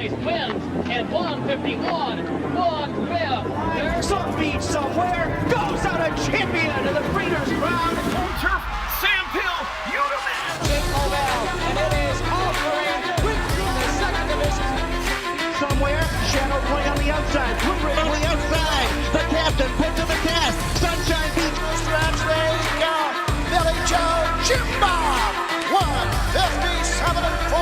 race wins in 151, 1/5. There's some beach somewhere. Goes out a champion to the Breeders' Crown. Home turf, Sam Hill, Uniman. And it is offering in the second division. Somewhere, Shadow Play on the outside. Woodbridge on the outside. The captain put to the cast. Sunshine Beach, stretch race, go. Billy Joe, Jim Bob. 157 and 4.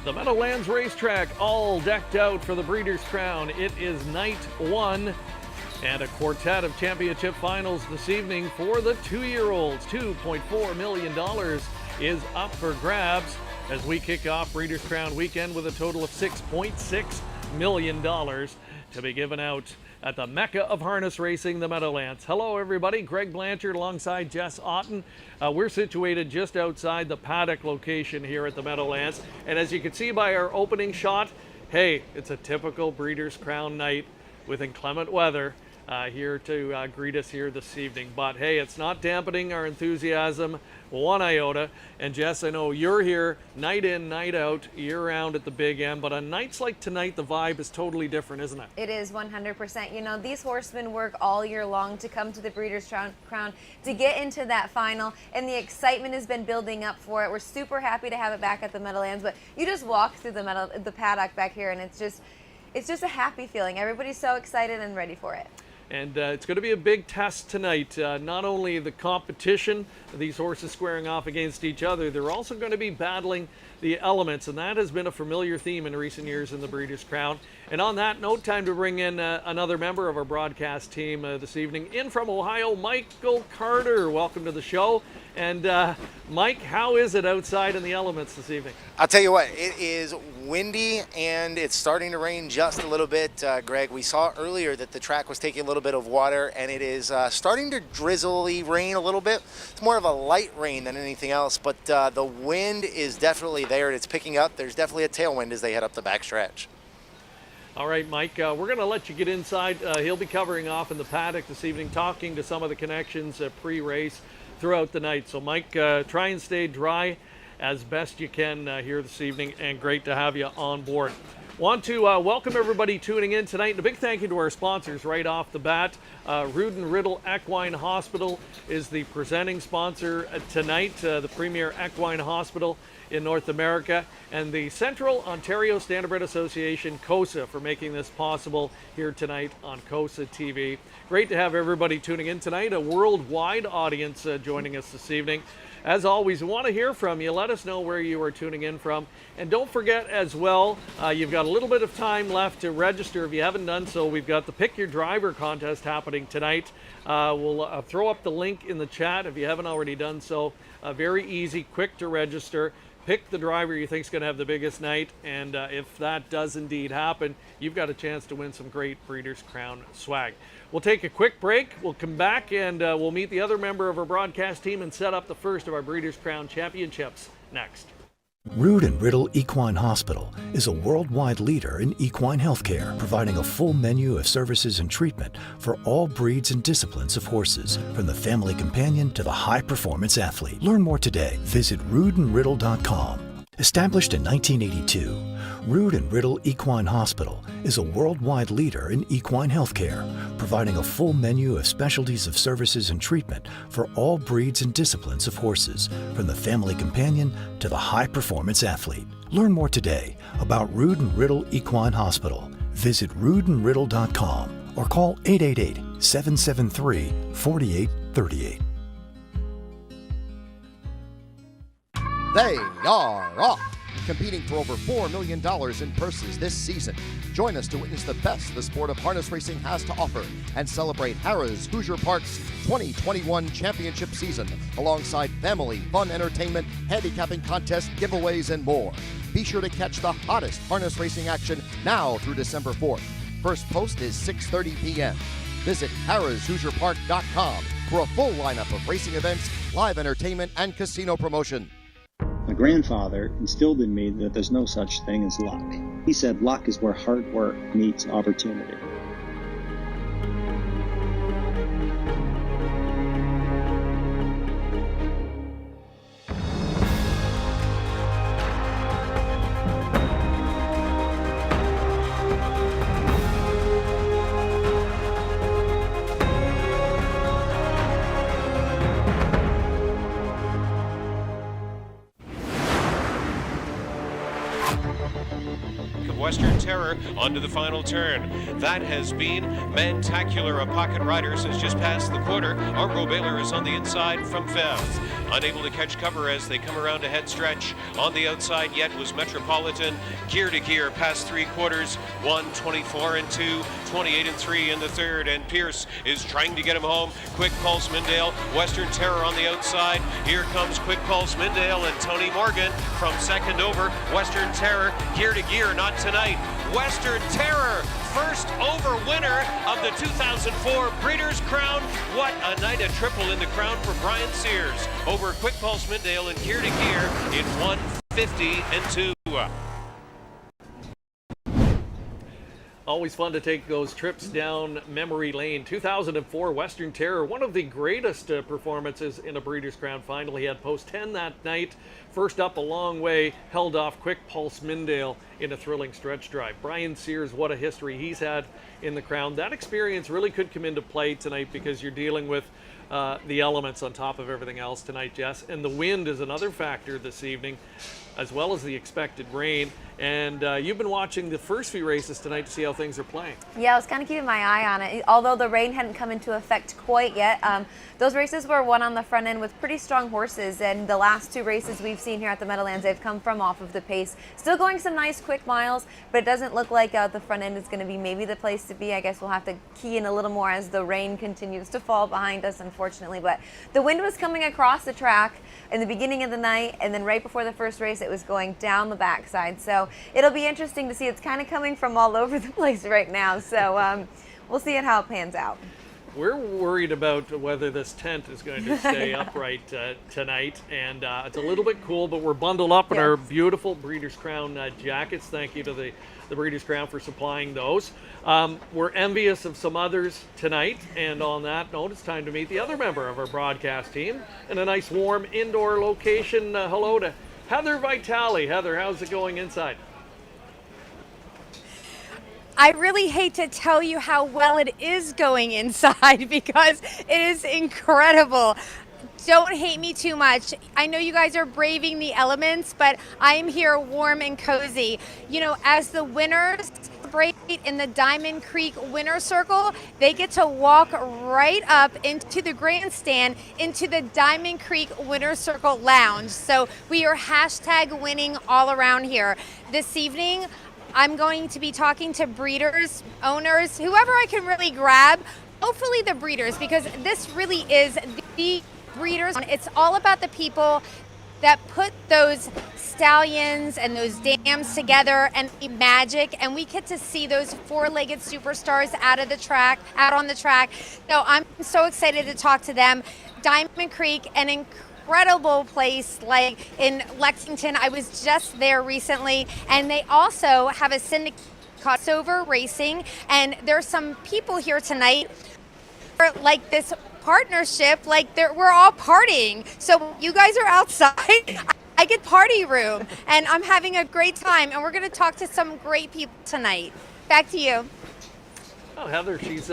The Meadowlands Racetrack all decked out for the Breeders' Crown. It is night one and a quartet of championship finals this evening for the two-year-olds. $2.4 million is up for grabs as we kick off Breeders' Crown weekend with a total of $6.6 million to be given out at the Mecca of harness racing, the Meadowlands. Hello, everybody. Greg Blanchard alongside Jess Otten. We're situated just outside the Paddock location here at the Meadowlands. And as you can see by our opening shot, hey, it's a typical Breeders' Crown night with inclement weather here to greet us here this evening. But hey, it's not dampening our enthusiasm one iota. And Jess, I know you're here night in, night out, year-round at the Big M, but on nights like tonight, the vibe is totally different, isn't it? It is 100%. You know, these horsemen work all year long to come to the Breeders' Crown to get into that final, and the excitement has been building up for it. We're super happy to have it back at the Meadowlands, but you just walk through the paddock back here, and it's just a happy feeling. Everybody's so excited and ready for it. And it's going to be a big test tonight. Not only the competition, these horses squaring off against each other, they're also going to be battling the elements, and that has been a familiar theme in recent years in the Breeders' Crown. And on that note, time to bring in another member of our broadcast team this evening. In from Ohio, Michael Carter. Welcome to the show. And Mike, how is it outside in the elements this evening? I'll tell you what, it is windy and it's starting to rain just a little bit, Greg. We saw earlier that the track was taking a little bit of water, and it is starting to drizzly rain a little bit. It's more of a light rain than anything else, but the wind is definitely there and it's picking up. There's definitely a tailwind as they head up the backstretch. All right, Mike, we're going to let you get inside. He'll be covering off in the paddock this evening, talking to some of the connections pre-race throughout the night. So, Mike, try and stay dry as best you can here this evening, and great to have you on board. Want to welcome everybody tuning in tonight, and a big thank you to our sponsors right off the bat. Rood and Riddle Equine Hospital is the presenting sponsor tonight, the premier equine hospital in North America, and the Central Ontario Standardbred Association, COSA, for making this possible here tonight on COSA-TV. Great to have everybody tuning in tonight, a worldwide audience joining us this evening. As always, we want to hear from you. Let us know where you are tuning in from. And don't forget as well, you've got a little bit of time left to register if you haven't done so. We've got the Pick Your Driver contest happening tonight. We'll throw up the link in the chat if you haven't already done so. Very easy, quick to register. Pick the driver you think is going to have the biggest night, and if that does indeed happen, you've got a chance to win some great Breeders' Crown swag. We'll take a quick break. We'll come back, and we'll meet the other member of our broadcast team and set up the first of our Breeders' Crown championships next. Rood and Riddle Equine Hospital is a worldwide leader in equine healthcare, providing a full menu of services and treatment for all breeds and disciplines of horses, from the family companion to the high-performance athlete. Learn more today. Visit roodandriddle.com. Established in 1982, Rood and Riddle Equine Hospital is a worldwide leader in equine healthcare, providing a full menu of specialties of services and treatment for all breeds and disciplines of horses, from the family companion to the high-performance athlete. Learn more today about Rood and Riddle Equine Hospital. Visit roodandriddle.com or call 888-773-4838. They are off, competing for over $4 million in purses this season. Join us to witness the best the sport of harness racing has to offer and celebrate Harrah's Hoosier Park's 2021 championship season alongside family, fun entertainment, handicapping contests, giveaways, and more. Be sure to catch the hottest harness racing action now through December 4th. First post is 6:30 p.m. Visit harrahshoosierpark.com for a full lineup of racing events, live entertainment, and casino promotion. My grandfather instilled in me that there's no such thing as luck. He said luck is where hard work meets opportunity. Western Terror onto the final turn. That has been Mantacular. A Pocket Riders has just passed the quarter. Argo Baylor is on the inside from fifth. Unable to catch cover as they come around a head stretch. On the outside yet was Metropolitan. Gear to gear past three quarters. 1:24 and 2, 28 and 3 in the third. And Pierce is trying to get him home. Quick Pulse Mindale. Western Terror on the outside. Here comes Quick Pulse Mindale and Tony Morgan from second over. Western Terror gear to gear, not tonight. Western Terror, first over winner of the 2004 Breeders' Crown. What a night of triple in the crown for Brian Sears over Quick Pulse Mindale and gear to gear in 1:50 and 2. Always fun to take those trips down memory lane. 2004 Western Terror, one of the greatest performances in a Breeders' Crown final. He had post 10 that night. First up a long way, held off Quick Pulse Mindale in a thrilling stretch drive. Brian Sears, what a history he's had in the Crown. That experience really could come into play tonight because you're dealing with the elements on top of everything else tonight, Jess. And the wind is another factor this evening, as well as the expected rain. And you've been watching the first few races tonight to see how things are playing. Yeah, I was kind of keeping my eye on it. Although the rain hadn't come into effect quite yet, those races were won on the front end with pretty strong horses. And the last two races we've seen here at the Meadowlands, they've come from off of the pace. Still going some nice quick miles, but it doesn't look like the front end is going to be maybe the place to be. I guess we'll have to key in a little more as the rain continues to fall behind us, unfortunately. But the wind was coming across the track in the beginning of the night, and then right before the first race, it was going down the backside. So it'll be interesting to see. It's kind of coming from all over the place right now. So we'll see how it pans out. We're worried about whether this tent is going to stay upright tonight, and it's a little bit cool, but we're bundled up in our beautiful Breeders' Crown jackets. Thank you to the Breeders' Crown for supplying those. We're envious of some others tonight, and on that note, it's time to meet the other member of our broadcast team in a nice warm indoor location. Hello to Heather Vitale. Heather, how's it going inside? I really hate to tell you how well it is going inside because it is incredible. Don't hate me too much. I know you guys are braving the elements, but I am here warm and cozy. You know, as the winners celebrate in the Diamond Creek Winner Circle, they get to walk right up into the grandstand, into the Diamond Creek Winner Circle Lounge. So we are hashtag winning all around here. This evening, I'm going to be talking to breeders, owners, whoever I can really grab, hopefully the breeders, because this really is the breeders. It's all about the people that put those stallions and those dams together and the magic, and we get to see those four-legged superstars out on the track. So I'm so excited to talk to them. Diamond Creek, an incredible place, like in Lexington. I was just there recently, and they also have a syndicate called COSA Racing, and there's some people here tonight like this partnership, like we're all partying. So you guys are outside, I get party room, and I'm having a great time, and we're going to talk to some great people tonight. Back to you. Oh, Heather, she's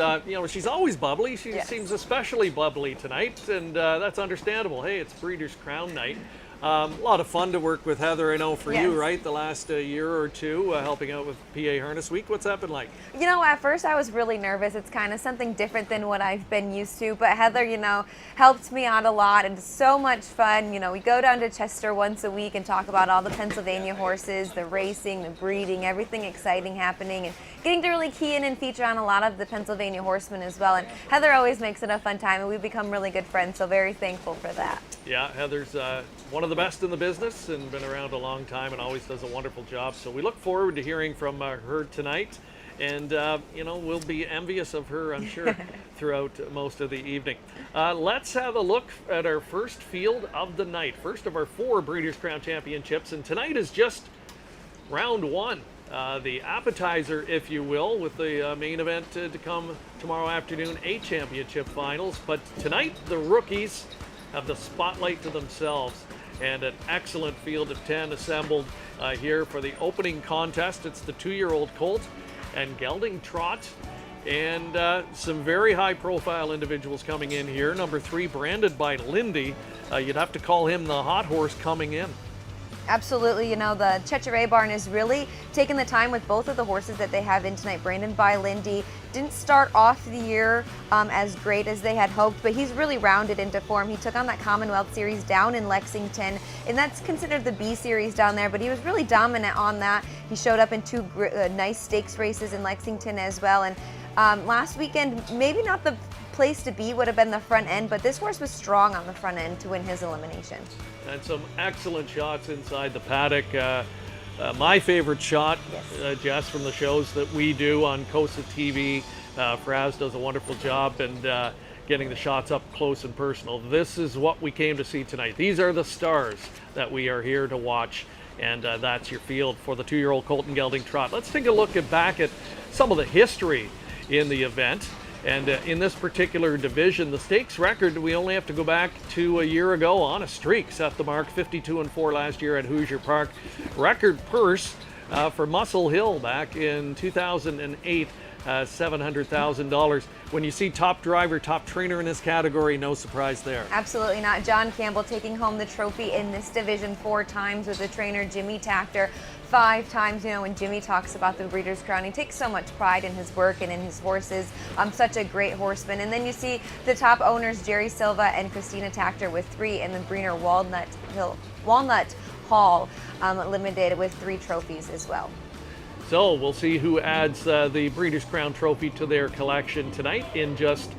she's always bubbly. She seems especially bubbly tonight, and that's understandable. Hey, it's Breeders' Crown night. A lot of fun to work with Heather, I know, for you, right? The last year or two, helping out with PA Harness Week. What's that been like? You know, at first I was really nervous. It's kind of something different than what I've been used to. But Heather, you know, helped me out a lot, and it's so much fun. You know, we go down to Chester once a week and talk about all the Pennsylvania horses, the racing, the breeding, everything exciting happening, and getting to really key in and feature on a lot of the Pennsylvania horsemen as well. And Heather always makes it a fun time, and we've become really good friends, so very thankful for that. Yeah, Heather's one of the best in the business and been around a long time and always does a wonderful job. So we look forward to hearing from her tonight. And, you know, we'll be envious of her, I'm sure, throughout most of the evening. Let's have a look at our first field of the night. First of our 4 Breeders' Crown Championships. And tonight is just round 1. The appetizer, if you will, with the main event to come tomorrow afternoon, 8 championship finals. But tonight, the rookies have the spotlight to themselves, and an excellent field of 10 assembled here for the opening contest. It's the 2-year-old colt and gelding trot, and some very high-profile individuals coming in here. Number 3, branded by Lindy. You'd have to call him the hot horse coming in. Absolutely. You know, the Chechere barn is really taking the time with both of the horses that they have in tonight. Brandon by Lindy didn't start off the year as great as they had hoped, but he's really rounded into form. He took on that Commonwealth Series down in Lexington, and that's considered the B Series down there, but he was really dominant on that. He showed up in two nice stakes races in Lexington as well, and last weekend, maybe not the place to be would have been the front end, but this horse was strong on the front end to win his elimination. And some excellent shots inside the paddock. My favorite shot, Jess, from the shows that we do on COSA-TV. Fraz does a wonderful job and getting the shots up close and personal. This is what we came to see tonight. These are the stars that we are here to watch, and that's your field for the 2-year-old colt and gelding trot. Let's take a look back at some of the history in the event. And in this particular division, the stakes record, we only have to go back to a year ago on a streak. Set the mark, 52-4 last year at Hoosier Park. Record purse for Muscle Hill back in 2008, $700,000. When you see top driver, top trainer in this category, no surprise there. Absolutely not. John Campbell taking home the trophy in this division 4 times with the trainer Jimmy Takter. 5 times, you know, when Jimmy talks about the Breeders' Crown, he takes so much pride in his work and in his horses. Such a great horseman. And then you see the top owners, Jerry Silva and Christina Takter with 3, and the Breener Walnut Hall Limited with 3 trophies as well. So we'll see who adds the Breeders' Crown trophy to their collection tonight in just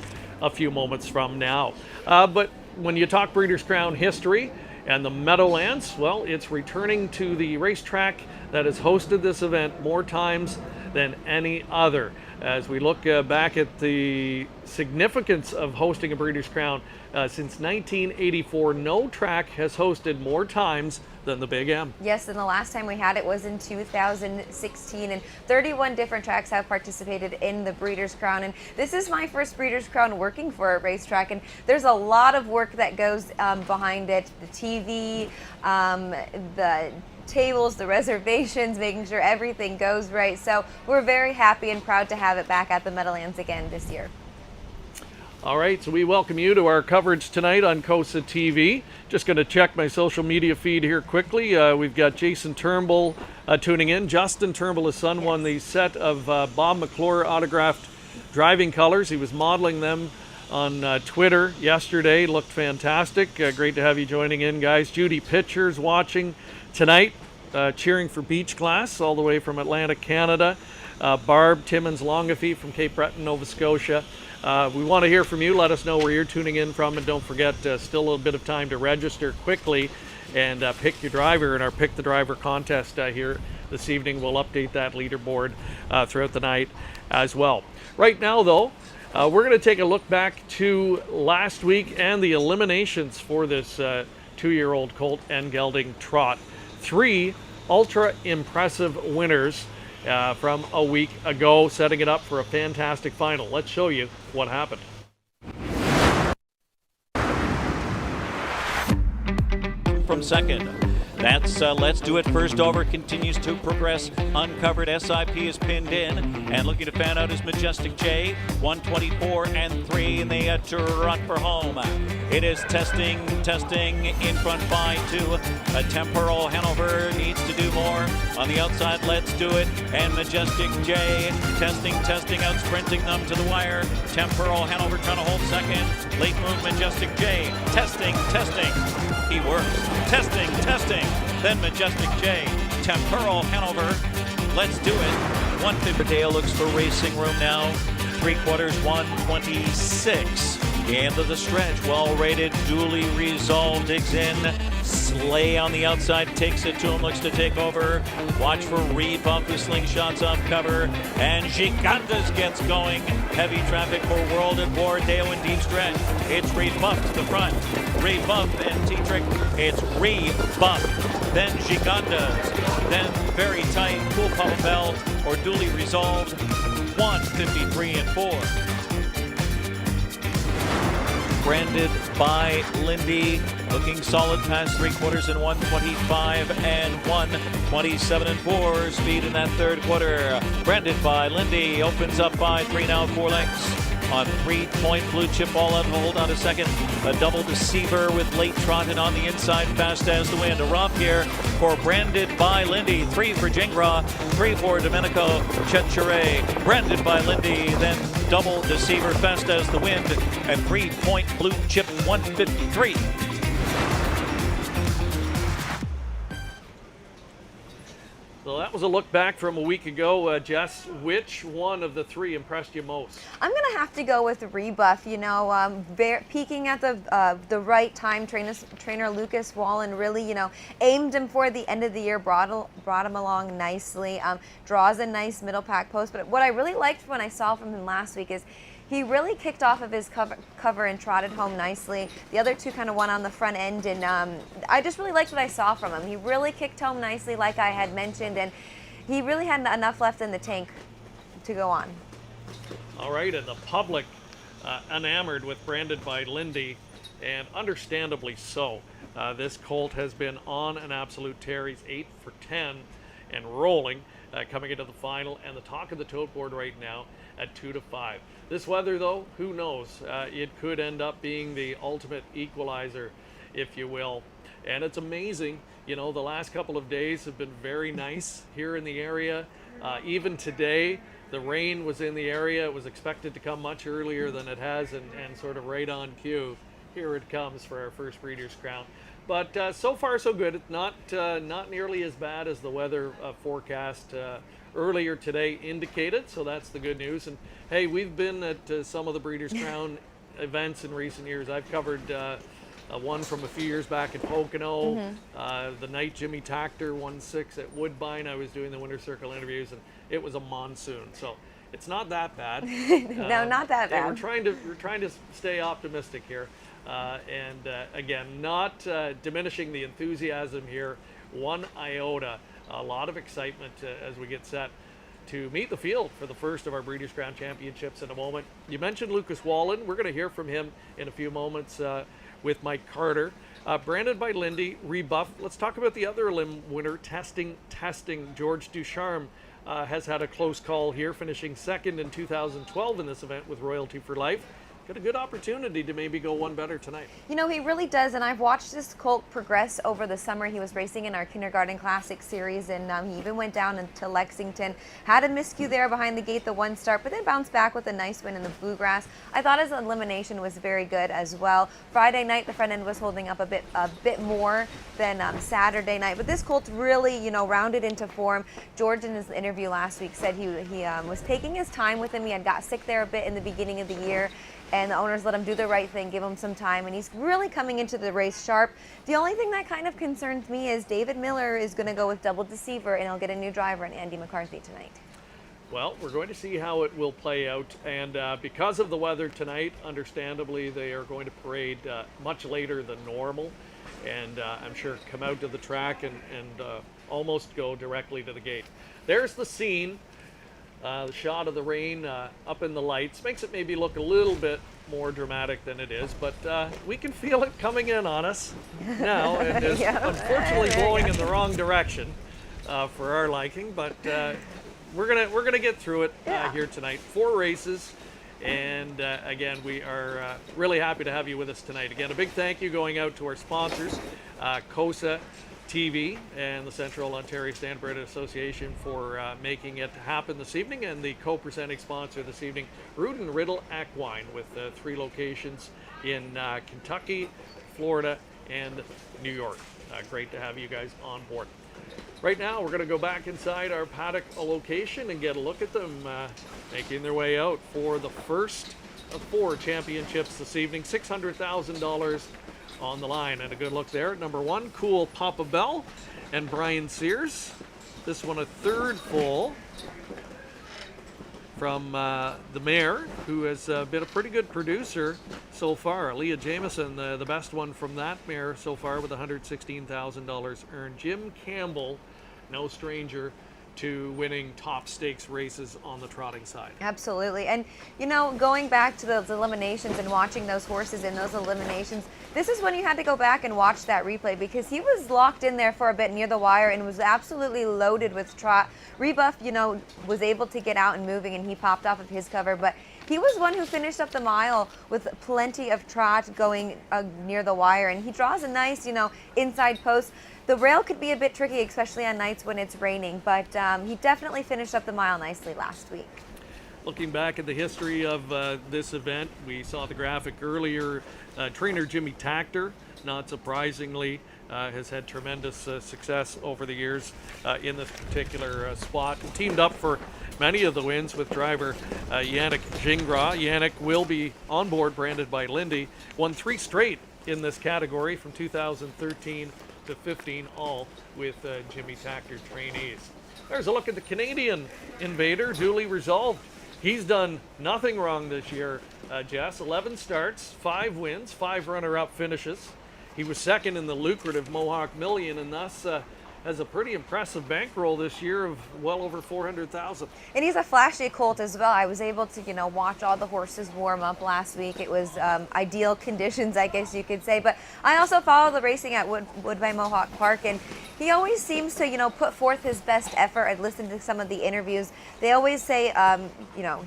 a few moments from now. But when you talk Breeders' Crown history and the Meadowlands, well, it's returning to the racetrack that has hosted this event more times than any other. As we look back at the significance of hosting a Breeders' Crown, since 1984, no track has hosted more times than the Big M. Yes, and the last time we had it was in 2016, and 31 different tracks have participated in the Breeders' Crown, and this is my first Breeders' Crown working for a racetrack, and there's a lot of work that goes behind it. The TV, the tables, the reservations, making sure everything goes right. So we're very happy and proud to have it back at the Meadowlands again this year. All right, so we welcome you to our coverage tonight on COSA-TV. Just going to check my social media feed here quickly. We've got Jason Turnbull tuning in. Justin Turnbull, his son, won the set of Bob McClure autographed driving colors. He was modeling them on Twitter yesterday. Looked fantastic. Great to have you joining in, guys. Judy Pitcher's watching tonight, cheering for Beach Glass all the way from Atlantic, Canada. Barb Timmons Longafee from Cape Breton, Nova Scotia. We want to hear from you. Let us know where you're tuning in from, and don't forget, still a little bit of time to register quickly and pick your driver in our Pick the Driver contest here this evening. We'll update that leaderboard throughout the night as well. Right now, though, we're going to take a look back to last week and the eliminations for this 2-year-old colt and gelding trot. 3 ultra impressive winners from a week ago, setting it up for a fantastic final. Let's show you what happened. From second. That's Let's Do It First Over continues to progress. Uncovered SIP is pinned in, and looking to fan out is Majestic J, 124-3, and they trot for home. It is testing in front by 2. A Temporal Hanover needs to do more. On the outside, Let's Do It, and Majestic J testing, out sprinting them to the wire. Temporal Hanover trying to hold second. Late move, Majestic J, testing. He works. Testing. Then Majestic J. Temporal Hanover. Let's Do It. 150. Dale looks for racing room now. 3/4, 126. End of the stretch. Well rated. Duly resolved. Digs in. Slay on the outside. Takes it to him. Looks to take over. Watch for Rebuff who slingshots off cover. And Gigantes gets going. Heavy traffic for World at War. Dale in deep stretch. It's Rebuff to the front. Rebuff and T-Trick. It's Rebuff. Then Gigantes. Then very tight. Cool Papa Bell or Duly Resolved. 153-4. Branded by Lindy, looking solid past 3/4 and 125 and 127-4. Speed in that 3rd quarter. Branded by Lindy, opens up by 3 now, 4 lengths. on 3-point Blue Chip All Out. Hold on a second. A double Deceiver with late trot and on the inside, fast as the wind. A romp here for Branded by Lindy. 3 for Jingra, 3 for Domenico Cecere. Branded by Lindy, then double Deceiver, fast as the wind, and 3-point Blue Chip 153. So that was a look back from a week ago. Jess, which one of the 3 impressed you most? I'm going to have to go with Rebuff. You know, peaking at the right time. Trainer Lucas Wallen really, you know, aimed him for the end of the year, brought him along nicely. Draws a nice middle pack post. But what I really liked when I saw from him last week is he really kicked off of his cover and trotted home nicely. The other 2 kind of won on the front end, and I just really liked what I saw from him. He really kicked home nicely, like I had mentioned, and he really had enough left in the tank to go on. All right, and the public enamored with Branded by Lindy, and understandably so. This colt has been on an absolute tear. He's 8 for 10 and rolling coming into the final, and the talk of the tote board right now at 2-5. This weather, though, who knows? It could end up being the ultimate equalizer, if you will. And it's amazing, you know, the last couple of days have been very nice here in the area. Even today, the rain was in the area. It was expected to come much earlier than it has, and sort of right on cue. Here it comes for our first Breeders' Crown. But so far, so good. It's not nearly as bad as the weather forecast earlier today indicated, so that's the good news. And hey, we've been at some of the Breeders' Crown events in recent years. I've covered one from a few years back at Pocono. The night Jimmy Tactor won 6 at Woodbine. I was doing the Winter Circle interviews, and it was a monsoon, so it's not that bad. No, not that bad. We're trying to stay optimistic here, and again, not diminishing the enthusiasm here one iota. A lot of excitement as we get set to meet the field for the first of our Breeders' Crown Championships in a moment. You mentioned Lucas Wallen. We're going to hear from him in a few moments with Mike Carter. Branded by Lindy, Rebuff. Let's talk about the other limb winner, testing. George Ducharme has had a close call here, finishing 2nd in 2012 in this event with Royalty for Life. Got a good opportunity to maybe go one better tonight. You know, he really does, and I've watched this colt progress over the summer. He was racing in our Kindergarten Classic series, and he even went down into Lexington. Had a miscue there behind the gate, the 1 start, but then bounced back with a nice win in the Bluegrass. I thought his elimination was very good as well. Friday night, the front end was holding up a bit more than Saturday night, but this colt really, you know, rounded into form. George, in his interview last week, said he was taking his time with him. He had got sick there a bit in the beginning of the year, and the owners let him do the right thing, give him some time, and he's really coming into the race sharp. The only thing that kind of concerns me is David Miller is going to go with double Deceiver, and he'll get a new driver in Andy McCarthy tonight. Well, we're going to see how it will play out, and because of the weather tonight, understandably, they are going to parade much later than normal, and I'm sure come out to the track and almost go directly to the gate. There's the scene. The shot of the rain up in the lights makes it maybe look a little bit more dramatic than it is, but we can feel it coming in on us now, and it's unfortunately blowing in the wrong direction for our liking, but we're gonna get through it here tonight. 4 races, and again, we are really happy to have you with us tonight. Again, a big thank you going out to our sponsors, COSA-TV and the Central Ontario Standardbred Association for making it happen this evening, and the co-presenting sponsor this evening, Root and Riddle Equine, with 3 locations in Kentucky, Florida, and New York. Great to have you guys on board. Right now, we're going to go back inside our Paddock location and get a look at them making their way out for the first of 4 championships this evening. $600,000 on the line, and a good look there at number 1, Cool Papa Bell and Brian Sears. This one a 3rd full from the mare, who has been a pretty good producer so far. Leah Jameson, the best one from that mare so far, with $116,000 earned. Jim Campbell, no stranger to winning top stakes races on the trotting side. Absolutely. And, you know, going back to those eliminations and watching those horses in those eliminations, this is when you had to go back and watch that replay, because he was locked in there for a bit near the wire and was absolutely loaded with trot. Rebuff, you know, was able to get out and moving, and he popped off of his cover, but He was one who finished up the mile with plenty of trot going near the wire, and he draws a nice, inside post. The rail could be a bit tricky, especially on nights when it's raining, but he definitely finished up the mile nicely last week. Looking back at the history of this event, we saw the graphic earlier. Trainer Jimmy Takter, not surprisingly, has had tremendous success over the years in this particular spot. And teamed up for many of the wins with driver Yannick Gingras. Yannick will be on board, branded by Lindy. Won 3 straight in this category from 2013 to 15, all with Jimmy Takter trainees. There's a look at the Canadian invader, duly resolved. He's done nothing wrong this year, Jess. 11 starts, 5 wins, 5 runner-up finishes. He was second in the lucrative Mohawk Million, and thus has a pretty impressive bankroll this year of well over $400,000. And he's a flashy colt as well. I was able to, watch all the horses warm up last week. It was ideal conditions, I guess you could say. But I also follow the racing at Woodbine Mohawk Park, and he always seems to, put forth his best effort. I've listened to some of the interviews. They always say,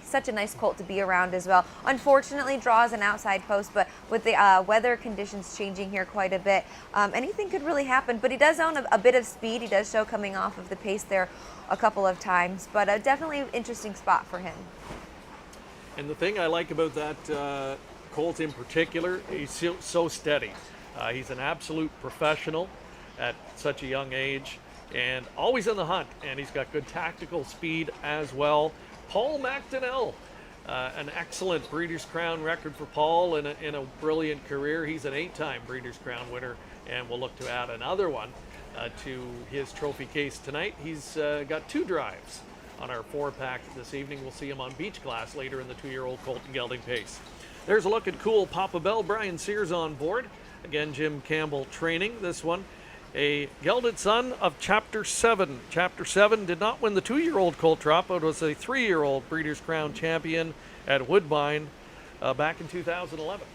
such a nice colt to be around as well. Unfortunately, draws an outside post, but with the weather conditions changing here quite a bit, anything could really happen. But he does own a bit of speed. He does show coming off of the pace there a couple of times, but definitely an interesting spot for him. And the thing I like about that colt in particular, he's so steady. He's an absolute professional at such a young age and always in the hunt, and he's got good tactical speed as well. Paul McDonnell, an excellent Breeders' Crown record for Paul in a brilliant career. He's an 8-time Breeders' Crown winner, and we'll look to add another one to his trophy case tonight. He's got 2 drives on our 4-pack this evening. We'll see him on beach glass later in the 2-year-old colt and gelding pace. There's a look at cool Papa Bell. Brian Sears on board. Again, Jim Campbell training this one. A gelded son of Chapter 7. Chapter 7 did not win the 2-year-old colt trot, but was a 3-year-old Breeders' Crown champion at Woodbine back in 2011.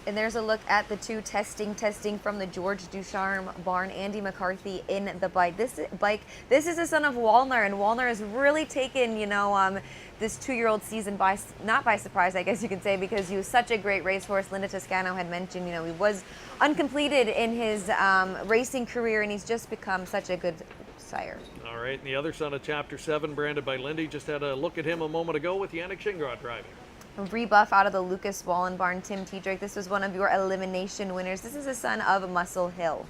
And there's a look at the 2 testing from the George Ducharme barn. Andy McCarthy in the bike. This is a son of Walner, and Walner has really taken, this 2-year-old season not by surprise, I guess you could say, because he was such a great racehorse. Linda Toscano had mentioned, he was uncompleted in his racing career, and he's just become such a good sire. All right, and the other son of Chapter 7, branded by Lindy, just had a look at him a moment ago with Yannick Gingras driving. Rebuff out of the Lucas Wallen barn, Tim Tedrake. This was one of your elimination winners. This is a son of Muscle Hill.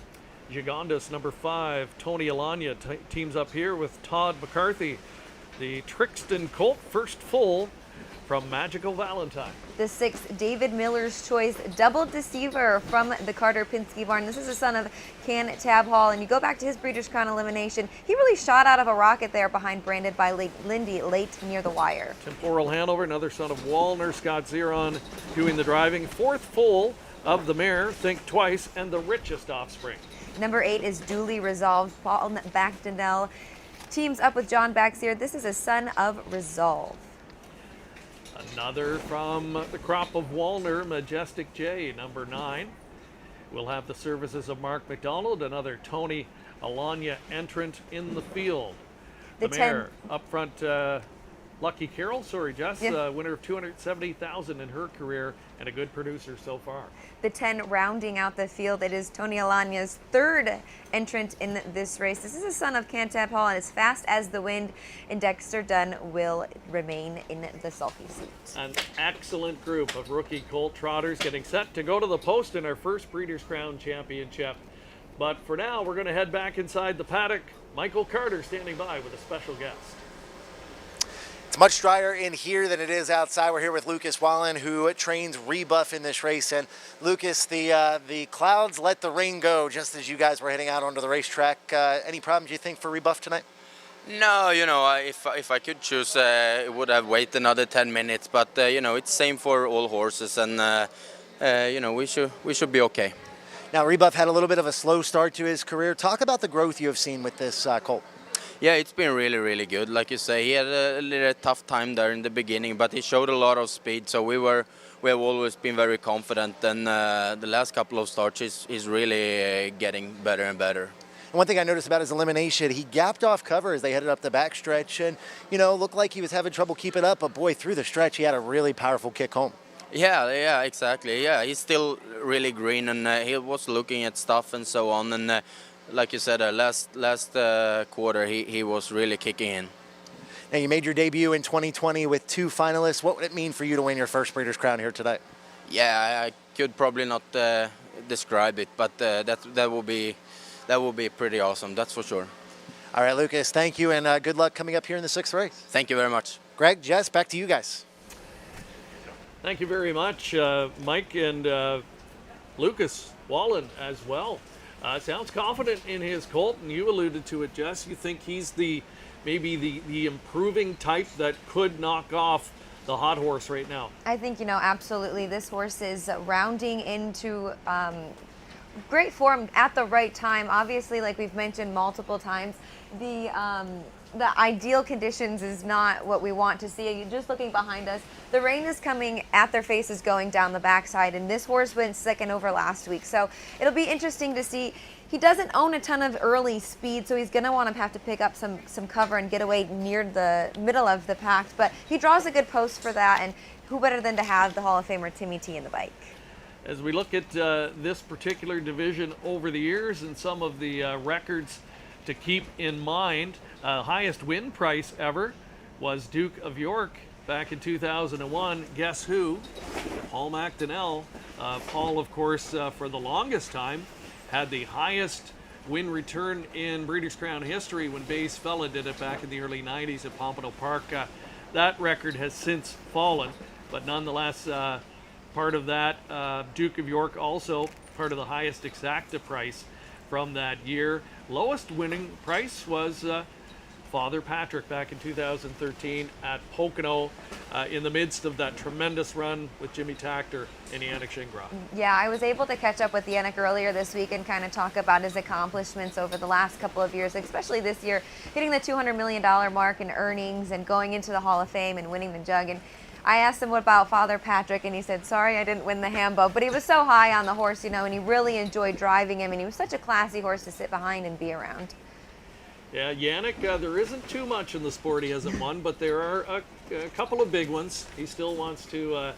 Gigondas, number 5, Tony Alanya teams up here with Todd McCarthy. The Trixton colt, first full from Magical Valentine. The 6th, David Miller's Choice, Double Deceiver from the Carter Pinsky barn. This is a son of Can Tab Hall, and you go back to his Breeders' Crown elimination. He really shot out of a rocket there behind, branded by Lindy, late near the wire. Temporal Hanover, another son of Walner, Scott Zeron doing the driving. 4th full of the mare, Think Twice, and the richest offspring. Number 8 is Duly Resolved. Paul McDonnell teams up with John Baxier. This is a son of Resolve. Another from the crop of Walner, Majestic J, number 9. We'll have the services of Mark McDonald, another Tony Alanya entrant in the field. The mare up front, Lucky Carroll, Jess, winner of $270,000 in her career and a good producer so far. The 10 rounding out the field, it is Tony Alanya's 3rd entrant in this race. This is a son of Cantab Hall, and as fast as the wind, and Dexter Dunn will remain in the sulky seat. An excellent group of rookie colt trotters getting set to go to the post in our first Breeders' Crown Championship. But for now, we're going to head back inside the paddock. Michael Carter standing by with a special guest. It's much drier in here than it is outside. We're here with Lucas Wallen, who trains Rebuff in this race. And Lucas, the clouds let the rain go just as you guys were heading out onto the racetrack. Any problems you think for Rebuff tonight? No, if I could choose, it would have waited another 10 minutes. But it's same for all horses, and we should be okay. Now Rebuff had a little bit of a slow start to his career. Talk about the growth you have seen with this colt. Yeah, it's been really, really good. Like you say, he had a little tough time there in the beginning, but he showed a lot of speed. So we have always been very confident. And the last couple of starts, he's really getting better and better. one thing I noticed about his elimination, he gapped off cover as they headed up the backstretch and, looked like he was having trouble keeping up, but boy, through the stretch, he had a really powerful kick home. Yeah, exactly. Yeah, he's still really green, and he was looking at stuff and so on. And like you said, last quarter, he was really kicking in. Now, you made your debut in 2020 with 2 finalists. What would it mean for you to win your first Breeders' Crown here today? Yeah, I could probably not describe it, but that will be pretty awesome. That's for sure. All right, Lucas, thank you, and good luck coming up here in the 6th race. Thank you very much. Greg, Jess, back to you guys. Thank you very much, Mike, and Lucas Wallen as well. Sounds confident in his colt, and you alluded to it, Jess. You think he's maybe the improving type that could knock off the hot horse right now? I think, absolutely. This horse is rounding into great form at the right time. Obviously, like we've mentioned multiple times, the ideal conditions is not what we want to see. Just looking behind us, the rain is coming at their faces going down the backside, and this horse went second over last week. So it'll be interesting to see. He doesn't own a ton of early speed, so he's going to want to have to pick up some cover and get away near the middle of the pack. But he draws a good post for that, and who better than to have the Hall of Famer Timmy T in the bike? As we look at this particular division over the years and some of the records to keep in mind, highest win price ever was Duke of York back in 2001. Guess who? Paul McDonnell. Paul, of course, for the longest time, had the highest win return in Breeders' Crown history when Bayes Fella did it back in the early 90s at Pompano Park. That record has since fallen, but nonetheless, part of that, Duke of York also part of the highest exacta price from that year. Lowest winning price was Father Patrick back in 2013 at Pocono in the midst of that tremendous run with Jimmy Takter and Yannick Gingras. Yeah, I was able to catch up with Yannick earlier this week and kind of talk about his accomplishments over the last couple of years, especially this year, hitting the $200 million mark in earnings and going into the Hall of Fame and winning the jug. And I asked him what about Father Patrick, and he said, sorry, I didn't win the Hambo, but he was so high on the horse, and he really enjoyed driving him, and he was such a classy horse to sit behind and be around. Yeah, Yannick, there isn't too much in the sport he hasn't won, but there are a couple of big ones he still wants to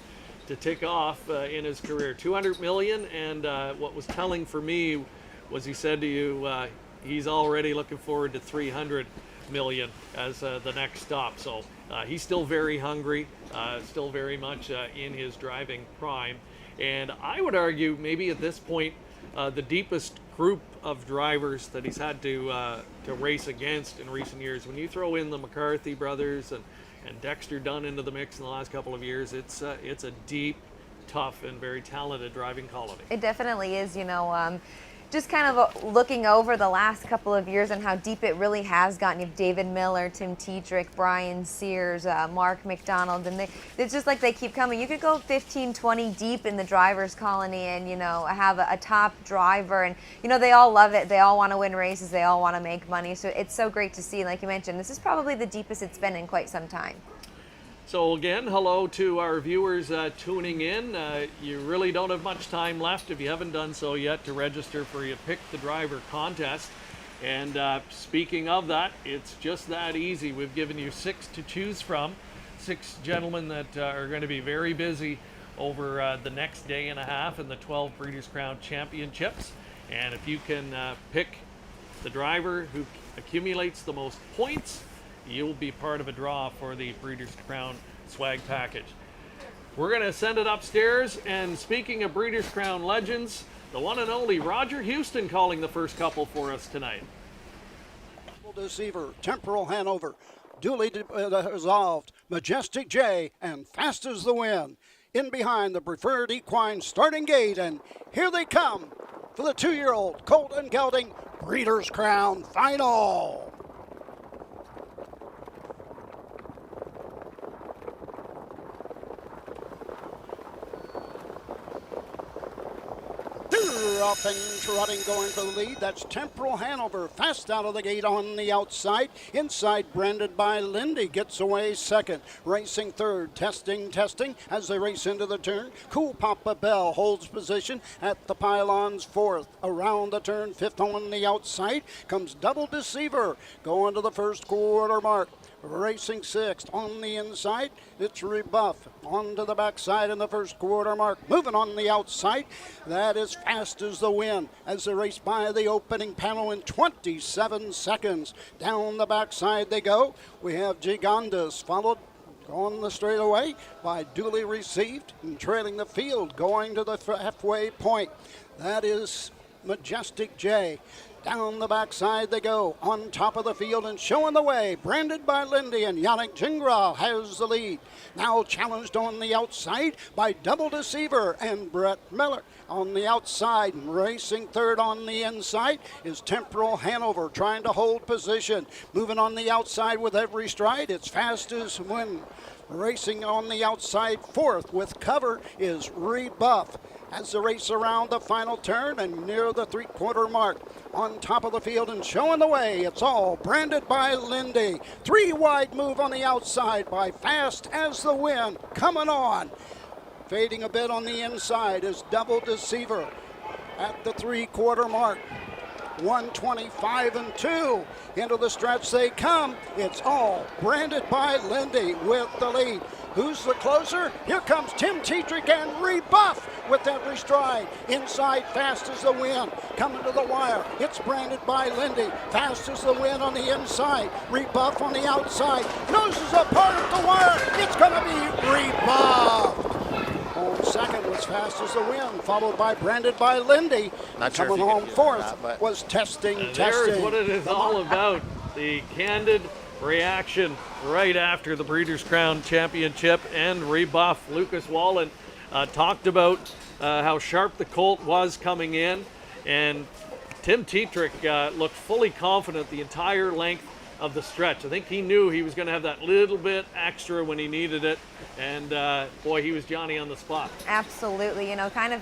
tick off in his career. 200 million, and what was telling for me was he said to you he's already looking forward to 300 million as the next stop. So he's still very hungry, still very much in his driving prime. And I would argue maybe at this point the deepest group of drivers that he's had to race against in recent years. When you throw in the McCarthy brothers and Dexter Dunn into the mix in the last couple of years, it's a deep, tough, and very talented driving colony. It definitely is, just kind of looking over the last couple of years and how deep it really has gotten. You have David Miller, Tim Tetrick, Brian Sears, Mark McDonald, and it's just like they keep coming. You could go 15, 20 deep in the drivers colony and, have a top driver, and, they all love it. They all want to win races. They all want to make money. So it's so great to see. Like you mentioned, this is probably the deepest it's been in quite some time. So again, hello to our viewers tuning in. You really don't have much time left, if you haven't done so yet, to register for your Pick the Driver contest. And speaking of that, it's just that easy. We've given you 6 to choose from, 6 gentlemen that are going to be very busy over the next day and a half in the 12 Breeders' Crown Championships. And if you can pick the driver who accumulates the most points, you'll be part of a draw for the Breeders' Crown swag package. We're going to send it upstairs, and speaking of Breeders' Crown legends, the one and only Roger Houston calling the first couple for us tonight. Deceiver, Temporal Hanover, duly resolved, Majestic J, and Fast as the Wind. In behind the Preferred Equine starting gate, and here they come for the 2-year-old Colt and Gelding Breeders' Crown final. off and trotting going for the lead. That's Temporal Hanover, fast out of the gate on the outside. Inside, branded by Lindy, gets away second. Racing third, testing as they race into the turn. Cool Papa Bell holds position at the pylons fourth. Around the turn, fifth on the outside, comes Double Deceiver going to the first quarter mark. Racing sixth on the inside, it's Rebuff onto the backside in the first quarter mark. Moving on the outside, that is Fast as the Wind as they race by the opening panel in 27 seconds. Down the backside they go. We have Gigandas followed on the straightaway by Duly Received and trailing the field going to the halfway point. That is Majestic J. Down the backside they go, on top of the field and showing the way. Branded by Lindy, and Yannick Gingras has the lead. Now challenged on the outside by Double Deceiver and Brett Miller. On the outside, and racing third on the inside is Temporal Hanover, trying to hold position. Moving on the outside with every stride, it's Fast as Wind. Racing on the outside fourth with cover is Rebuff. As the race around the final turn and near the three-quarter mark. On top of the field and showing the way, it's all branded by Lindy. Three wide move on the outside by Fast as the Wind. Coming on. Fading a bit on the inside is Double Deceiver at the three-quarter mark. 125 and 2. Into the stretch they come. It's all branded by Lindy with the lead. Who's the closer? Here comes Tim Tetrick and Rebuff with every stride. Inside, Fast as the Wind. Coming to the wire. It's branded by Lindy. Fast as the Wind on the inside. Rebuff on the outside. Noses apart at the wire. It's going to be Rebuff. On second was Fast as the Wind, followed by branded by Lindy. Coming home fourth was testing. There's what it is all about. The candid reaction right after the Breeders' Crown Championship and Rebuff. Lucas Wallen talked about how sharp the colt was coming in, and Tim Tetrick looked fully confident the entire length of the stretch. I think he knew he was going to have that little bit extra when he needed it, and boy, he was Johnny on the spot. Absolutely, you know, kind of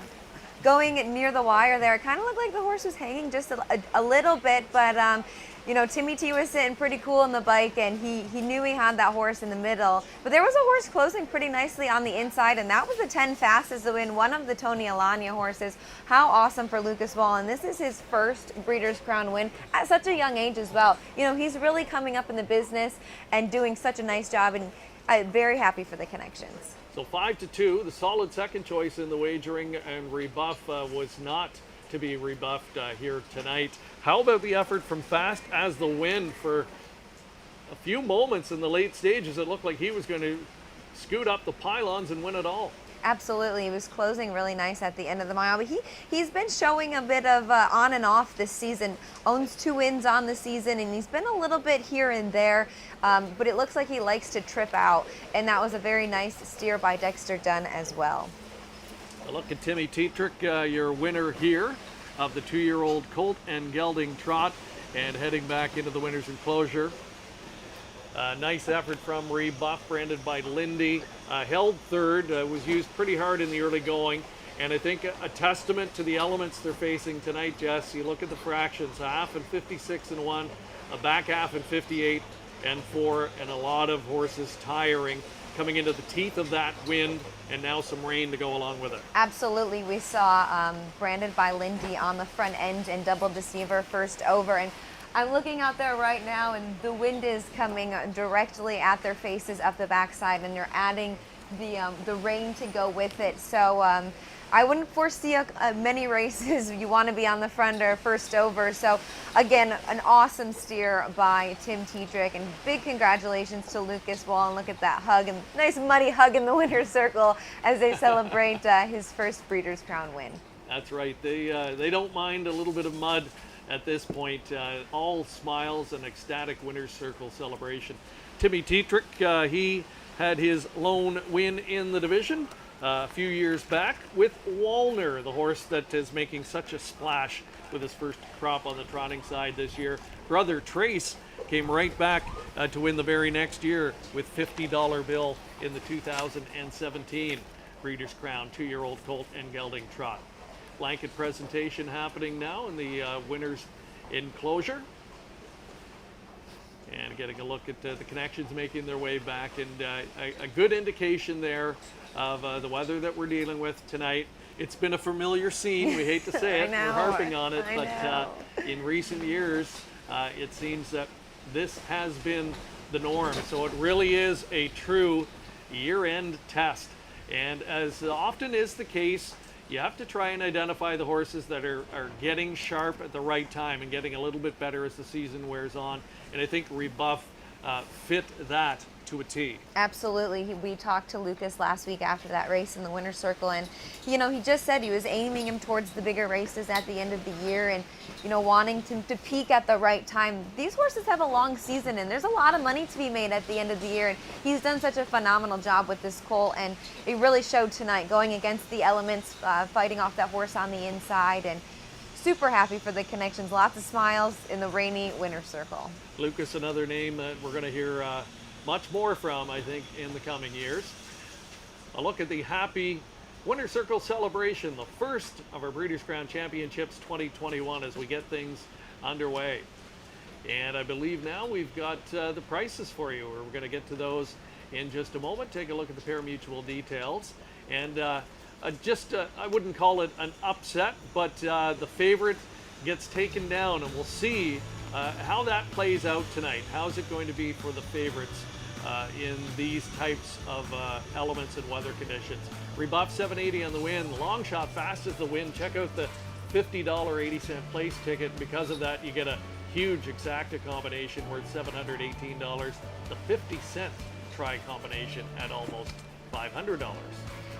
going near the wire there, it kind of looked like the horse was hanging just a little bit, but you know, Timmy T was sitting pretty cool on the bike, and he knew he had that horse in the middle. But there was a horse closing pretty nicely on the inside, and that was the 10 Fast as the Wind, one of the Tony Alagna horses. How awesome for Lucas Wallen. This is his first Breeders' Crown win at such a young age as well. You know, he's really coming up in the business and doing such a nice job, and I'm very happy for the connections. So 5-2, the solid second choice in the wagering, and Rebuff was not to be rebuffed here tonight. How about the effort from Fast as the Wind? For a few moments in the late stages, it looked like he was going to scoot up the pylons and win it all. Absolutely, he was closing really nice at the end of the mile, but he's been showing a bit of on and off this season. Owns 2 wins on the season, and he's been a little bit here and there, but it looks like he likes to trip out, and that was a very nice steer by Dexter Dunn as well. A look at Timmy Tetrick, your winner here of the 2-year-old colt and gelding trot, and heading back into the winner's enclosure. Nice effort from Rebuff, branded by Lindy. Held third, was used pretty hard in the early going, and I think a testament to the elements they're facing tonight, Jess. You look at the fractions, a half and 56 and 1, a back half and 58 and 4, and a lot of horses tiring, coming into the teeth of that wind, and now some rain to go along with it. Absolutely, we saw branded by Lindy on the front end and Double Deceiver first over, and I'm looking out there right now, and the wind is coming directly at their faces up the backside, and they're adding the rain to go with it. So I wouldn't foresee many races you want to be on the front or first over. So again, an awesome steer by Tim Tetrick, and big congratulations to Lucas Wallen. Look at that hug, and nice muddy hug in the winner's circle as they celebrate his first Breeders' Crown win. That's right. They don't mind a little bit of mud at this point. All smiles and ecstatic winner's circle celebration. Timmy Tetrick, he had his lone win in the division a few years back with Walner, the horse that is making such a splash with his first crop on the trotting side this year. Brother Trace came right back to win the very next year with $50 bill in the 2017 Breeders' Crown 2-year-old colt and gelding trot. blanket presentation happening now in the winner's enclosure. And getting a look at the connections making their way back, and a good indication there of the weather that we're dealing with tonight. It's been a familiar scene. We hate to say it. We're harping on it, but in recent years, it seems that this has been the norm. So it really is a true year-end test. And as often is the case, you have to try and identify the horses that are getting sharp at the right time and getting a little bit better as the season wears on. And I think Rebuff fit that to a T. Absolutely. We talked to Lucas last week after that race in the winner's circle, and he just said he was aiming him towards the bigger races at the end of the year, and wanting to peak at the right time. These horses have a long season, and there's a lot of money to be made at the end of the year, and he's done such a phenomenal job with this colt, and it really showed tonight, going against the elements, fighting off that horse on the inside, and super happy for the connections. Lots of smiles in the rainy winner's circle. Lucas, another name that we're going to hear much more from, I think, in the coming years. A look at the happy Winner's Circle celebration, the first of our Breeders' Crown Championships 2021 as we get things underway. And I believe now we've got the prices for you. We're going to get to those in just a moment. Take a look at the pari-mutuel details. And I wouldn't call it an upset, but the favorite gets taken down, and we'll see how that plays out tonight. How's it going to be for the favorites in these types of elements and weather conditions? Rebuff 780 on the win. Long shot fast as the win. Check out the $50.80 place ticket. Because of that, you get a huge exacta combination worth $718. The 50-cent try combination at almost $500.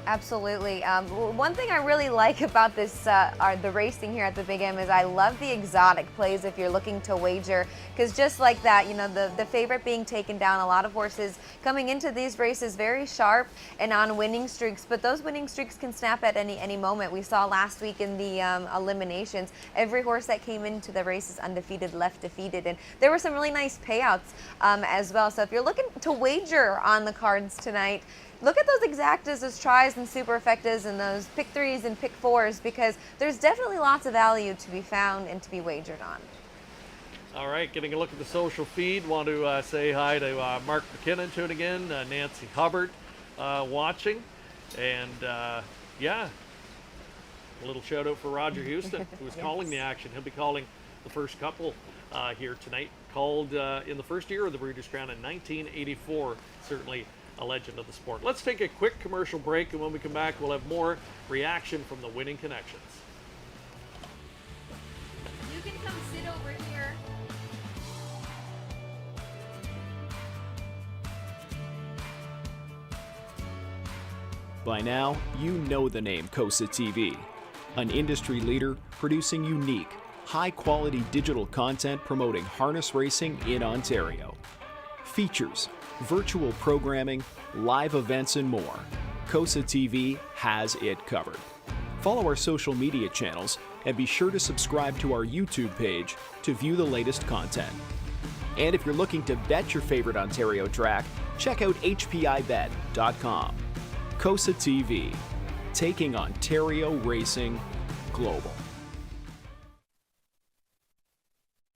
Absolutely. One thing I really like about this, the racing here at the Big M, is I love the exotic plays if you're looking to wager, because just like that, the favorite being taken down, a lot of horses coming into these races very sharp and on winning streaks, but those winning streaks can snap at any moment. We saw last week in the eliminations, every horse that came into the races undefeated left defeated, and there were some really nice payouts as well. So if you're looking to wager on the cards tonight, look at those exactas, those tries and superfectas, and those pick threes and pick fours, because there's definitely lots of value to be found and to be wagered on. All right, getting a look at the social feed. Want to say hi to Mark McKinnon tuning in, Nancy Hubbard watching, and yeah, a little shout out for Roger Houston, who was calling the action. He'll be calling the first couple here tonight, called in the first year of the Breeders' Crown in 1984. Certainly a legend of the sport. Let's take a quick commercial break, and when we come back, we'll have more reaction from the winning connections. You can come sit over here. By now, you know the name COSA-TV, an industry leader producing unique, high-quality digital content promoting harness racing in Ontario. Features, virtual programming, live events, and more. COSA-TV has it covered. Follow our social media channels and be sure to subscribe to our YouTube page to view the latest content. And if you're looking to bet your favorite Ontario track, check out hpibet.com. COSA-TV, taking Ontario racing global.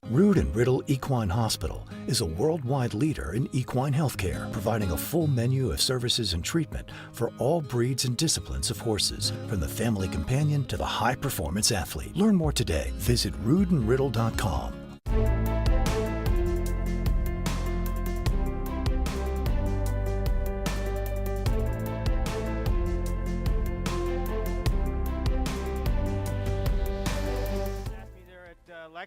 Rood & Riddle Equine Hospital is a worldwide leader in equine healthcare, providing a full menu of services and treatment for all breeds and disciplines of horses, from the family companion to the high-performance athlete. Learn more today. Visit roodandriddle.com.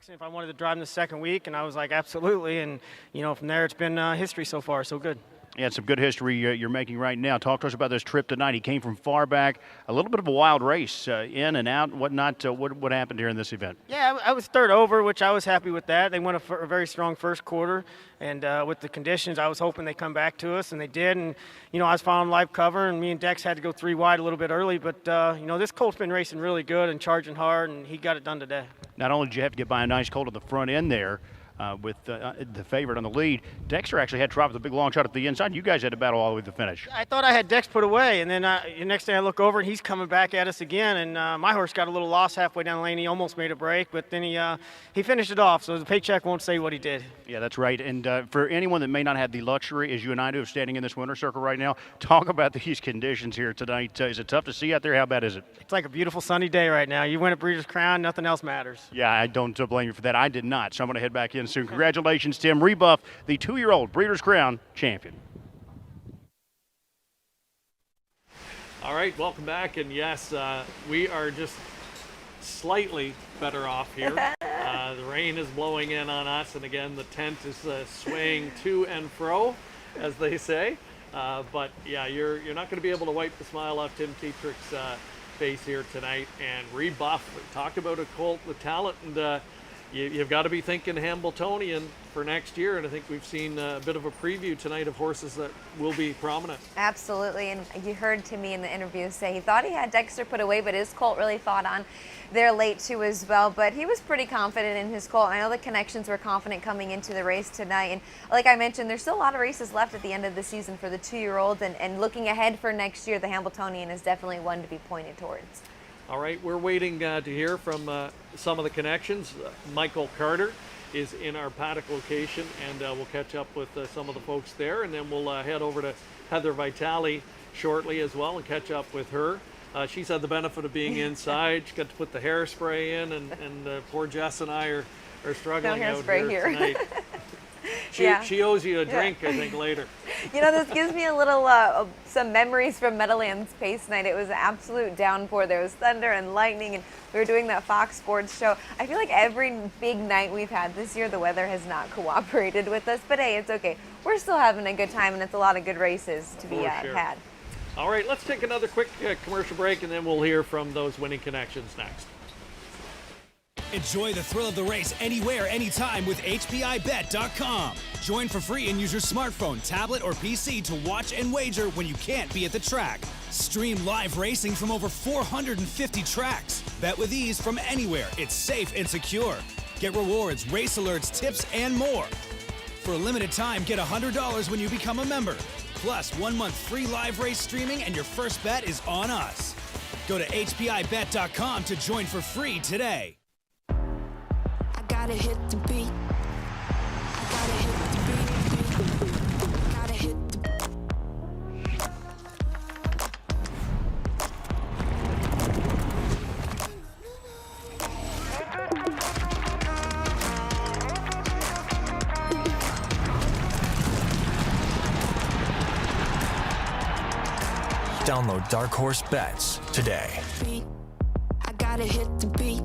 If I wanted to drive in the second week, and I was like, absolutely. And, from there, it's been history so far, so good. Yeah, it's some good history you're making right now. Talk to us about this trip tonight. He came from far back, a little bit of a wild race, in and out, whatnot. What happened here in this event? Yeah, I was third over, which I was happy with that. They went a very strong first quarter, and with the conditions, I was hoping they'd come back to us, and they did. And, I was following live cover, and me and Dex had to go 3 wide a little bit early. But, this colt's been racing really good and charging hard, and he got it done today. Not only did you have to get by a nice colt at the front end there, with the favorite on the lead. Dexter actually had Trot with a big long shot at the inside. You guys had to battle all the way to the finish. I thought I had Dex put away, and then the next thing I look over, and he's coming back at us again. And my horse got a little lost halfway down the lane. He almost made a break, but then he finished it off. So the paycheck won't say what he did. Yeah, that's right. And for anyone that may not have the luxury, as you and I do, of standing in this winner's circle right now, talk about these conditions here tonight. Is it tough to see out there? How bad is it? It's like a beautiful sunny day right now. You win a Breeders' Crown, nothing else matters. Yeah, I don't blame you for that. I did not, so I'm going to head back in soon. Congratulations, Tim. Rebuff, the 2-year-old Breeders' Crown champion. All right, welcome back. And yes, we are just slightly better off here. The rain is blowing in on us, and again, the tent is swaying to and fro, as they say. But yeah, you're not going to be able to wipe the smile off Tim Tetrick's face here tonight. And Rebuff, talk about a colt with talent, and you've got to be thinking Hambletonian for next year, and I think we've seen a bit of a preview tonight of horses that will be prominent. Absolutely, and you heard Timmy in the interview say he thought he had Dexter put away, but his colt really fought on there late too as well, but he was pretty confident in his colt. I know the connections were confident coming into the race tonight, and like I mentioned, there's still a lot of races left at the end of the season for the 2-year-olds, and looking ahead for next year, the Hambletonian is definitely one to be pointed towards. All right, we're waiting to hear from some of the connections. Michael Carter is in our Paddock location, and we'll catch up with some of the folks there, and then we'll head over to Heather Vitale shortly as well and catch up with her. She's had the benefit of being inside. She got to put the hairspray in, and poor Jess and I are struggling no out hairspray here tonight. She owes you a drink, I think, later. You know, this gives me a little, some memories from Meadowlands Pace Night. It was an absolute downpour. There was thunder and lightning, and we were doing that Fox Sports show. I feel like every big night we've had this year, the weather has not cooperated with us. But hey, it's okay. We're still having a good time, and it's a lot of good races to be had. All right, let's take another quick commercial break, and then we'll hear from those winning connections next. Enjoy the thrill of the race anywhere, anytime with HPIBet.com. Join for free and use your smartphone, tablet, or PC to watch and wager when you can't be at the track. Stream live racing from over 450 tracks. Bet with ease from anywhere. It's safe and secure. Get rewards, race alerts, tips, and more. For a limited time, get $100 when you become a member. Plus, 1 month free live race streaming, and your first bet is on us. Go to HPIBet.com to join for free today. Gotta hit the beat. Gotta hit the beat. Gotta hit Download Dark Horse Bets today. I gotta hit the beat.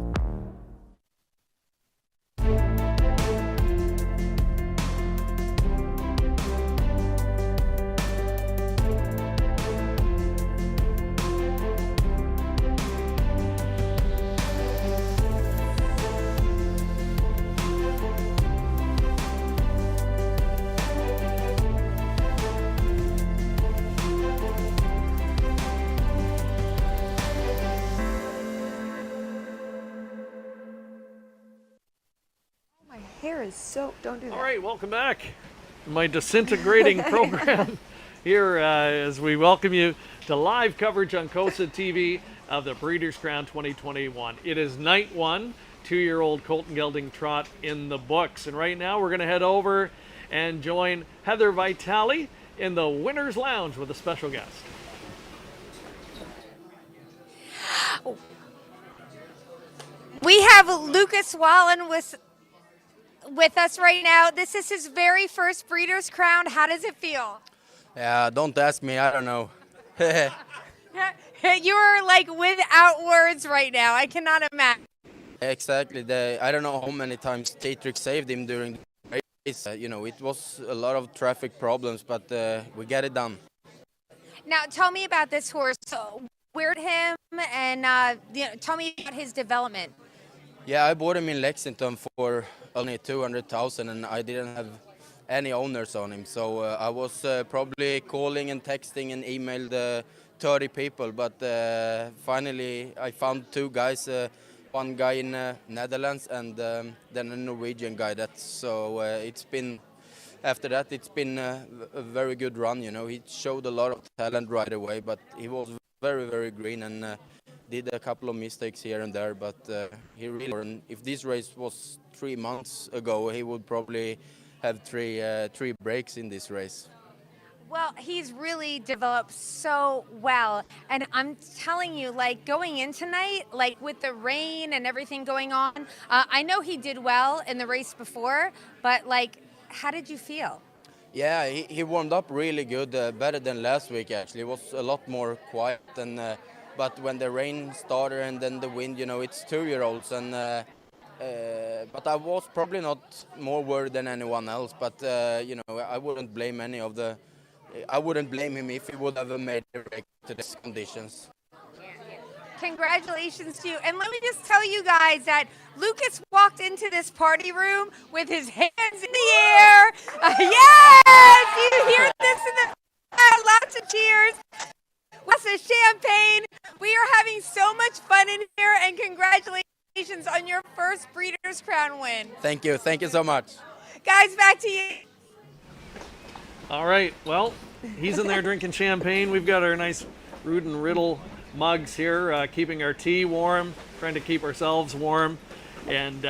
Hair is so, don't do that. All right, welcome back. My disintegrating program here as we welcome you to live coverage on COSA-TV of the Breeders' Crown 2021. It is night one, 2-year-old Colt and Gelding Trot in the books. And right now we're going to head over and join Heather Vitale in the Winner's Lounge with a special guest. We have Lucas Wallen with us right now. This is his very first Breeders' Crown. How does it feel? Yeah, don't ask me. I don't know. You're like without words right now. I cannot imagine. Exactly. I don't know how many times Tetrick saved him during the race. You know, it was a lot of traffic problems, but we got it done. Now, tell me about this horse. So, where'd him and tell me about his development. Yeah, I bought him in Lexington for only $200,000, and I didn't have any owners on him. So I was probably calling and texting and emailed 30 people, but finally I found 2 guys. one guy in Netherlands and then a Norwegian guy. It's been, after that, it's been a very good run. You know, he showed a lot of talent right away, but he was very, very green and did a couple of mistakes here and there. But he really, and if this race was 3 months ago, he would probably have three breaks in this race. Well, he's really developed so well. And I'm telling you, like, going in tonight, like, with the rain and everything going on, I know he did well in the race before, but, like, how did you feel? Yeah, he warmed up really good, better than last week, actually. It was a lot more quiet. But when the rain started and then the wind, you know, it's 2-year-olds. But I was probably not more worried than anyone else. But, you know, I wouldn't blame I wouldn't blame him if he would have made a break to these conditions. Congratulations to you. And let me just tell you guys that Lucas walked into this party room with his hands in the air. Yes! You hear this in the lots of cheers. Lots of champagne. We are having so much fun in here, and congratulations on your first Breeders' Crown win. Thank you. Thank you so much. Guys, back to you. All right, well, he's in there drinking champagne. We've got our nice Root and Riddle mugs here, keeping our tea warm, trying to keep ourselves warm. And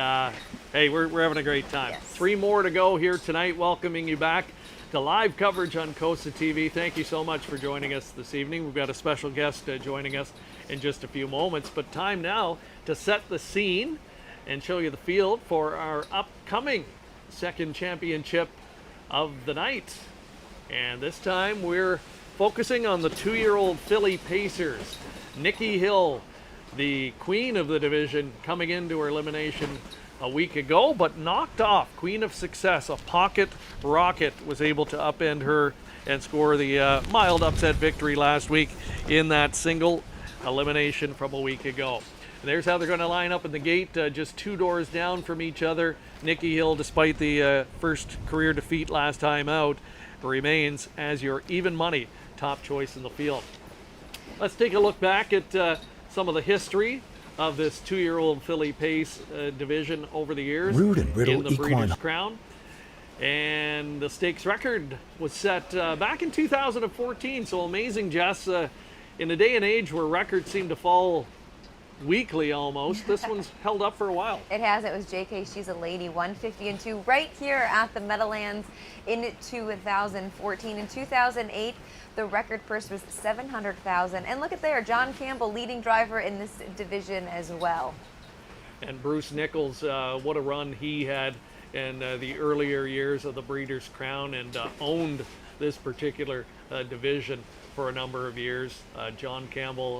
hey, we're having a great time. Yes. 3 more to go here tonight, welcoming you back to live coverage on COSA-TV. Thank you so much for joining us this evening. We've got a special guest joining us in just a few moments, but time now to set the scene and show you the field for our upcoming second championship of the night. And this time we're focusing on the 2-year-old filly pacers. Nikki Hill, the queen of the division, coming into her elimination a week ago, but knocked off Queen of Success. A Pocket Rocket was able to upend her and score the mild upset victory last week in that single elimination from a week ago. And there's how they're going to line up in the gate, just 2 doors down from each other. Nikki Hill, despite the first career defeat last time out, remains as your even money top choice in the field. Let's take a look back at some of the history of this 2-year-old filly pace division over the years Root and Riddle in the Breeders' Crown. And the stakes record was set back in 2014. So amazing, Jess, in a day and age where records seem to fall weekly almost, this one's held up for a while. It has. It was JK She's a Lady, 150-2, right here at the Meadowlands in 2014. In 2008, the record purse was $700,000. And look at there, John Campbell, leading driver in this division as well. And Bruce Nichols, what a run he had in the earlier years of the Breeders' Crown, and owned this particular division for a number of years. John Campbell,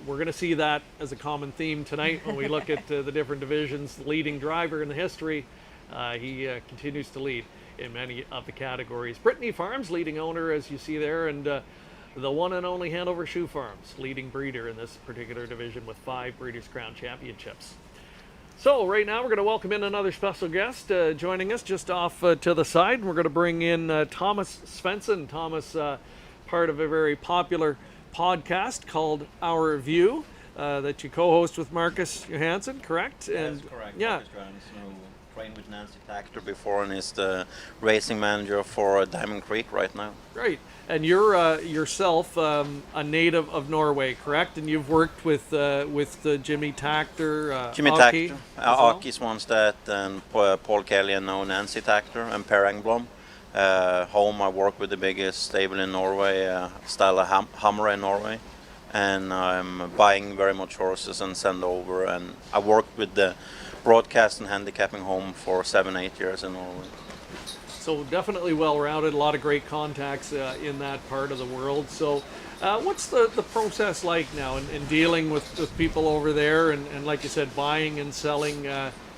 we're going to see that as a common theme tonight when we look at the different divisions. The leading driver in the history, he continues to lead in many of the categories. Brittany Farms, leading owner, as you see there, and the one and only Hanover Shoe Farms, leading breeder in this particular division with 5 Breeders' Crown championships. So right now we're going to welcome in another special guest joining us just off to the side. We're going to bring in Thomas Svensson. Thomas, part of a very popular podcast called Our View that you co-host with Marcus Johansson, correct? That's correct. Yeah. Marcus Johansson, who trained with Nancy Tactor before and is the racing manager for Diamond Creek right now. Great. And you're yourself a native of Norway, correct? And you've worked with Jimmy Tactor, Jimmy Aki, Tactor, Aki Swanstedt, and Paul Kelly, and now Nancy Tactor, and Per Engblom. Home, I work with the biggest stable in Norway, Stella Hamre in Norway, and I'm buying very much horses and send over. And I worked with the broadcast and handicapping home for 7-8 years in Norway. So definitely well-rounded, a lot of great contacts in that part of the world. So what's the process like now in dealing with people over there and like you said, buying and selling?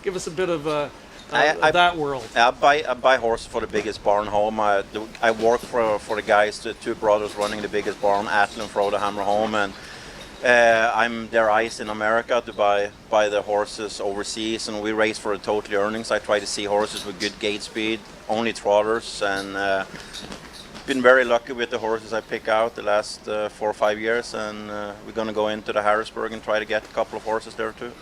Give us a bit of that world. I buy horses for the biggest barn home. I work for the guys, the 2 brothers running the biggest barn, Atle and Frode Hammer Home, and I'm their eyes in America to buy the horses overseas, and we race for the total earnings. I try to see horses with good gate speed, only trotters, and been very lucky with the horses I pick out the last 4 or 5 years, and we're going to go into the Harrisburg and try to get a couple of horses there too.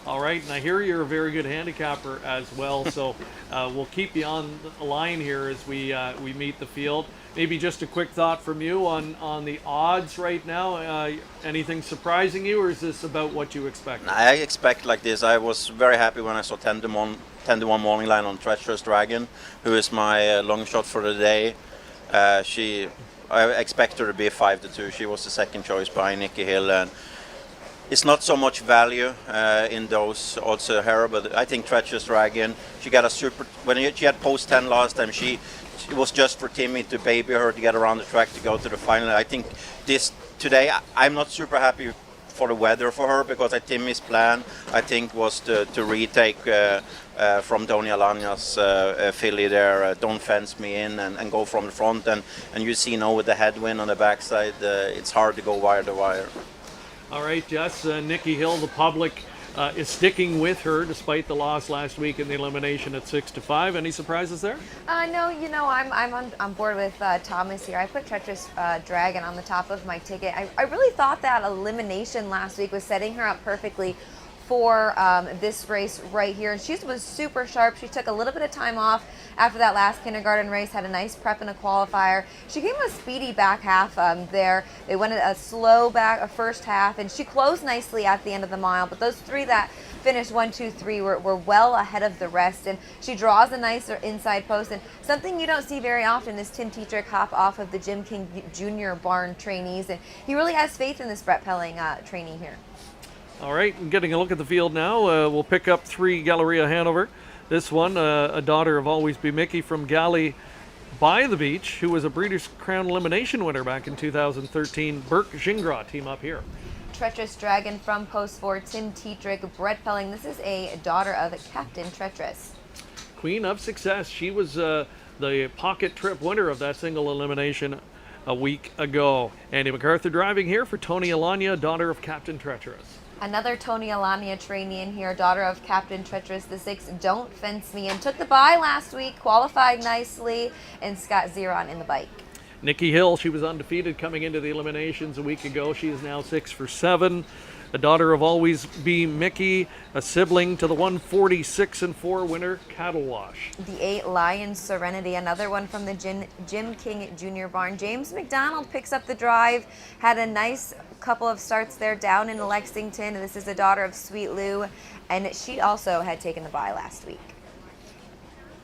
All right, and I hear you're a very good handicapper as well, so we'll keep you on the line here as we meet the field. Maybe just a quick thought from you on the odds right now. Anything surprising you, or is this about what you expect? I expect like this. I was very happy when I saw 10-1 morning line on Treacherous Dragon, who is my long shot for the day. I expect her to be a 5-2. She was the second choice by Nikki Hill, and it's not so much value in those odds here, but I think Treacherous Dragon, she got a super. When she had post 10 last time, it was just for Timmy to baby her to get around the track to go to the final. I think today I'm not super happy for the weather for her, because Timmy's plan I think was to retake from Tony Alania's filly there, don't fence me in, and go from the front, and you see now with the headwind on the backside, it's hard to go wire to wire. All right, Jess, Nikki Hill, the public is sticking with her despite the loss last week in the elimination at 6-5. Any surprises there? No, I'm on board with Thomas here. I put Treacherous Dragon on the top of my ticket. I really thought that elimination last week was setting her up perfectly for this race right here. And she was super sharp. She took a little bit of time off after that last kindergarten race, had a nice prep and a qualifier. She came a speedy back half there. They went a slow a first half, and she closed nicely at the end of the mile. But those three that finished 1, 2, 3 were well ahead of the rest, and she draws a nice inside post. And something you don't see very often is Tim Tetrick hop off of the Jim King Jr. barn trainees, and he really has faith in this Brett Pelling trainee here. All right, getting a look at the field now. We'll pick up 3 Galleria Hanover. This one, a daughter of Always Be Mickey from Galley by the Beach, who was a Breeders' Crown elimination winner back in 2013. Burke Gingras team up here. Treacherous Dragon from Post 4, Tim Tetrick, Brett Pelling. This is a daughter of Captain Treacherous. Queen of Success. She was the pocket trip winner of that single elimination a week ago. Andy MacArthur driving here for Tony Alania, daughter of Captain Treacherous. Another Tony Alania trainee in here, daughter of Captain Treacherous, the 6, Don't Fence Me In. Took the bye last week, qualified nicely, and Scott Zeron in the bike. Nikki Hill, she was undefeated coming into the eliminations a week ago. She is now 6 for 7. A daughter of Always Be Mickey, a sibling to the 146-4 winner, Cattle Wash. The 8, Lion Serenity, another one from the Jim King Jr. barn. James McDonald picks up the drive, had a nice couple of starts there down in Lexington. This is a daughter of Sweet Lou, and she also had taken the bye last week.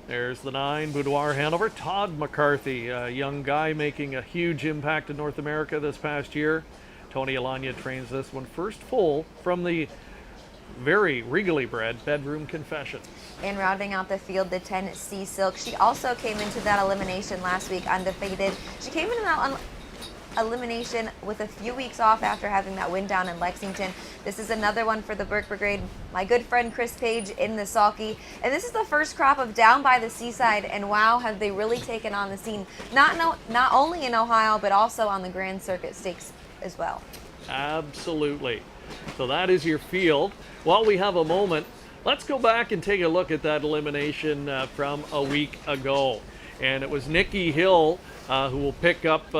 There's the 9, Boudoir Hanover, Todd McCarthy, a young guy making a huge impact in North America this past year. Tony Alania trains this one, first full from the very regally bred Bedroom Confessions. And rounding out the field, the 10, Sea Silk. She also came into that elimination last week undefeated. She came into that elimination with a few weeks off after having that win down in Lexington. This is another one for the Burke Brigade. My good friend Chris Page in the sulky. And this is the first crop of Down by the Seaside, and wow, have they really taken on the scene. Not only in Ohio, but also on the Grand Circuit Stakes as well. Absolutely. So that is your field. While we have a moment, let's go back and take a look at that elimination from a week ago. And it was Nikki Hill who will pick up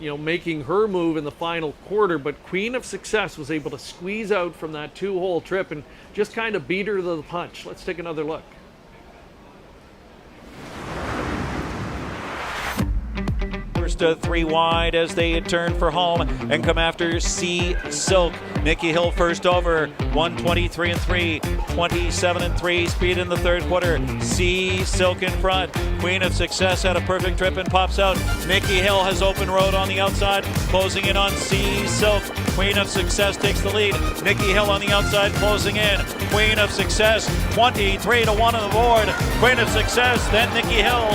making her move in the final quarter, but Queen of Success was able to squeeze out from that 2-hole trip and just kind of beat her to the punch. Let's take another look. First 3 wide as they turn for home and come after Sea Silk. Nikki Hill first over, 123-3, 27-3, speed in the third quarter. Sea Silk in front. Queen of Success had a perfect trip and pops out. Nikki Hill has open road on the outside, closing in on Sea Silk. Queen of Success takes the lead. Nikki Hill on the outside, closing in. Queen of Success, 23-1 on the board. Queen of Success, then Nikki Hill,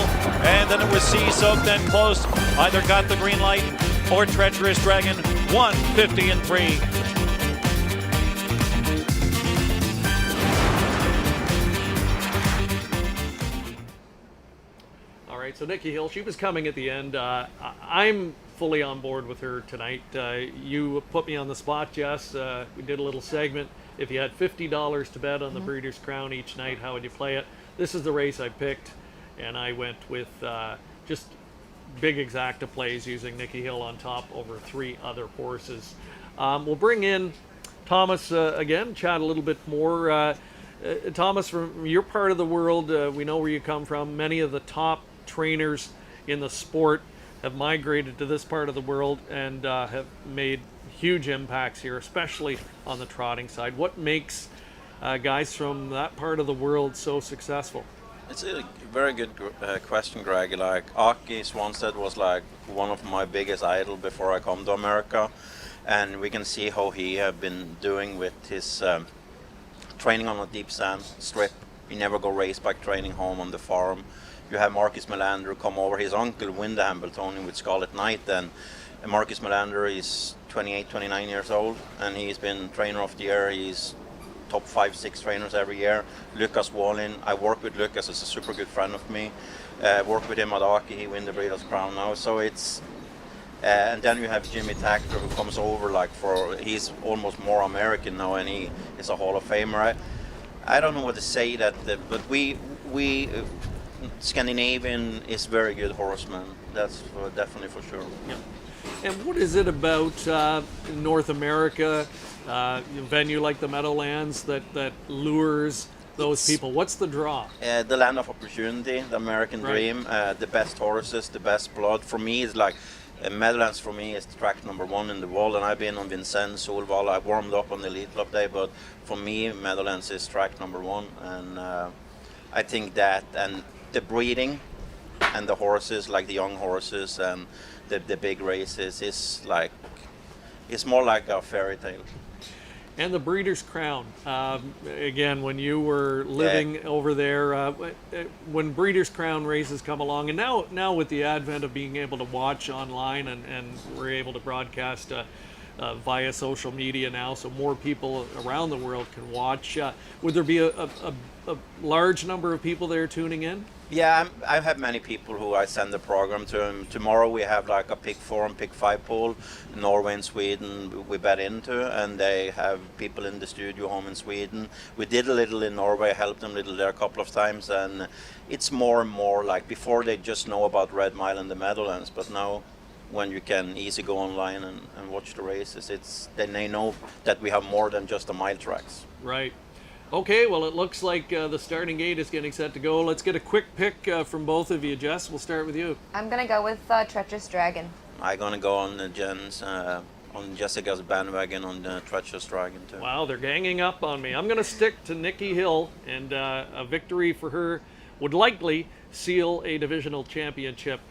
and then it was Sea Silk, then close. Either got the green light or Treacherous Dragon, 150-3. All right, so Nikki Hill, she was coming at the end. I'm fully on board with her tonight. You put me on the spot, Jess. We did a little segment. If you had $50 to bet on the Breeders' Crown each night, how would you play it? This is the race I picked, and I went with just big exacta plays using Nikki Hill on top over 3 other horses. We'll bring in Thomas again, chat a little bit more. Thomas, from your part of the world, we know where you come from. Many of the top trainers in the sport have migrated to this part of the world and have made huge impacts here, especially on the trotting side. What makes guys from that part of the world so successful? It's a very good question, Greg. Like Aki Swanstead was like one of my biggest idols before I come to America, and we can see how he have been doing with his training on a deep sand strip. He never go race bike training home on the farm. You have Marcus Melander come over. His uncle win the Hambletonian with Scarlet Knight, and Marcus Melander is 28, 29 years old, and he's been trainer of the year. He's top 5-6 trainers every year. Lucas Wallin, I work with Lucas, he's a super good friend of me. Work with him at Aki, he win the Breeders' Crown now. So it's, and then you have Jimmy Tactor who comes over like he's almost more American now, and he is a Hall of Famer. I don't know what to say but we Scandinavian is very good horseman. That's definitely for sure. Yeah. And what is it about North America, a venue like the Meadowlands, that lures those people? What's the draw? The land of opportunity, the American dream, the best horses, the best blood. For me, it's like Meadowlands. For me, is track number 1 in the world. And I've been on Vincennes, Solvalla. I warmed up on the Elite Club day, but for me, Meadowlands is track number 1. And I think that, and the breeding and the horses, like the young horses and the big races, is like, it's more like a fairy tale. And the Breeders' Crown, again, when you were living over there, when Breeders' Crown races come along, and now with the advent of being able to watch online, and we're able to broadcast via social media now, so more people around the world can watch. Would there be a large number of people there tuning in? Yeah, I have many people who I send the program to. Tomorrow we have like a pick 4 and pick 5 pool. Norway and Sweden we bet into, and they have people in the studio home in Sweden. We did a little in Norway, helped them a little there a couple of times, and it's more and more like before they just know about Red Mile and the Meadowlands, but now when you can easily go online and watch the races, then they know that we have more than just the mile tracks. Right. Okay, well, it looks like the starting gate is getting set to go. Let's get a quick pick from both of you. Jess, we'll start with you. I'm going to go with Treacherous Dragon. I'm going to go on Jen's, on Jessica's bandwagon on the Treacherous Dragon, too. Wow, they're ganging up on me. I'm going to stick to Nikki Hill, and a victory for her would likely seal a divisional championship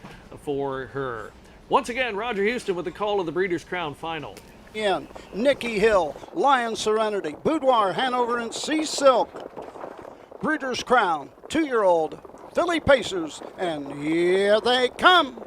for her. Once again, Roger Houston with the call of the Breeders' Crown Final. In Nikki Hill, Lion Serenity, Boudoir, Hanover, and Sea Silk. Breeders' Crown, 2-year-old Philly Pacers, and here they come.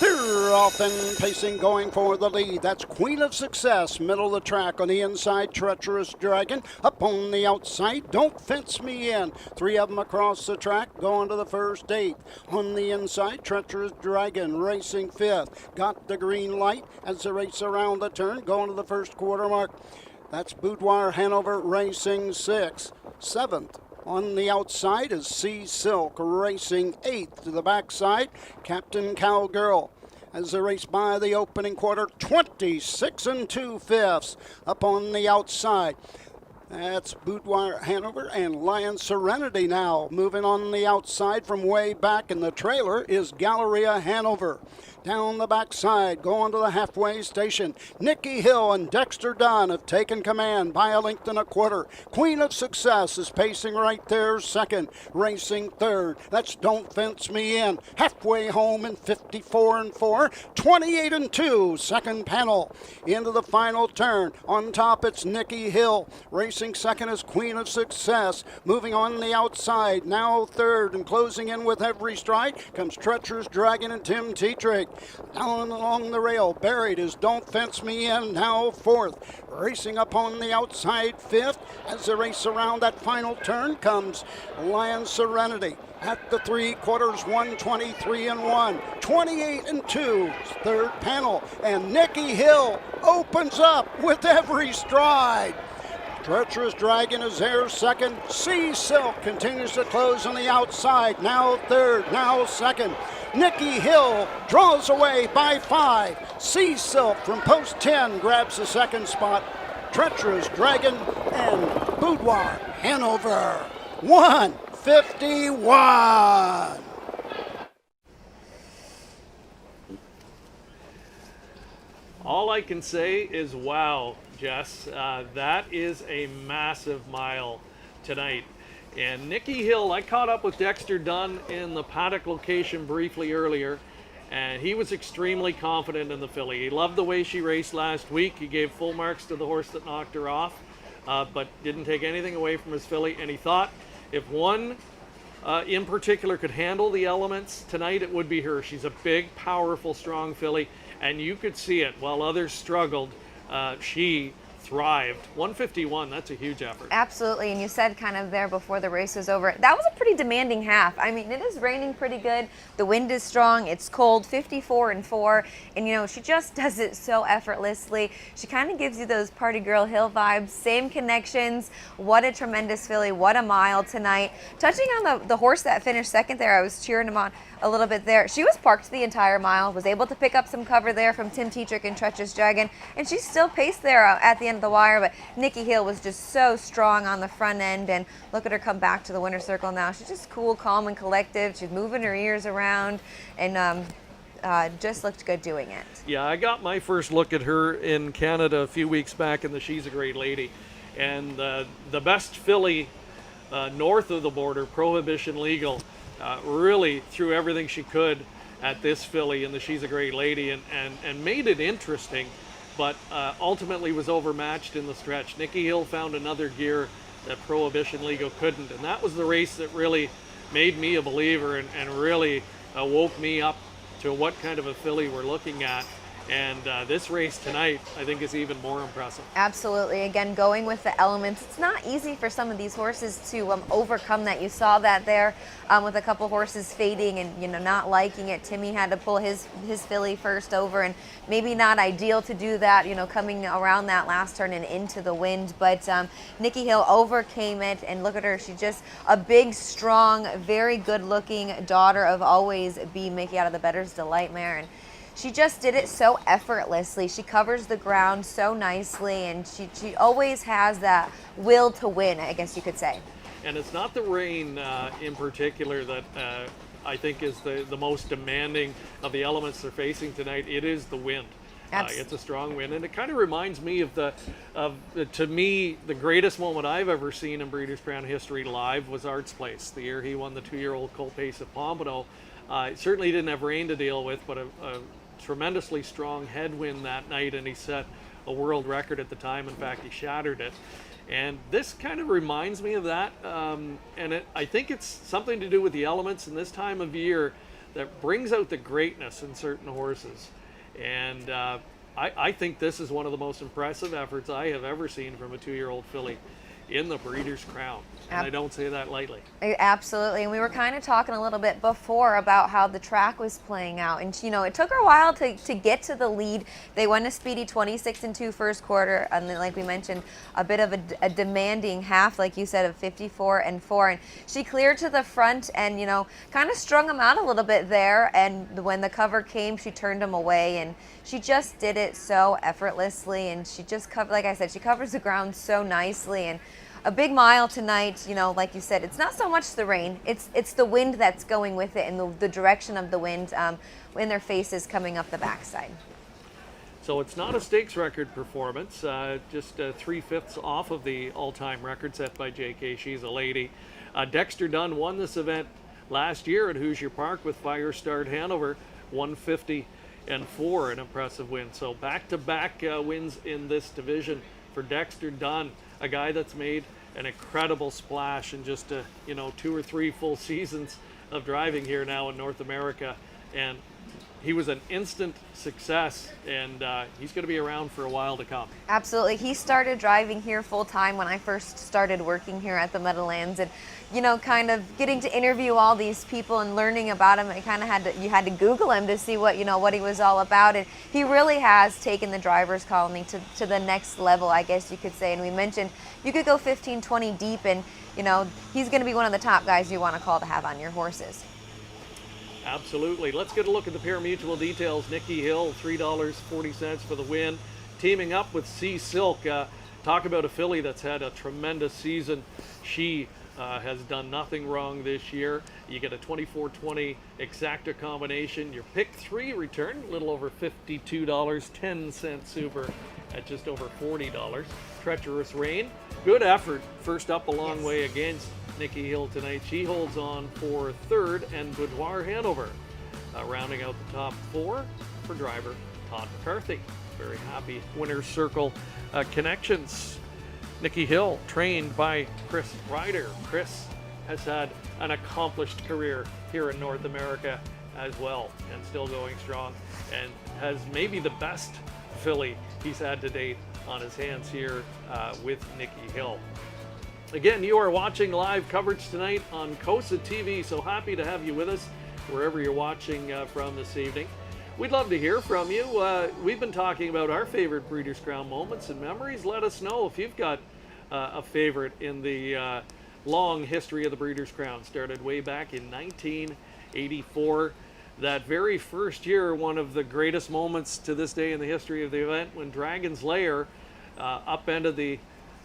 They're off and pacing, going for the lead. That's Queen of Success, middle of the track. On the inside, Treacherous Dragon. Up on the outside, Don't Fence Me In. 3 of them across the track, going to the first 8. On the inside, Treacherous Dragon racing 5th. Got the green light as they race around the turn, going to the first quarter mark. That's Boudoir Hanover racing 6th. 7th. On the outside is Sea Silk racing 8th. To the backside, Captain Cowgirl. As they race by the opening quarter, 26 2/5. Up on the outside, that's Boudoir Hanover and Lion Serenity now. Moving on the outside from way back in the trailer is Galleria Hanover. Down the backside, going to the halfway station, Nikki Hill and Dexter Dunn have taken command by 1 1/4 lengths. Queen of Success is pacing right there, 2nd, racing 3rd. That's Don't Fence Me In. Halfway home in 54 4, 28 2, 2nd panel. Into the final turn. On top, it's Nikki Hill. Racing 2nd is Queen of Success. Moving on the outside, now 3rd, and closing in with every stride comes Treacherous Dragon and Tim Tetrick. Down along the rail, buried is Don't Fence Me In, now 4th. Racing up on the outside, 5th. As they race around that final turn comes Lion Serenity. At the 3/4, 123 1, 28 2, 3rd panel. And Nikki Hill opens up with every stride. Treacherous Dragon is there second. Sea Silk continues to close on the outside. Now third, now second. Nikki Hill draws away by 5. Sea Silk from post 10 grabs the second spot. Treacherous Dragon and Boudoir Hanover 151. All I can say is wow, Jess. That is a massive mile tonight. And Nikki Hill, I caught up with Dexter Dunn in the Paddock location briefly earlier, and he was extremely confident in the filly. He loved the way she raced last week. He gave full marks to the horse that knocked her off, but didn't take anything away from his filly. And he thought if one in particular could handle the elements tonight, it would be her. She's a big, powerful, strong filly, and you could see it. While others struggled, she thrived. 151, that's a huge effort. Absolutely, and you said kind of there before the race was over, that was a pretty demanding half. I mean, it is raining pretty good, the wind is strong, it's cold, 54-4, and you know, she just does it so effortlessly. She kind of gives you those Party Girl Hill vibes, same connections. What a tremendous filly, what a mile tonight. Touching on the horse that finished second there, I was cheering him on a little bit there. She was parked the entire mile, was able to pick up some cover there from Tim Tetrick and Treacherous Dragon, and she still paced there at the end of the wire, but Nikki Hill was just so strong on the front end, and look at her come back to the winner's circle now. She's just cool, calm, and collective. She's moving her ears around, and just looked good doing it. Yeah, I got my first look at her in Canada a few weeks back in the She's a Great Lady, and the best filly north of the border, Prohibition Legal, really threw everything she could at this filly in the She's a Great Lady, and made it interesting, but ultimately was overmatched in the stretch. Nikki Hill found another gear that Prohibition Legal couldn't, and that was the race that really made me a believer and really woke me up to what kind of a filly we're looking at. And this race tonight, I think, is even more impressive. Absolutely. Again, going with the elements. It's not easy for some of these horses to overcome that. You saw that there with a couple horses fading and not liking it. Timmy had to pull his filly first over, and maybe not ideal to do that, coming around that last turn and into the wind. But Nikki Hill overcame it, and look at her. She's just a big, strong, very good-looking daughter of Always Be Mickey out of the Bettor's Delight mare. And she just did it so effortlessly. She covers the ground so nicely, and she always has that will to win, I guess you could say. And it's not the rain in particular that I think is the most demanding of the elements they're facing tonight. It is the wind. It's a strong wind, and it kind of reminds me to me, the greatest moment I've ever seen in Breeders' Crown history live was Art's Place, the year he won the 2-year-old colt pace at Pompano. Certainly didn't have rain to deal with, but a tremendously strong headwind that night, and he set a world record at the time. In fact, he shattered it. And this kind of reminds me of that, and I think it's something to do with the elements in this time of year that brings out the greatness in certain horses. And I think this is one of the most impressive efforts I have ever seen from a 2-year-old filly in the Breeders' Crown, and I don't say that lightly. Absolutely, and we were kind of talking a little bit before about how the track was playing out, and it took her a while to get to the lead. They went a speedy 26-2 first quarter, and then, like we mentioned, a bit of a demanding half, like you said, of 54-4, and she cleared to the front and kind of strung them out a little bit there, and when the cover came, she turned them away, and she just did it so effortlessly, and she just like I said, she covers the ground so nicely. And a big mile tonight, like you said, it's not so much the rain, it's the wind that's going with it, and the direction of the wind in their faces coming up the backside. So it's not a stakes record performance, just 3/5 off of the all-time record set by J.K. She's a Lady. Dexter Dunn won this event last year at Hoosier Park with Firestart Hanover, 150-4, an impressive win. So back-to-back wins in this division for Dexter Dunn, a guy that's made an incredible splash in just 2 or 3 full seasons of driving here now in North America. And he was an instant success, and he's going to be around for a while to come. Absolutely. He started driving here full time when I first started working here at the Meadowlands, and kind of getting to interview all these people and learning about him. You had to Google him to see what what he was all about, and he really has taken the drivers colony to the next level, I guess you could say. And we mentioned you could go 15, 20 deep, and he's going to be one of the top guys you want to call to have on your horses. Absolutely. Let's get a look at the pure mutual details. Nikki Hill, $3.40 for the win. Teaming up with Sea Silk. Talk about a filly that's had a tremendous season. She has done nothing wrong this year. You get a 24-20 exacta combination. Your pick 3 return, a little over $52, 10 cent super at just over $40. Treacherous Rain, good effort. First up a long way against Nikki Hill tonight. She holds on for third, and Boudoir Hanover rounding out the top 4 for driver Todd McCarthy. Very happy winner's circle connections. Nikki Hill, trained by Chris Ryder. Chris has had an accomplished career here in North America as well, and still going strong, and has maybe the best filly he's had to date on his hands here with Nikki Hill. Again, you are watching live coverage tonight on COSA-TV, so happy to have you with us wherever you're watching from this evening. We'd love to hear from you. We've been talking about our favorite Breeders' Crown moments and memories. Let us know if you've got a favorite in the long history of the Breeders' Crown. Started way back in 1984. That very first year, one of the greatest moments to this day in the history of the event, when Dragon's Lair upended the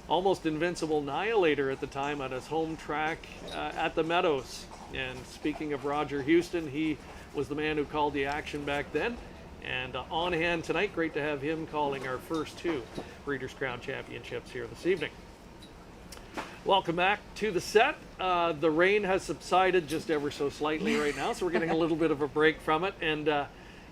almost invincible Annihilator at the time on his home track at the Meadows. And speaking of Roger Houston, he was the man who called the action back then. And on hand tonight, great to have him calling our first 2 Breeders' Crown Championships here this evening. Welcome back to the set. The rain has subsided just ever so slightly right now, so we're getting a little bit of a break from it. And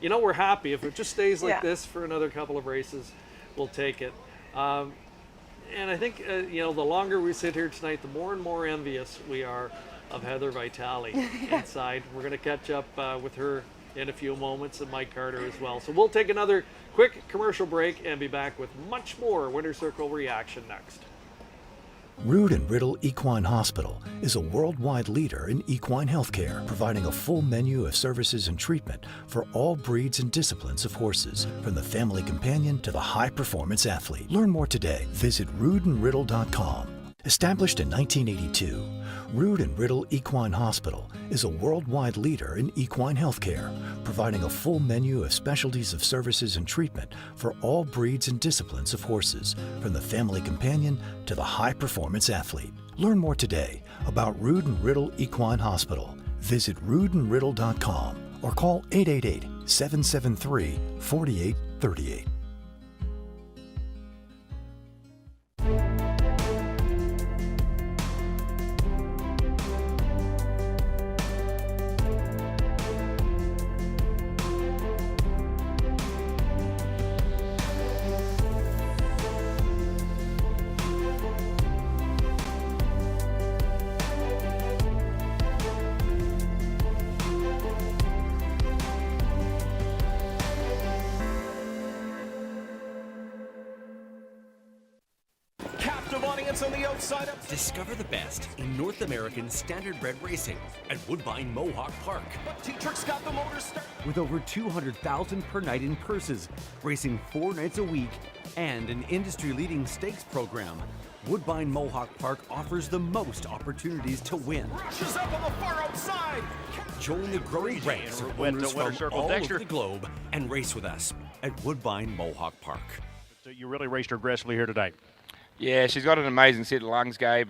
we're happy. If it just stays like this for another couple of races, we'll take it. And I think, the longer we sit here tonight, the more and more envious we are of Heather Vitale inside. We're going to catch up with her in a few moments, and Mike Carter as well. So we'll take another quick commercial break and be back with much more Winter Circle reaction next. Rood and Riddle Equine Hospital is a worldwide leader in equine healthcare, providing a full menu of services and treatment for all breeds and disciplines of horses, from the family companion to the high-performance athlete. Learn more today. Visit roodandriddle.com. Established in 1982, Rood and Riddle Equine Hospital is a worldwide leader in equine healthcare, providing a full menu of specialties of services and treatment for all breeds and disciplines of horses, from the family companion to the high-performance athlete. Learn more today about Rood and Riddle Equine Hospital. Visit roodandriddle.com or call 888-773-4838. Discover the best in North American standardbred racing at Woodbine Mohawk Park. T-Trick's got the motor start. With over 200,000 per night in purses, racing 4 nights a week, and an industry-leading stakes program, Woodbine Mohawk Park offers the most opportunities to win. Rushes up on the far outside. Join the growing ranks of owners from all over the globe and race with us at Woodbine Mohawk Park. So you really raced her aggressively here tonight. Yeah, she's got an amazing set of lungs, Gabe.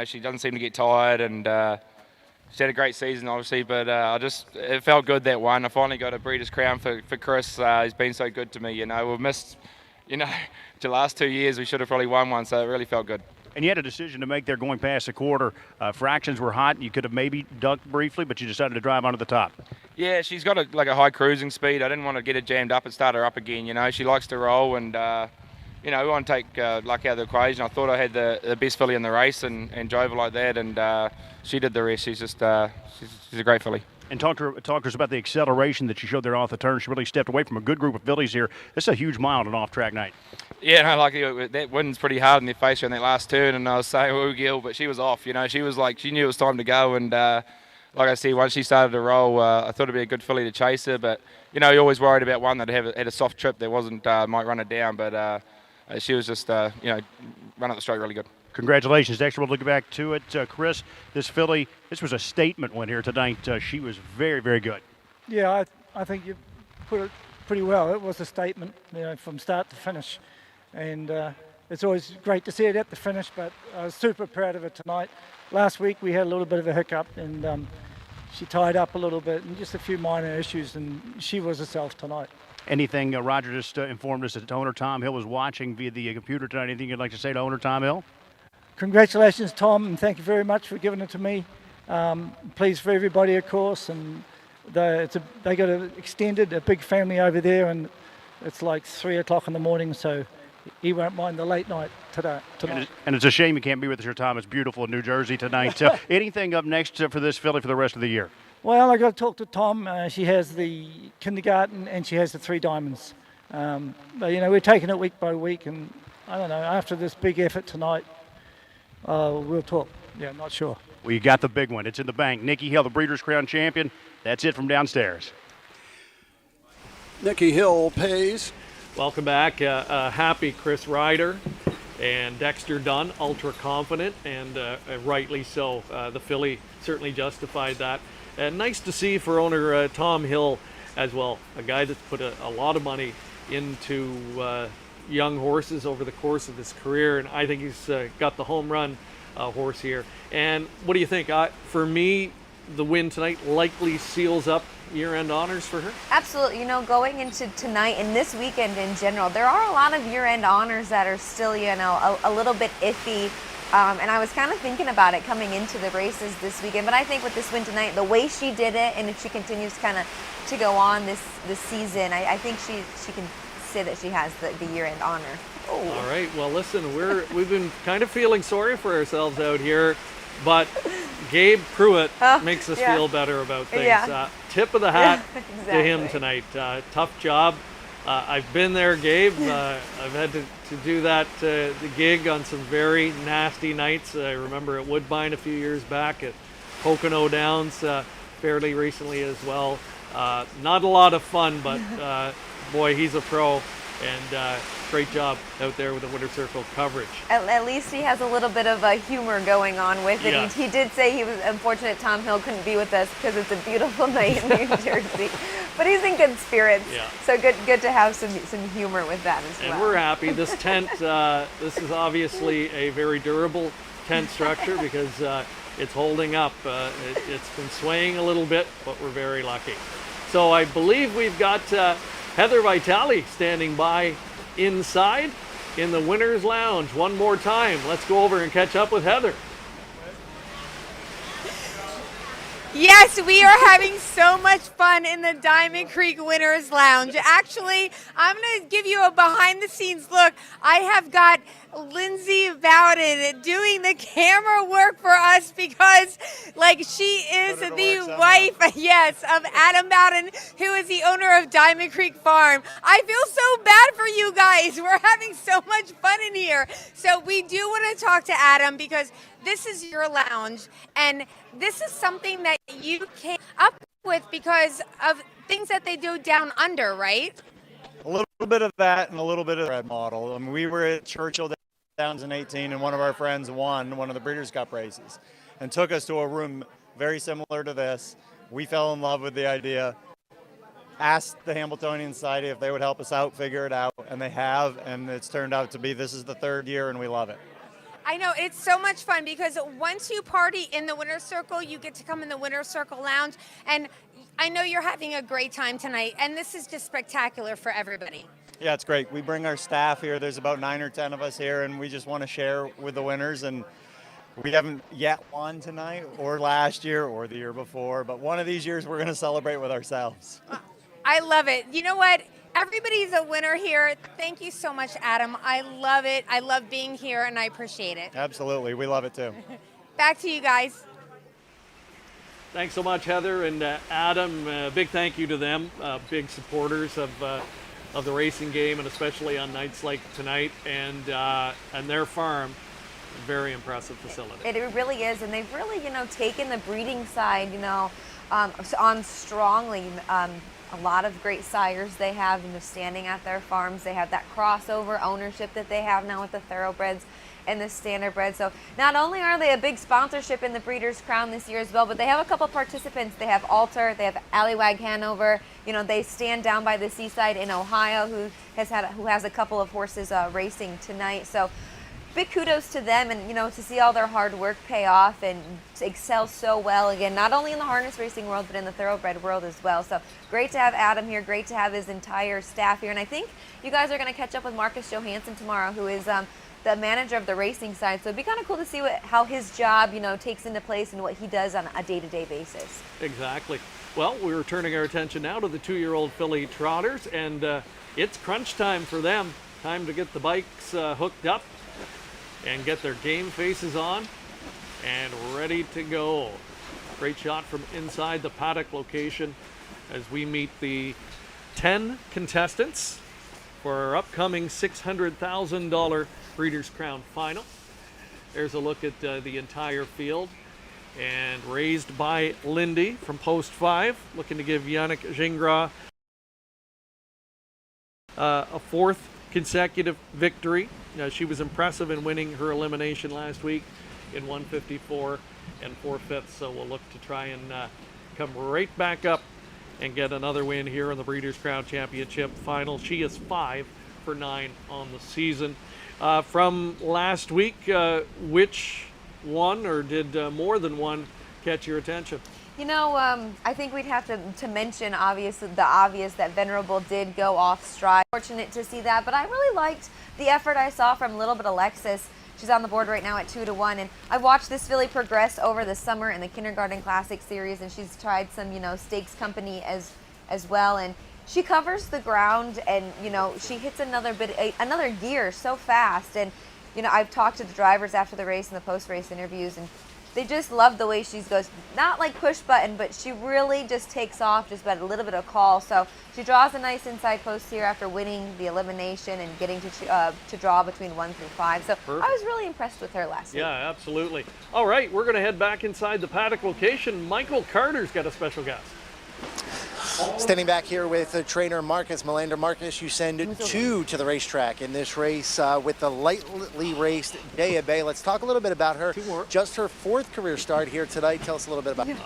She doesn't seem to get tired, and she's had a great season, obviously, but it felt good that one. I finally got a Breeders' Crown for Chris. He's been so good to me, We've missed, the last 2 years. We should have probably won one, so it really felt good. And you had a decision to make there going past the quarter. Fractions were hot. You could have maybe ducked briefly, but you decided to drive onto the top. Yeah, she's got a high cruising speed. I didn't want to get her jammed up and start her up again, She likes to roll, and we want to take luck out of the equation. I thought I had the best filly in the race and drove her like that, and she did the rest. She's just she's a great filly. And talk to us about the acceleration that she showed there off the turn. She really stepped away from a good group of fillies here. This is a huge mile on an off-track night. Yeah, no, like that wind's pretty hard in their face on that last turn, and I was saying, "Oh, Gil," but she was off. You know, she was like, she knew it was time to go, and like I said, once she started to roll, I thought it'd be a good filly to chase her. But you know, you're always worried about one that had a soft trip that wasn't might run it down. But she was just run up the straight really good. Congratulations, Dexter. We'll look back to it. Chris, this filly, this was a statement win here tonight. She was very, very good. Yeah, I think you put it pretty well. It was a statement, from start to finish. And it's always great to see it at the finish, but I was super proud of it tonight. Last week we had a little bit of a hiccup, and she tied up a little bit and just a few minor issues, and she was herself tonight. Anything, Roger just informed us that owner Tom Hill was watching via the computer tonight. Anything you'd like to say to owner Tom Hill? Congratulations, Tom, and thank you very much for giving it to me. Pleased for everybody, of course, and they got a big family over there, and it's like 3 o'clock in the morning, so he won't mind the late night tonight. And it's a shame you can't be with us here, Tom. It's beautiful in New Jersey tonight. Anything up next for this filly for the rest of the year? Well, I got to talk to Tom. She has the kindergarten and she has the 3 diamonds. But we're taking it week by week, and I don't know, after this big effort tonight, we'll talk. Yeah, not sure. Well, you got the big one. It's in the bank. Nikki Hill, the Breeders' Crown champion. That's it from downstairs. Nikki Hill pays. Welcome back. Happy Chris Ryder and Dexter Dunn, ultra confident, and rightly so. The filly certainly justified that. And nice to see for owner Tom Hill as well, a guy that's put a lot of money into young horses over the course of his career, and I think he's got the home run horse here. And what do you think? For me, the win tonight likely seals up year-end honors for her? Absolutely. Going into tonight and this weekend in general, there are a lot of year-end honors that are still, a little bit iffy. And I was kind of thinking about it coming into the races this weekend, but I think with this win tonight, the way she did it, and if she continues kind of to go on this season, I think she can say that she has the year-end honor. Oh. All right. Well, listen, we've been kind of feeling sorry for ourselves out here, but Gabe Pruitt makes us feel better about things. Yeah. Tip of the hat Exactly. to him tonight. Tough job. I've been there, Gabe. I've had to do that the gig on some very nasty nights. I remember at Woodbine a few years back, at Pocono Downs fairly recently as well. Not a lot of fun, but boy, he's a pro, and great job out there with the Winter Circle coverage. At least he has a little bit of humor going on with it. Yeah. He did say he was unfortunate Tom Hill couldn't be with us because it's a beautiful night in New Jersey. But he's in good spirits. Yeah. So good to have some humor with that as well. And we're happy. This tent, this is obviously a very durable tent structure because it's holding up. It's been swaying a little bit, but we're very lucky. So I believe we've got Heather Vitale standing by inside in the Winners Lounge. One more time. Let's go over and catch up with Heather. Yes, we are having so much fun in the Diamond Creek Winners Lounge. Actually, I'm going to give you a behind-the-scenes look. I have got Lindsay Bowden doing the camera work for us because, she is the wife, yes, of Adam Bowden, who is the owner of Diamond Creek Farm. I feel so bad for you guys. We're having so much fun in here. So we do want to talk to Adam because this is your lounge, and this is something that you came up with because of things that they do down under, right? A little bit of that and a little bit of the red model. I mean, we were at Churchill Downs in 18, and one of our friends won one of the Breeders' Cup races and took us to a room very similar to this. We fell in love with the idea, asked the Hambletonian Society if they would help us out, figure it out, and they have, and it's turned out to be this is the 3rd year, and we love it. I know, it's so much fun because once you party in the Winner's Circle, you get to come in the Winner's Circle Lounge, and I know you're having a great time tonight, and this is just spectacular for everybody. Yeah, it's great. We bring our staff here. There's about 9 or 10 of us here, and we just want to share with the winners, and we haven't yet won tonight or last year or the year before, but one of these years we're going to celebrate with ourselves. I love it. You know what? Everybody's a winner here. Thank you so much, Adam. I love it. I love being here, and I appreciate it. Absolutely. We love it too. Back to you guys. Thanks so much, Heather and Adam. Big thank you to them, big supporters of the racing game, and especially on nights like tonight, and their farm. Very impressive facility. It really is, and they've really, taken the breeding side, on strongly. A lot of great sires they have, standing at their farms. They have that crossover ownership that they have now with the thoroughbreds and the standardbreds. So not only are they a big sponsorship in the Breeders' Crown this year as well, but they have a couple participants. They have Alter, they have Allywag Hanover. They stand down by the seaside in Ohio, who has a couple of horses racing tonight. So big kudos to them, and to see all their hard work pay off and excel so well again, not only in the harness racing world but in the thoroughbred world as well. So great to have Adam here, great to have his entire staff here, and I think you guys are going to catch up with Marcus Johansson tomorrow, who is the manager of the racing side. So it'd be kind of cool to see how his job takes into place and what he does on a day-to-day basis. Exactly. Well, we're turning our attention now to the 2-year-old filly trotters, and it's crunch time for them. Time to get the bikes hooked up and get their game faces on and ready to go. Great shot from inside the paddock location as we meet the 10 contestants for our upcoming $600,000 Breeders' Crown final. There's a look at the entire field, and raised by Lindy from post 5, looking to give Yannick Gingras a 4th consecutive victory. She was impressive in winning her elimination last week in 154 and 4/5, so we'll look to try and come right back up and get another win here in the Breeders' Crown Championship final. She is 5 for 9 on the season. From last week, which one, or did more than one, catch your attention? I think we'd have to mention the obvious that Venerable did go off stride. Fortunate to see that, but I really liked the effort I saw from Little Bit Alexis. She's on the board right now at 2-1, and I watched this filly progress over the summer in the Kindergarten Classic Series, and she's tried some, stakes company as well, and she covers the ground, and she hits another gear so fast, and I've talked to the drivers after the race and the post-race interviews, and they just love the way she goes. Not like push button, but she really just takes off just about a little bit of call. So she draws a nice inside post here after winning the elimination and getting to draw between 1 through 5. So perfect. I was really impressed with her last week. Yeah, absolutely. All right, we're going to head back inside the paddock location. Michael Carter's got a special guest. Standing back here with trainer Marcus Melander. Marcus, you send 2 to the racetrack in this race with the lightly raced Daya Bay. Let's talk a little bit about her. Just her 4th career start here tonight. Tell us a little bit about her.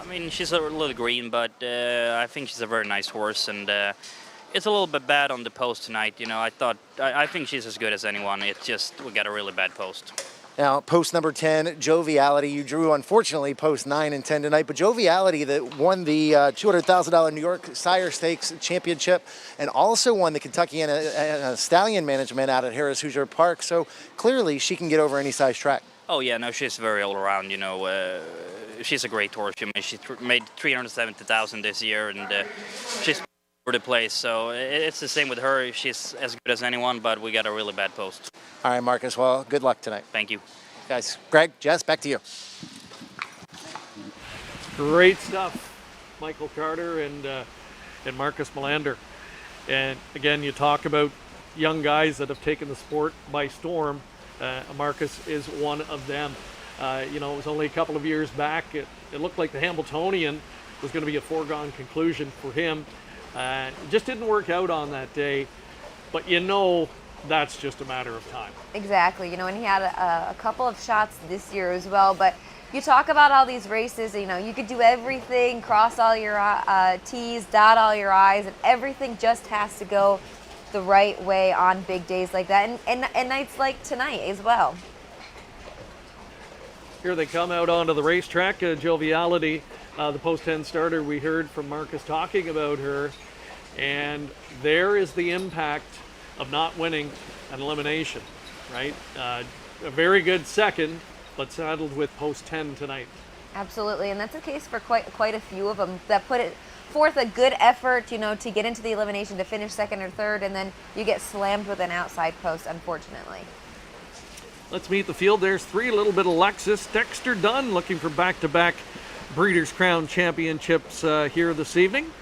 I mean, she's a little green, but I think she's a very nice horse, and it's a little bit bad on the post tonight. I think she's as good as anyone. It's just we got a really bad post. Now, post number 10, Joviality. You drew, unfortunately, post 9 and 10 tonight, but Joviality that won the $200,000 New York Sire Stakes Championship and also won the Kentucky and Stallion Management out at Harris Hoosier Park, so clearly she can get over any size track. Oh, yeah, no, she's very all-around, she's a great horse. She made $370,000 this year, and she's for the place, so it's the same with her. She's as good as anyone, but we got a really bad post. All right, Marcus, well, good luck tonight. Thank you. Guys, Greg, Jess, back to you. Great stuff, Michael Carter and Marcus Melander. And again, you talk about young guys that have taken the sport by storm. Marcus is one of them. It was only a couple of years back. It looked like the Hambletonian was going to be a foregone conclusion for him. It just didn't work out on that day, but that's just a matter of time. Exactly, and he had a couple of shots this year as well, but you talk about all these races, you could do everything, cross all your T's, dot all your I's, and everything just has to go the right way on big days like that, and nights like tonight as well. Here they come out onto the racetrack. Joviality, the post 10 starter, we heard from Marcus talking about her, and there is the impact of not winning an elimination, right? A very good second, but saddled with post 10 tonight. Absolutely, and that's the case for quite a few of them that put it forth a good effort, to get into the elimination, to finish 2nd or 3rd, and then you get slammed with an outside post, unfortunately. Let's meet the field. There's 3, a little bit of Lexus. Dexter Dunn looking for back-to-back Breeders' Crown Championships here this evening.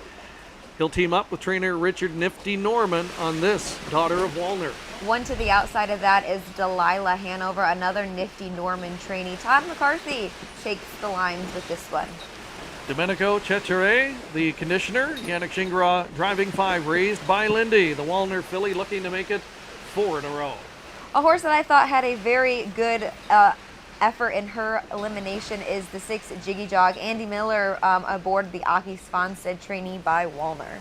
He'll team up with trainer Richard Nifty Norman on this Daughter of Walner. One to the outside of that is Delilah Hanover, another Nifty Norman trainee. Todd McCarthy takes the lines with this one. Domenico Cecere, the conditioner. Yannick Gingras driving 5, raised by Lindy. The Walner filly looking to make it 4 in a row. A horse that I thought had a very good effort in her elimination is the 6 Jiggy Jog. Andy Miller aboard the Aki Svanstead, trainee by Walner.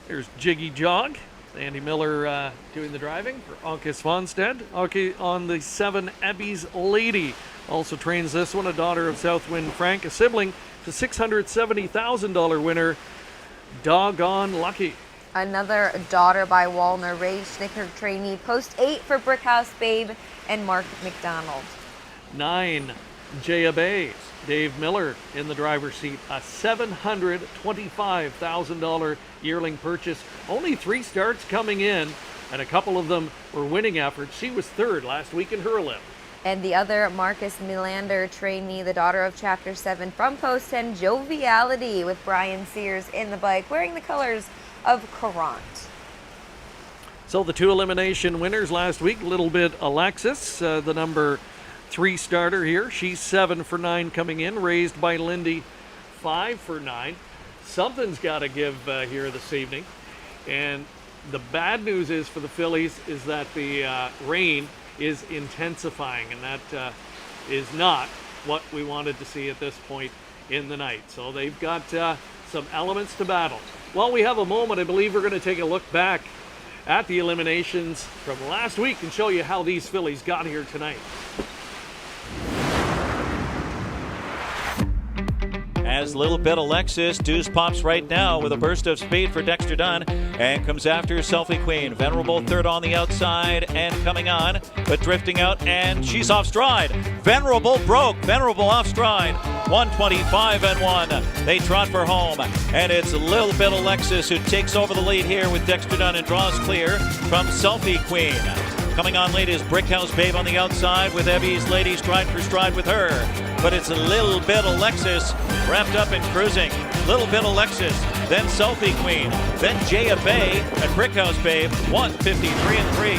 Here's Jiggy Jog. Andy Miller doing the driving for Anke Svanstead. Anke on the 7 Ebby's Lady. Also trains this one, a daughter of Southwind Frank, a sibling to $670,000 winner, Doggone Lucky. Another daughter by Walner, Ray Schnicker trainee, post 8 for Brickhouse Babe and Mark McDonald. 9 Jaya Bay, Dave Miller in the driver's seat, a $725,000 yearling purchase. Only 3 starts coming in, and a couple of them were winning efforts. She was 3rd last week in Hurlip. And the other Marcus Melander trainee, the daughter of Chapter 7 from Post 10, Joviality, with Brian Sears in the bike, wearing the colors of Courant. So the 2 elimination winners last week, Little Bit Alexis, the number 3 starter here. She's 7 for 9 coming in, raised by Lindy, 5 for 9. Something's got to give here this evening. And the bad news is for the fillies is that the rain is intensifying, and that is not what we wanted to see at this point in the night. So they've got some elements to battle. While we have a moment, I believe we're going to take a look back at the eliminations from last week and show you how these fillies got here tonight. As Little Bit Alexis, Deuce pops right now with a burst of speed for Dexter Dunn and comes after Selfie Queen. Venerable 3rd on the outside and coming on, but drifting out, and she's off stride. Venerable broke. Venerable off stride. 125 and 1. They trot for home, and it's Little Bit Alexis who takes over the lead here with Dexter Dunn and draws clear from Selfie Queen. Coming on late is Brickhouse Babe on the outside with Ebby's Lady stride for stride with her. But it's a Little Bit Alexis wrapped up in cruising. Little Bit Alexis, then Selfie Queen, then Jaya Bay and Brickhouse Babe, 153 and 3.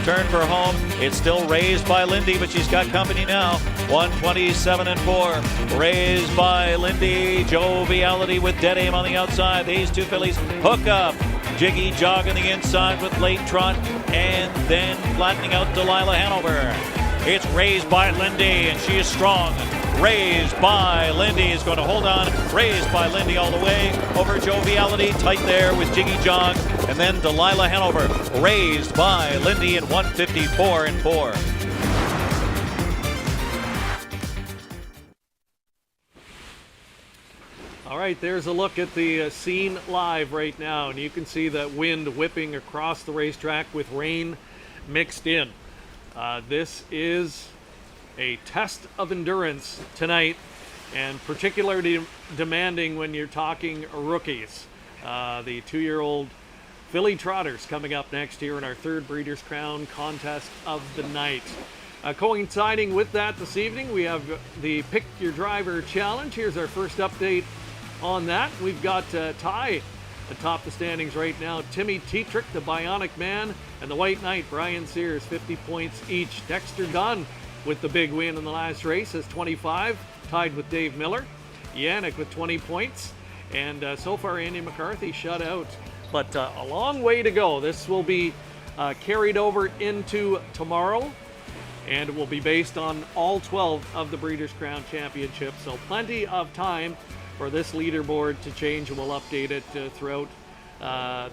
Turn for home. It's still raised by Lindy, but she's got company now. 127 and 4. Raised by Lindy. Joviality with Dead Aim on the outside. These 2 fillies hook up. Jiggy Jog on the inside with Late Trot, and then flattening out Delilah Hanover. It's raised by Lindy, and she is strong. Raised by Lindy is going to hold on. Raised by Lindy all the way over Joviality, tight there with Jiggy Jog, and then Delilah Hanover. Raised by Lindy in 154 and 4. All right, there's a look at the scene live right now, and you can see that wind whipping across the racetrack with rain mixed in. This is a test of endurance tonight, and particularly demanding when you're talking rookies. The 2-year-old filly trotters coming up next year in our 3rd Breeders' Crown contest of the night. Coinciding with that this evening, we have the Pick Your Driver Challenge. Here's our first update on that. We've got Ty atop the standings right now. Timmy Tetrick, the Bionic Man, and the White Knight, Brian Sears, 50 points each. Dexter Dunn with the big win in the last race has 25, tied with Dave Miller. Yannick with 20 points. And so far, Andy McCarthy shut out. But a long way to go. This will be carried over into tomorrow, and it will be based on all 12 of the Breeders' Crown Championship. So plenty of time for this leaderboard to change, and we'll update it throughout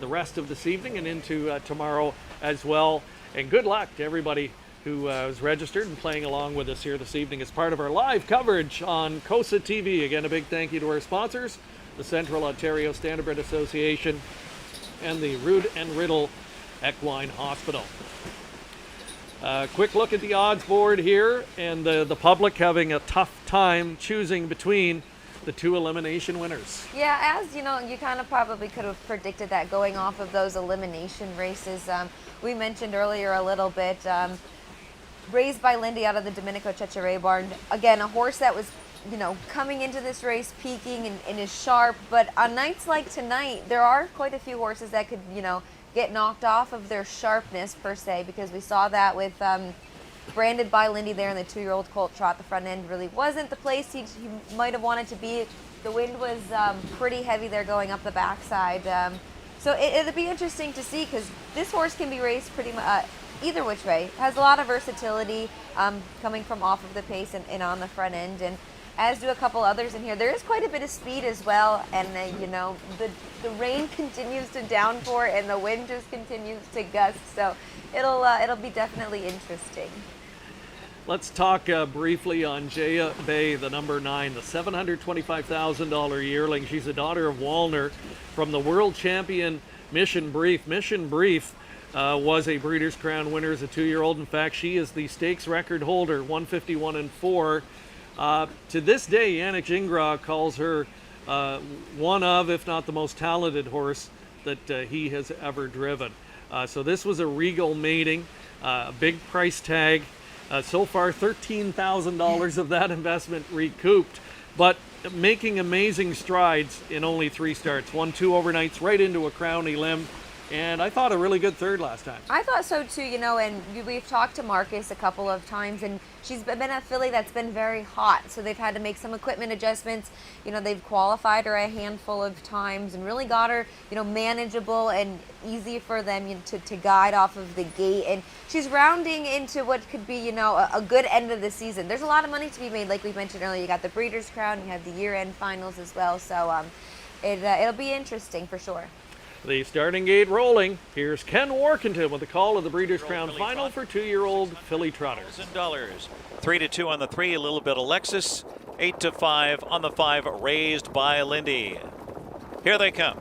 the rest of this evening and into tomorrow as well. And good luck to everybody who was registered and playing along with us here this evening as part of our live coverage on COSA-TV. Again, a big thank you to our sponsors, the Central Ontario Standardbred Association and the Rood and Riddle Equine Hospital. Quick look at the odds board here, and the public having a tough time choosing between the 2 elimination winners. Yeah, as you know, you kind of probably could have predicted that going off of those elimination races. We mentioned earlier a little bit, Raised by Lindy out of the Domenico Cecere barn. Again, a horse that was, coming into this race peaking and is sharp. But on nights like tonight, there are quite a few horses that could, get knocked off of their sharpness per se, because we saw that with branded by Lindy there in the 2-year-old colt trot. The front end really wasn't the place he might have wanted to be. The wind was pretty heavy there going up the backside. So it'll be interesting to see, because this horse can be raced pretty much either which way. Has a lot of versatility coming from off of the pace and on the front end, and as do a couple others in here. There is quite a bit of speed as well, and the rain continues to downpour and the wind just continues to gust, so it'll be definitely interesting. Let's talk briefly on Jaya Bay, the number 9, the $725,000 yearling. She's a daughter of Wallner from the world champion Mission Brief. Mission Brief was a Breeders' Crown winner as a 2-year-old. In fact, she is the stakes record holder, 151-4. To this day, Yannick Gingras calls her one of, if not the most talented horse that he has ever driven. So this was a regal mating, a big price tag. So far, $13,000 of that investment recouped, but making amazing strides in only 3 starts. 1 2 overnights right into a Crowny limb. And I thought a really good third last time. I thought so too, and we've talked to Marcus a couple of times, and she's been a filly that's been very hot, so they've had to make some equipment adjustments. They've qualified her a handful of times and really got her, manageable and easy for them to guide off of the gate. And she's rounding into what could be, a good end of the season. There's a lot of money to be made, like we mentioned earlier. You got the Breeders' Crown, you have the year-end finals as well, so it'll be interesting for sure. The starting gate rolling. Here's Ken Warkentin with the call of the Breeders' Crown final for 2-year-old filly trotters. $1,000. 3-2 on the 3, a little bit Alexis. 8-5 on the 5, raised by Lindy. Here they come.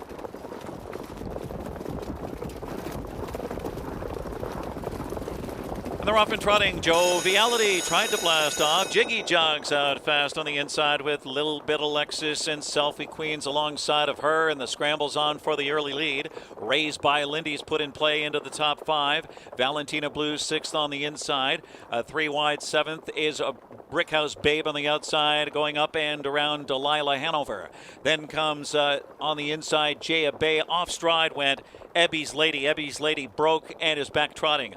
They're off and trotting. Joviality tried to blast off. Jiggy jogs out fast on the inside with Little Bit Alexis and Selfie Queens alongside of her, and the scramble's on for the early lead. Raised by Lindy's put in play into the top 5. Valentina Blue 6th on the inside. 3 wide 7th is a Brickhouse Babe on the outside, going up and around Delilah Hanover. Then comes on the inside Jaya Bay. Off stride went Ebby's Lady. Ebby's Lady broke and is back trotting.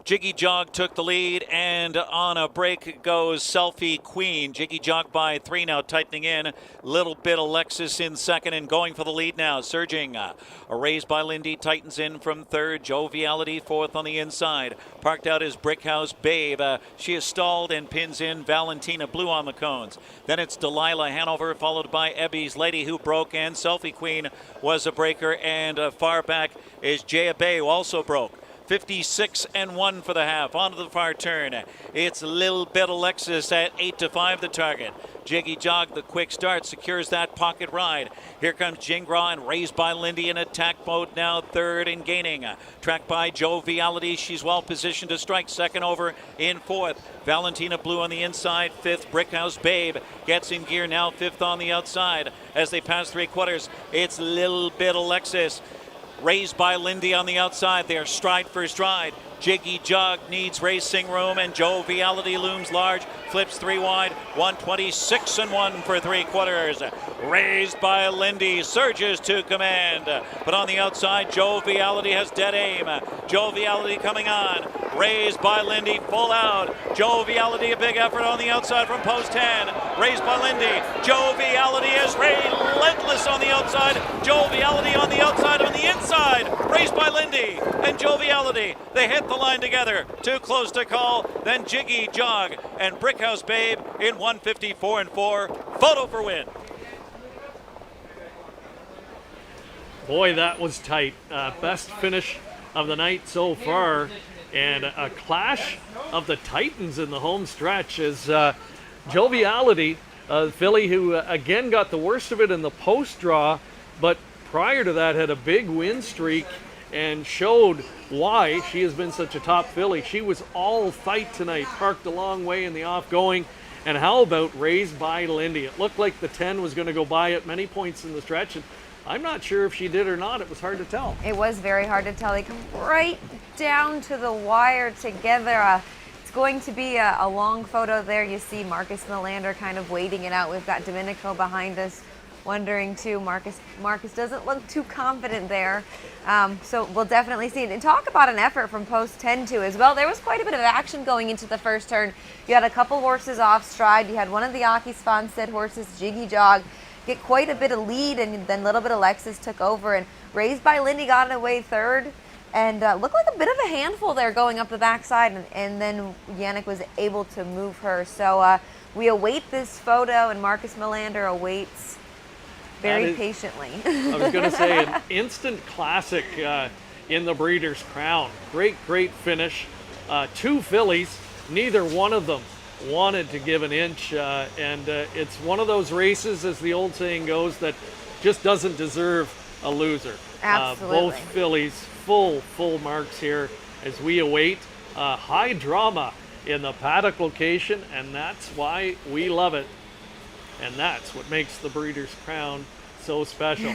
Jiggy Jog took the lead, and on a break goes Selfie Queen. Jiggy Jog by 3 now, tightening in. Little Bit Alexis in second and going for the lead now. Surging. Raised by Lindy, tightens in from 3rd. Joviality 4th on the inside. Parked out is Brickhouse Babe. She is stalled and pins in Valentina Blue on the cones. Then it's Delilah Hanover, followed by Ebby's Lady, who broke, and Selfie Queen was a breaker. And far back is Jaya Bay, who also broke. 56-1 for the half. Onto the far turn. It's Little Bit Alexis at 8-5 the target. Jiggy Jog, the quick start, secures that pocket ride. Here comes Gingras and Raised by Lindy in attack mode now, 3rd and gaining. Tracked by Joviality. She's well positioned to strike. 2nd over in 4th. Valentina Blue on the inside. 5th, Brickhouse Babe gets in gear now, 5th on the outside. As they pass 3/4, it's Little Bit Alexis. Raised by Lindy on the outside there, stride for stride. Jiggy Jog needs racing room, and Joviality looms large, flips 3 wide, 126-1 for 3/4. Raised by Lindy, surges to command, but on the outside, Joviality has dead aim. Joviality coming on, Raised by Lindy, full out. Joviality, a big effort on the outside from post 10. Raised by Lindy, Joviality is relentless on the outside. Joviality on the outside, on the inside. Raised by Lindy and Joviality, they hit the line together. Too close to call. Then Jiggy Jog and Brickhouse Babe in 154-4. Photo for win. Boy, that was tight. Best finish of the night so far. And a clash of the Titans in the home stretch is Joviality, a filly who again got the worst of it in the post draw, but prior to that had a big win streak and showed why she has been such a top filly. She was all fight tonight, parked a long way in the off-going. And how about Raised by Lindy? It looked like the 10 was going to go by at many points in the stretch, and I'm not sure if she did or not. It was hard to tell. It was very hard to tell. They come right down to the wire together. It's going to be a long photo there. You see Marcus Melander kind of waiting it out. We've got Domenico behind us, wondering too. Marcus doesn't look too confident there. So we'll definitely see it. And talk about an effort from post 10 too as well. There was quite a bit of action going into the first turn. You had a couple horses off stride. You had one of the Aki Svanstedt horses, Jiggy Jog, get quite a bit of lead, and then a little bit of Alexis took over, and Raised by Lindy got away third, and looked like a bit of a handful there going up the backside, and then Yannick was able to move her. So we await this photo, and Marcus Melander awaits very patiently. I was going to say an instant classic in the Breeders' Crown. Great finish. 2 fillies, neither one of them wanted to give an inch, and it's one of those races, as the old saying goes, that just doesn't deserve a loser. Absolutely. Both fillies full marks here as we await high drama in the Paddock location, and that's why we love it, and that's what makes the Breeders' Crown so special.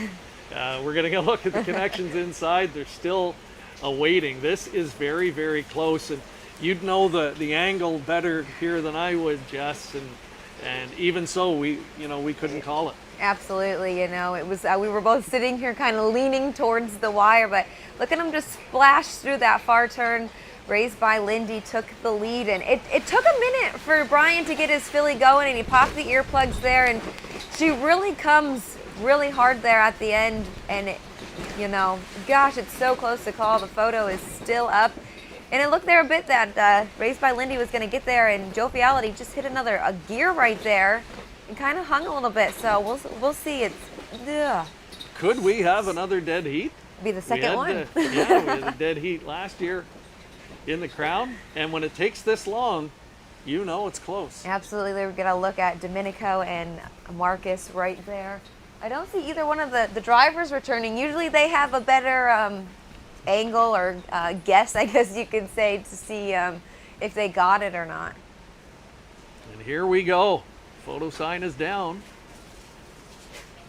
We're getting a look at the connections inside. They're still awaiting. This is very close, and you'd know the angle better here than I would, Jess, and even so, we couldn't call it. Absolutely, it was we were both sitting here kind of leaning towards the wire, but look at him just splash through that far turn. Raised by Lindy took the lead, and it took a minute for Brian to get his filly going, and he popped the earplugs there, and she really comes really hard there at the end, and gosh, it's so close to call. The photo is still up. And it looked there a bit that Raised by Lindy was going to get there, and Joviality just hit a gear right there and kind of hung a little bit. So we'll see. Could we have another dead heat? Be the second one. We had a dead heat last year in the Crown, and when it takes this long, it's close. Absolutely. We're going to look at Domenico and Marcus right there. I don't see either one of the drivers returning. Usually they have a better angle or guess, I guess you could say, to see if they got it or not. And here we go. Photo sign is down.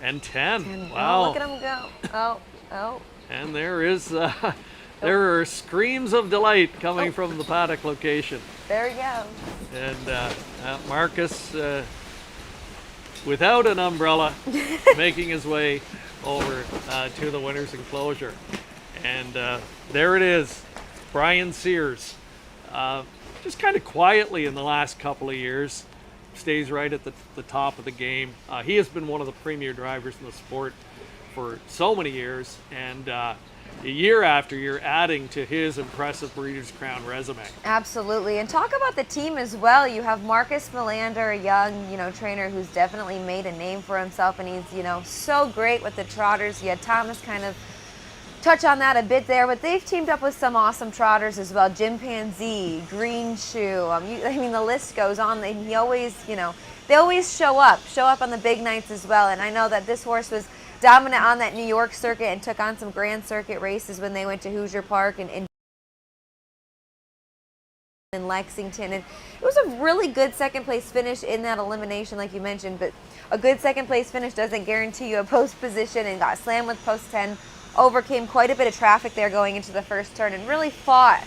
And 10. Wow. Oh, look at them go. Oh. And there are screams of delight coming from the Paddock location. There he goes. And Marcus, without an umbrella, making his way over to the winner's enclosure. And there it is, Brian Sears, just kind of quietly in the last couple of years, stays right at the top of the game. He has been one of the premier drivers in the sport for so many years, and year after year adding to his impressive Breeders' Crown resume. Absolutely, and talk about the team as well. You have Marcus Melander, a young, trainer who's definitely made a name for himself, and he's, so great with the trotters. You had Thomas kind of touch on that a bit there, but they've teamed up with some awesome trotters as well. Jim Panzee, Green Shoe. The list goes on. He always, they always show up on the big nights as well. And I know that this horse was dominant on that New York circuit and took on some Grand Circuit races when they went to Hoosier Park and in Lexington, and it was a really good second place finish in that elimination, like you mentioned. But a good second place finish doesn't guarantee you a post position, and got slammed with post 10. Overcame quite a bit of traffic there going into the first turn, and really fought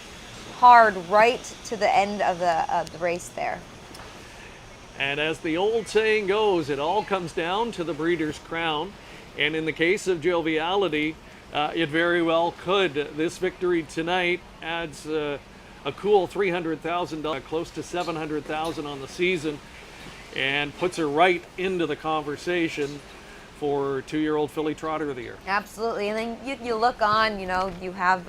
hard right to the end of the race there. And as the old saying goes, it all comes down to the Breeders' Crown. And in the case of Joviality, it very well could. This victory tonight adds a cool $300,000, close to $700,000 on the season, and puts her right into the conversation for 2-year-old filly trotter of the year. Absolutely, and then you look on, you have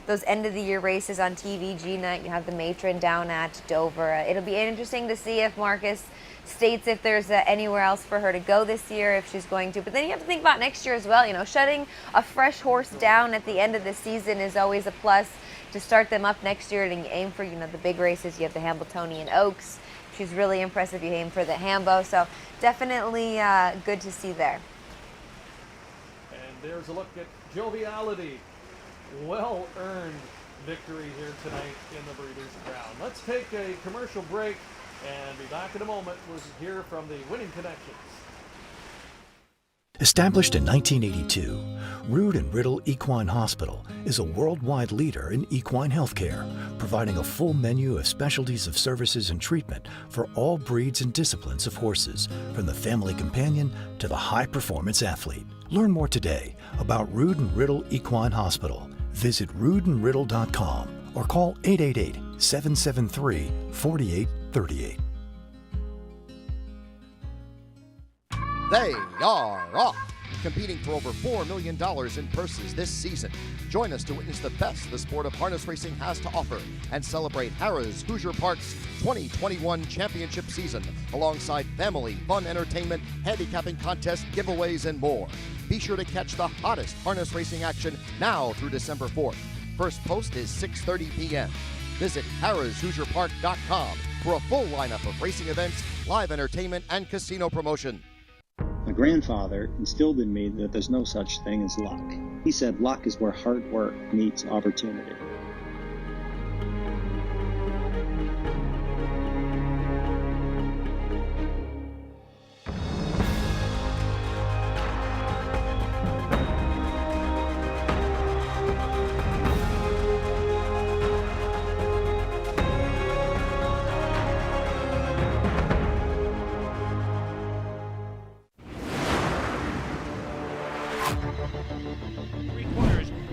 those end of the year races on TVG night. You have the Matron down at Dover. It'll be interesting to see if Marcus states if there's anywhere else for her to go this year, if she's going to. But then you have to think about next year as well. Shutting a fresh horse down at the end of the season is always a plus to start them up next year, and you aim for the big races. You have the Hambletonian Oaks. She's really impressive. You aim for the Hambo, so definitely good to see there. And there's a look at Joviality. Well-earned victory here tonight in the Breeders' Crown. Let's take a commercial break and be back in a moment. We'll hear from the winning connections. Established in 1982, Rood and Riddle Equine Hospital is a worldwide leader in equine healthcare, providing a full menu of specialties of services and treatment for all breeds and disciplines of horses, from the family companion to the high-performance athlete. Learn more today about Rood and Riddle Equine Hospital. Visit roodandriddle.com or call 888-773-4838. They are off, competing for over $4 million in purses this season. Join us to witness the best the sport of harness racing has to offer and celebrate Harrah's Hoosier Park's 2021 championship season alongside family, fun entertainment, handicapping contests, giveaways, and more. Be sure to catch the hottest harness racing action now through December 4th. First post is 6:30 p.m. Visit harrahshoosierpark.com for a full lineup of racing events, live entertainment, and casino promotion. My grandfather instilled in me that there's no such thing as luck. He said luck is where hard work meets opportunity.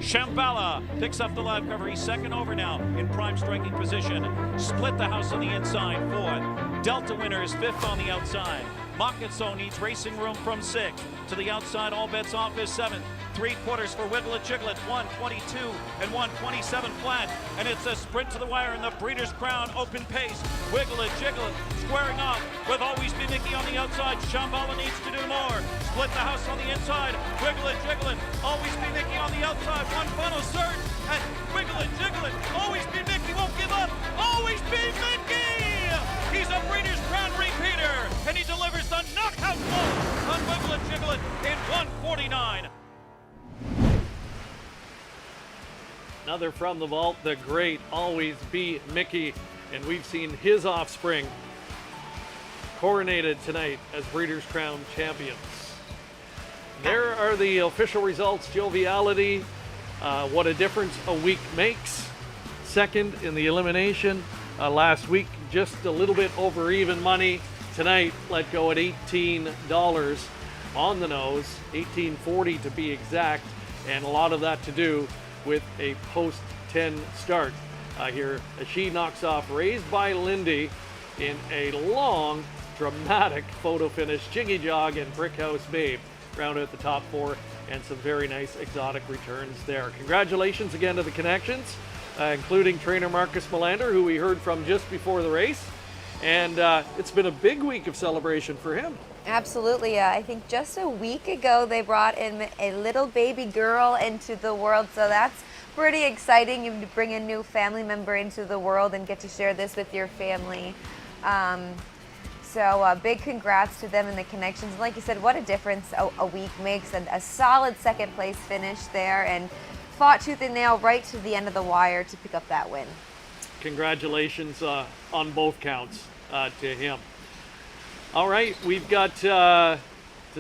Shambhala picks up the live cover. He's second over now in prime striking position. Split the house on the inside, fourth. Delta Winner is fifth on the outside. Makatso needs racing room from sixth. To the outside, all bets off is seventh. 3/4 for Wiggle It Jiggle It, 1:22 and 1:27 flat. And it's a sprint to the wire in the Breeders' Crown open pace. Wiggle It Jiggle It squaring off with Always Be Mickey on the outside. Shambhala needs to do more. Split the house on the inside. Wiggle It Jiggle It. Always Be Mickey on the outside. One final surge. And Wiggle It Jiggle It. Always Be Mickey won't give up. Always Be Mickey! He's a Breeders' Crown repeater. And he delivers the knockout blow on Wiggle It Jiggle It in 1:49. Another from the vault, the great Always Be Mickey. And we've seen his offspring coronated tonight as Breeders' Crown champions. There are the official results. Joviality, what a difference a week makes. Second in the elimination. Last week, just a little bit over even money. Tonight, let go at $18 on the nose, $18.40 to be exact, and a lot of that to do with a post-10 start here as she knocks off Raised by Lindy in a long, dramatic photo finish. Jiggy Jog and Brickhouse Babe round out the top four, and some very nice exotic returns there. Congratulations again to the connections, including trainer Marcus Melander, who we heard from just before the race. And it's been a big week of celebration for him. Absolutely. I think just a week ago they brought in a little baby girl into the world, so that's pretty exciting. You bring a new family member into the world and get to share this with your family. So big congrats to them and the connections. Like you said, what a difference a week makes, and a solid second place finish there, and fought tooth and nail right to the end of the wire to pick up that win. Congratulations on both counts to him. All right, we've got to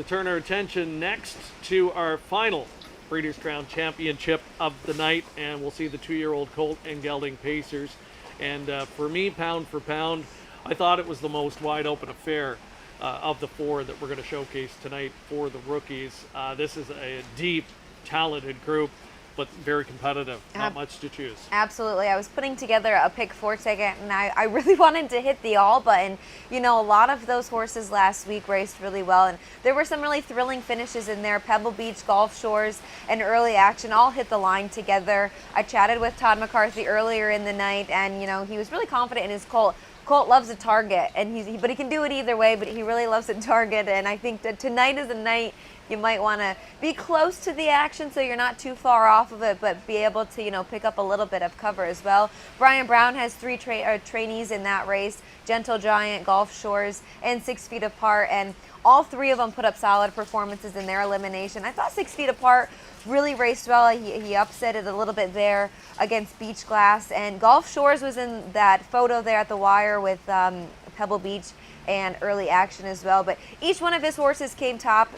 turn our attention next to our final Breeders' Crown Championship of the night, and we'll see the 2-year-old colt and gelding pacers. And for me, pound for pound, I thought it was the most wide open affair of the four that we're going to showcase tonight for the rookies. This is a deep, talented group, but very competitive. Not much to choose. Absolutely. I was putting together a pick 4 ticket, and I really wanted to hit the all button. You know, a lot of those horses last week raced really well, and there were some really thrilling finishes in there. Pebble Beach, Gulf Shores, and Early Action all hit the line together. I chatted with Todd McCarthy earlier in the night, and you know, he was really confident in his colt. Colt loves a target, and but he can do it either way, but he really loves a target, and I think that tonight is a night you might want to be close to the action so you're not too far off of it, but be able to, you know, pick up a little bit of cover as well. Brian Brown has 3 trainees in that race: Gentle Giant, Gulf Shores, and 6 Feet Apart, and all 3 of them put up solid performances in their elimination. I thought 6 Feet Apart really raced well. He upset it a little bit there against Beach Glass, and Gulf Shores was in that photo there at the wire with Pebble Beach and Early Action as well. But each one of his horses came top.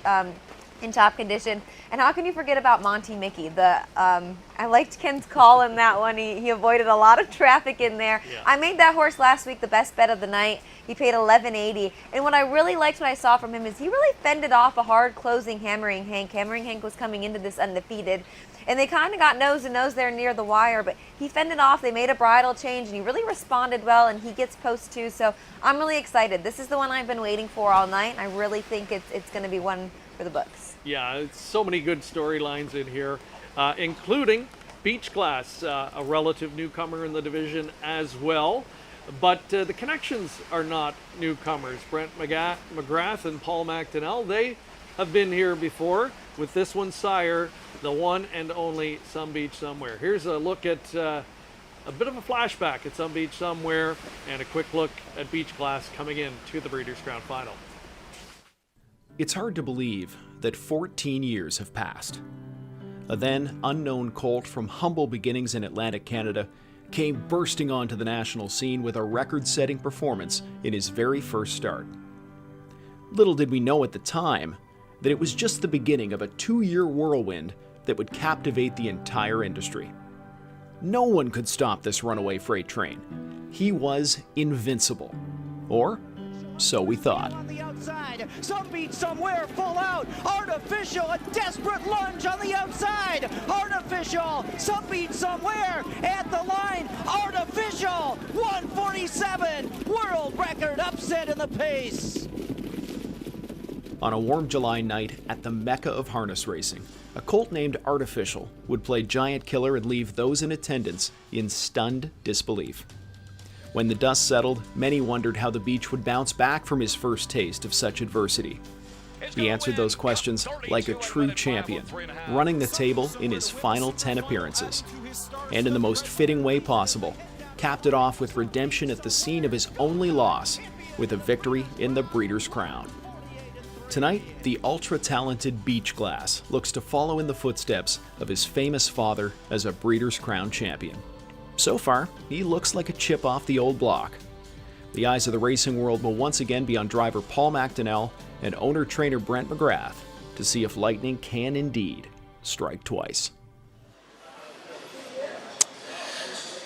in top condition. And how can you forget about Monty Mickey? I liked Ken's call in that one. He avoided a lot of traffic in there. Yeah. I made that horse last week the best bet of the night. He paid $11.80. And what I really liked what I saw from him is he really fended off a hard closing Hammering Hank. Hammering Hank was coming into this undefeated. And they kind of got nose to nose there near the wire, but he fended off. They made a bridle change, and he really responded well, and he gets post too. So I'm really excited. This is the one I've been waiting for all night, and I really think it's going to be one for the books. Yeah, it's so many good storylines in here, including Beach Class, a relative newcomer in the division as well. But the connections are not newcomers. Brent McGrath and Paul McDonnell, they have been here before with this one's sire, the one and only Some Beach Somewhere. Here's a look at a bit of a flashback at Some Beach Somewhere and a quick look at Beach Class coming in to the Breeders' Crown Final. It's hard to believe that 14 years have passed. A then unknown colt from humble beginnings in Atlantic Canada came bursting onto the national scene with a record-setting performance in his very first start. Little did we know at the time that it was just the beginning of a 2-year whirlwind that would captivate the entire industry. No one could stop this runaway freight train. He was invincible. Or so we thought. On the outside, Some Beach Somewhere, full out, Artificial, a desperate lunge on the outside, Artificial, Some Beach Somewhere, at the line, Artificial, 147, world record upset in the pace. On a warm July night at the mecca of harness racing, a colt named Artificial would play giant killer and leave those in attendance in stunned disbelief. When the dust settled, many wondered how the Beach would bounce back from his first taste of such adversity. He answered those questions like a true champion, running the table in his final 10 appearances. And in the most fitting way possible, capped it off with redemption at the scene of his only loss, with a victory in the Breeders' Crown. Tonight, the ultra-talented Beach Class looks to follow in the footsteps of his famous father as a Breeders' Crown champion. So far, he looks like a chip off the old block. The eyes of the racing world will once again be on driver Paul McDonnell and owner-trainer Brent McGrath to see if lightning can indeed strike twice.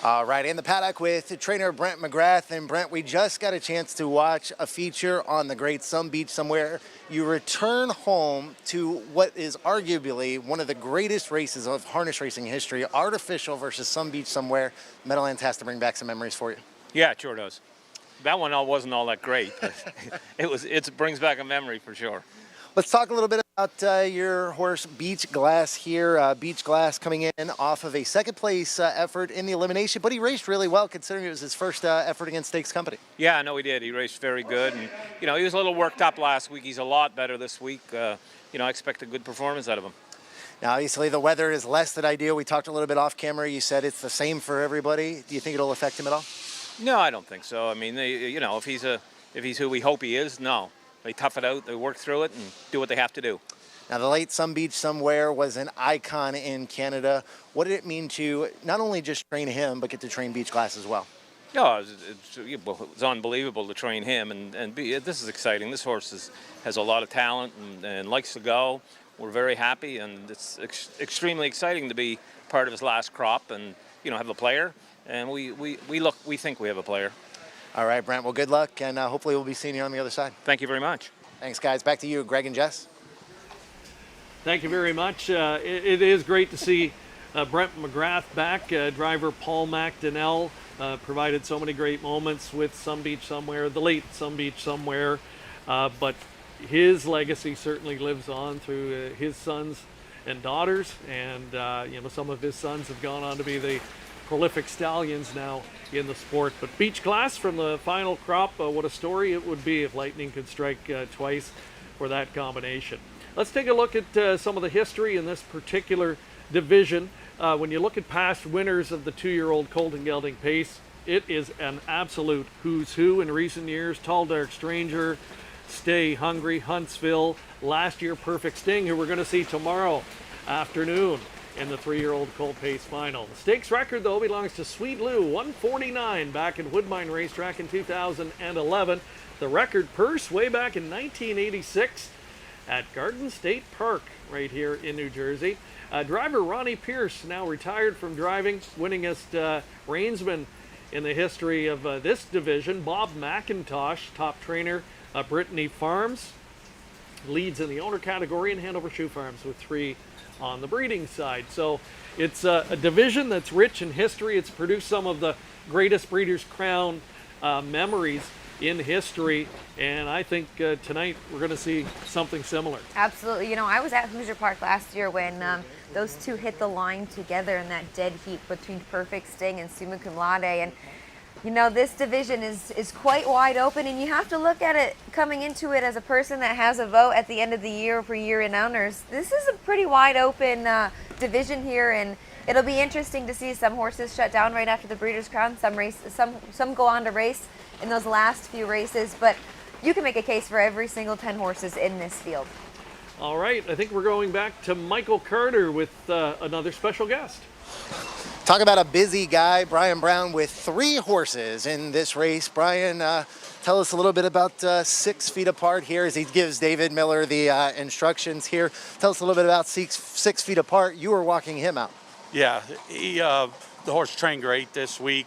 All right, in the paddock with trainer Brent McGrath. And Brent, we just got a chance to watch a feature on the great Some Beach Somewhere. You return home to what is arguably one of the greatest races of harness racing history, Artificial versus Some Beach Somewhere. Meadowlands has to bring back some memories for you. Yeah, it sure does. That one wasn't all that great, but it brings back a memory for sure. Let's talk a little bit about your horse Beach Glass here. Beach Glass coming in off of a second place effort in the elimination, but he raced really well considering it was his first effort against Stakes Company. Yeah, no, he did. He raced very good, and he was a little worked up last week. He's a lot better this week. I expect a good performance out of him. Now, obviously, the weather is less than ideal. We talked a little bit off camera. You said it's the same for everybody. Do you think it'll affect him at all? No, I don't think so. I mean, if he's who we hope he is, no. They tough it out, they work through it, and do what they have to do. Now, the late Some Beach Somewhere was an icon in Canada. What did it mean to not only just train him, but get to train Beach Glass as well? No, it's unbelievable to train him, and this is exciting. This horse has a lot of talent and likes to go. We're very happy, and it's extremely exciting to be part of his last crop and have a player. And we think we have a player. All right, Brent. Well, good luck, and hopefully we'll be seeing you on the other side. Thank you very much. Thanks, guys. Back to you, Greg and Jess. Thank you very much. It is great to see Brent McGrath back. Driver Paul McDonnell provided so many great moments with Some Beach Somewhere, the late Some Beach Somewhere. But his legacy certainly lives on through his sons and daughters. And, some of his sons have gone on to be the prolific stallions now in the sport. But Beach Class from the final crop, what a story it would be if lightning could strike twice for that combination. Let's take a look at some of the history in this particular division. When you look at past winners of the 2-year-old Colt and Gelding Pace, it is an absolute who's who in recent years. Tall Dark Stranger, Stay Hungry, Huntsville, last year Perfect Sting, who we're going to see tomorrow afternoon in the 3-year-old Colt Pace final. The stakes record, though, belongs to Sweet Lou, 149 back at Woodbine Racetrack in 2011. The record purse way back in 1986. at Garden State Park right here in New Jersey. Driver Ronnie Pierce, now retired from driving, winningest reinsman in the history of this division. Bob McIntosh, top trainer, Brittany Farms, leads in the owner category, and Hanover Shoe Farms with 3 on the breeding side. So it's a division that's rich in history. It's produced some of the greatest Breeders' Crown memories in history, and I think tonight we're going to see something similar. Absolutely. You know, I was at Hoosier Park last year when those two hit the line together in that dead heat between Perfect Sting and Summa Cum Laude, and you know, this division is quite wide open, and you have to look at it coming into it as a person that has a vote at the end of the year for year-end owners. This is a pretty wide open division here, and it'll be interesting to see some horses shut down right after the Breeders' Crown. Some go on to race in those last few races, but you can make a case for every single 10 horses in this field. All right, I think we're going back to Michael Carter with another special guest. Talk about a busy guy, Brian Brown, with 3 horses in this race. Brian, tell us a little bit about 6 feet apart here as he gives David Miller the instructions here. Tell us a little bit about 6 feet apart. You were walking him out. Yeah, the horse trained great this week.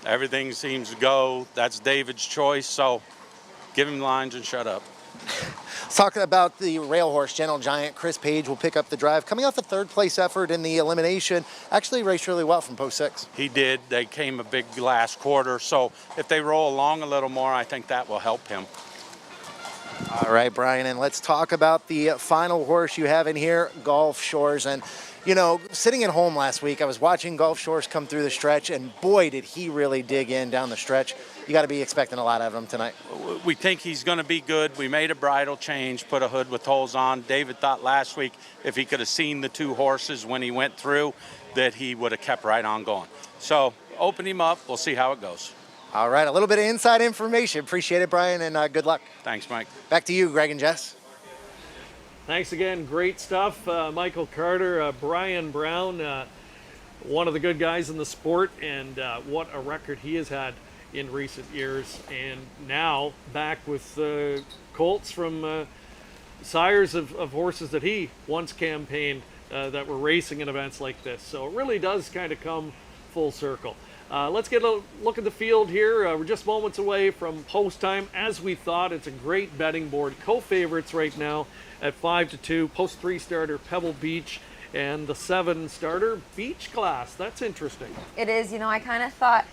Everything seems to go. That's David's choice, so give him lines and shut up. Talking about the rail horse, Gentle Giant, Chris Page will pick up the drive. Coming off a 3rd place effort in the elimination, actually raced really well from post 6. He did. They came a big last quarter, so if they roll along a little more, I think that will help him. All right, Brian, and let's talk about the final horse you have in here, Gulf Shores. And, you know, sitting at home last week, I was watching Gulf Shores come through the stretch, and boy, did he really dig in down the stretch. You got to be expecting a lot out of him tonight. We think he's going to be good. We made a bridle change, put a hood with holes on. David thought last week if he could have seen the 2 horses when he went through, that he would have kept right on going. So open him up. We'll see how it goes. All right, a little bit of inside information. Appreciate it, Brian, and good luck. Thanks, Mike. Back to you, Greg and Jess. Thanks again. Great stuff. Michael Carter, Brian Brown, one of the good guys in the sport, and what a record he has had in recent years. And now back with colts from sires of horses that he once campaigned that were racing in events like this. So it really does kind of come full circle. Let's get a look at the field here. We're just moments away from post time. As we thought, it's a great betting board. Co-favorites right now at 5-2. Post 3 starter Pebble Beach and the 7 starter Beach Class. That's interesting. It is. You know, I kind of thought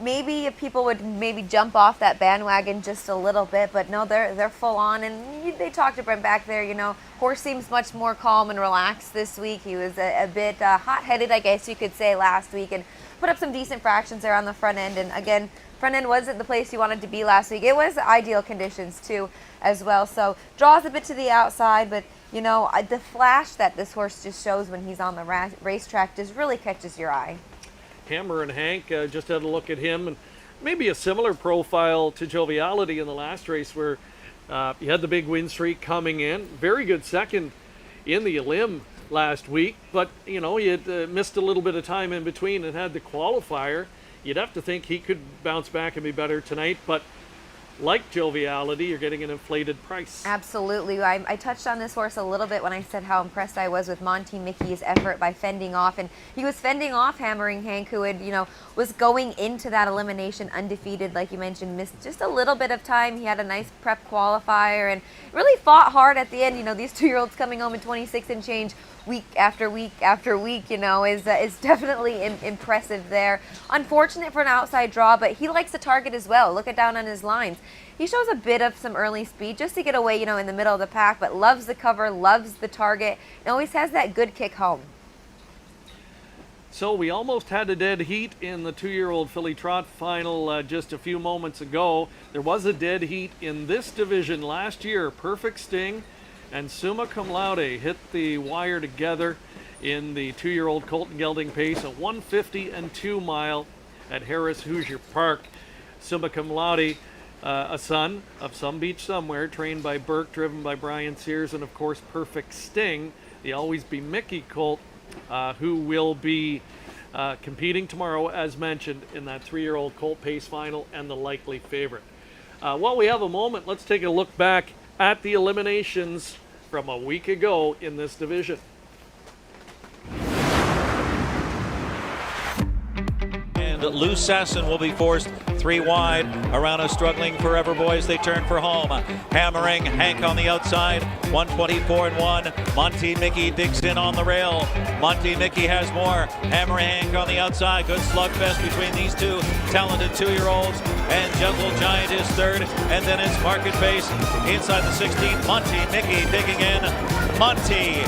maybe people would maybe jump off that bandwagon just a little bit, but no, they're full on. And they talked to Brent back there. You know, horse seems much more calm and relaxed this week. He was a bit hot-headed, I guess you could say, last week, and put up some decent fractions there on the front end. And again, front end wasn't the place you wanted to be last week. It was ideal conditions too as well. So draws a bit to the outside, but you know, the flash that this horse just shows when he's on the racetrack just really catches your eye. Hammer and Hank, just had a look at him, and maybe a similar profile to Joviality in the last race where he had the big win streak coming in. Very good second in the elim last week, but you know, he had missed a little bit of time in between and had the qualifier. You'd have to think he could bounce back and be better tonight, but like Joviality, you're getting an inflated price. Absolutely. I touched on this horse a little bit when I said how impressed I was with Monty Mickey's effort by fending off, and he was fending off Hammering Hank, who had, you know, was going into that elimination undefeated, like you mentioned, missed just a little bit of time. He had a nice prep qualifier and really fought hard at the end. You know, these 2-year-olds coming home in 26 and change week after week after week, you know, is definitely impressive there. Unfortunate for an outside draw, but he likes to target as well. Look it down on his lines. He shows a bit of some early speed just to get away, you know, in the middle of the pack, but loves the cover, loves the target, and always has that good kick home. So we almost had a dead heat in the 2-year-old filly trot final just a few moments ago. There was a dead heat in this division last year. Perfect Sting and Summa Cum Laude hit the wire together in the 2-year-old colt and gelding pace, a 150 and 2 mile at Harris Hoosier Park. Summa Cum Laude, a son of Some Beach Somewhere, trained by Burke, driven by Brian Sears, and of course Perfect Sting, the Always Be Mickey colt, who will be competing tomorrow, as mentioned, in that 3-year-old colt pace final and the likely favorite. While we have a moment, let's take a look back at the eliminations from a week ago in this division. And Lou Sasson will be forced 3 wide. Around a struggling Forever Boys. They turn for home. Hammering Hank on the outside. 124-1. Monty Mickey digs in on the rail. Monty Mickey has more. Hammering Hank on the outside. Good slugfest between these two talented 2-year-olds. And Gentle Giant is third. And then it's Market Base inside the 16. Monty Mickey digging in. Monty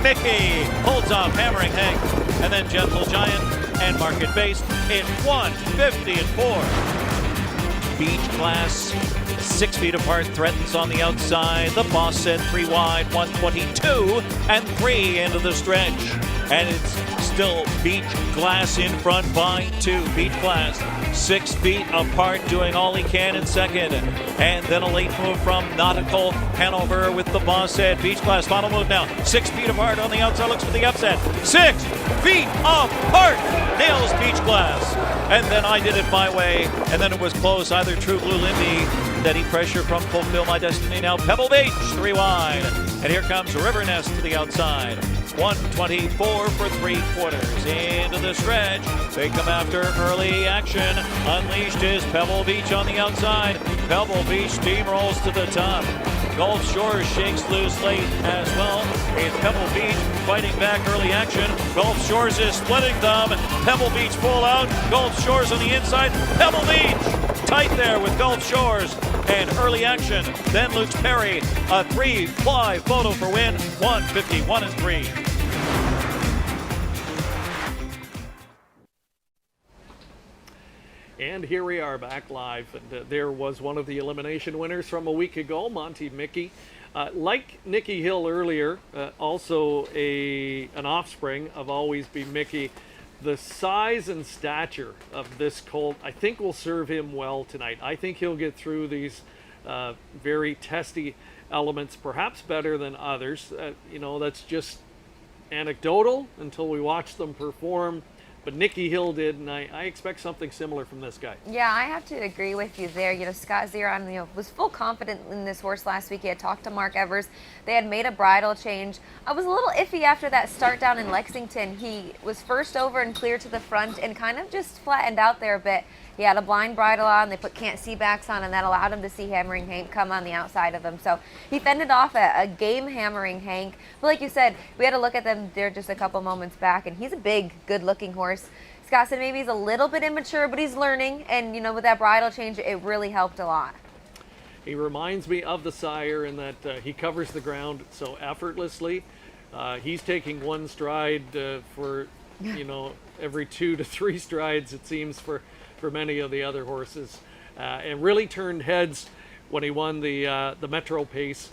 Mickey holds off Hammering Hank. And then Gentle Giant and Market Base in 150-4. Beach Class 6 feet apart, threatens on the outside. The boss said 3 wide, 122-3 into the stretch. And it's still Beach Glass in front by 2. Beach Glass 6 feet apart, doing all he can in second. And then a late move from Nautical Hanover with the boss head. Beach Glass, final move now. 6 feet apart on the outside, looks for the upset. 6 feet apart, nails Beach Glass. And then I did it my way, and then it was close. Either True Blue Lindy, steady pressure from Fulfill My Destiny. Now Pebble Beach, 3 wide. And here comes River Nest to the outside. 124 for 3/4 into the stretch. They come after early action. Unleashed is Pebble Beach on the outside. Pebble Beach steamrolls to the top. Gulf Shores shakes loose late as well. It's Pebble Beach fighting back early action. Gulf Shores is splitting them. Pebble Beach full out. Gulf Shores on the inside. Pebble Beach tight there with Gulf Shores and early action. Then Luke Perry, a 3-ply photo for win. 151-3. And here we are back live. And, there was one of the elimination winners from a week ago, Monty Mickey. Like Nikki Hill earlier, also an offspring of Always Be Mickey. The size and stature of this colt, I think, will serve him well tonight. I think he'll get through these very testy elements perhaps better than others. That's just anecdotal until we watch them perform. But Nikki Hill did, and I expect something similar from this guy. Yeah, I have to agree with you there. Scott Zeron, was full confident in this horse last week. He had talked to Mark Evers. They had made a bridle change. I was a little iffy after that start down in Lexington. He was first over and clear to the front and kind of just flattened out there a bit. He had a blind bridle on. They put can't see backs on, and that allowed him to see Hammering Hank come on the outside of him. So he fended off a game Hammering Hank. But like you said, we had to look at them there just a couple moments back, and he's a big, good-looking horse. Scott said maybe he's a little bit immature, but he's learning. And, with that bridle change, it really helped a lot. He reminds me of the sire in that he covers the ground so effortlessly. He's taking one stride for, every 2 to 3 strides, it seems, for many of the other horses, and really turned heads when he won the Metro Pace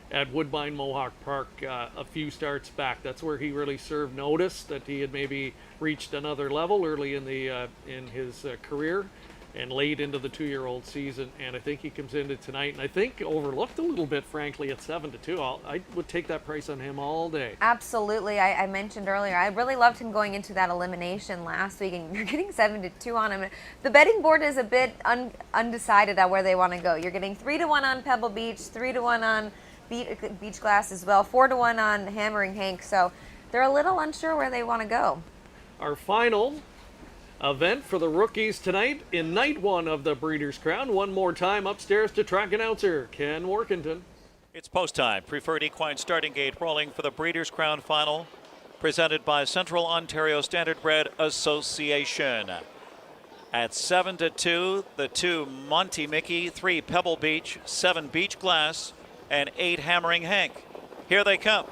at Woodbine Mohawk Park a few starts back. That's where he really served notice that he had maybe reached another level early in his career and late into the 2-year-old season. And I think he comes into tonight, and I think overlooked a little bit, frankly, at 7-2. I would take that price on him all day. Absolutely. I mentioned earlier, I really loved him going into that elimination last week, and you're getting 7-2 on him. The betting board is a bit undecided on where they want to go. You're getting 3-1 on Pebble Beach, 3-1 on Beach Glass as well, 4-1 on Hammering Hank. So they're a little unsure where they want to go. Our final event for the rookies tonight in night 1 of the Breeders' Crown. One more time upstairs to track announcer Ken Workington. It's post time. Preferred Equine starting gate rolling for the Breeders' Crown final, presented by Central Ontario Standardbred Association. At 7-2, the 2 Monty Mickey, 3 Pebble Beach, 7 Beach Glass, and 8 Hammering Hank. Here they come.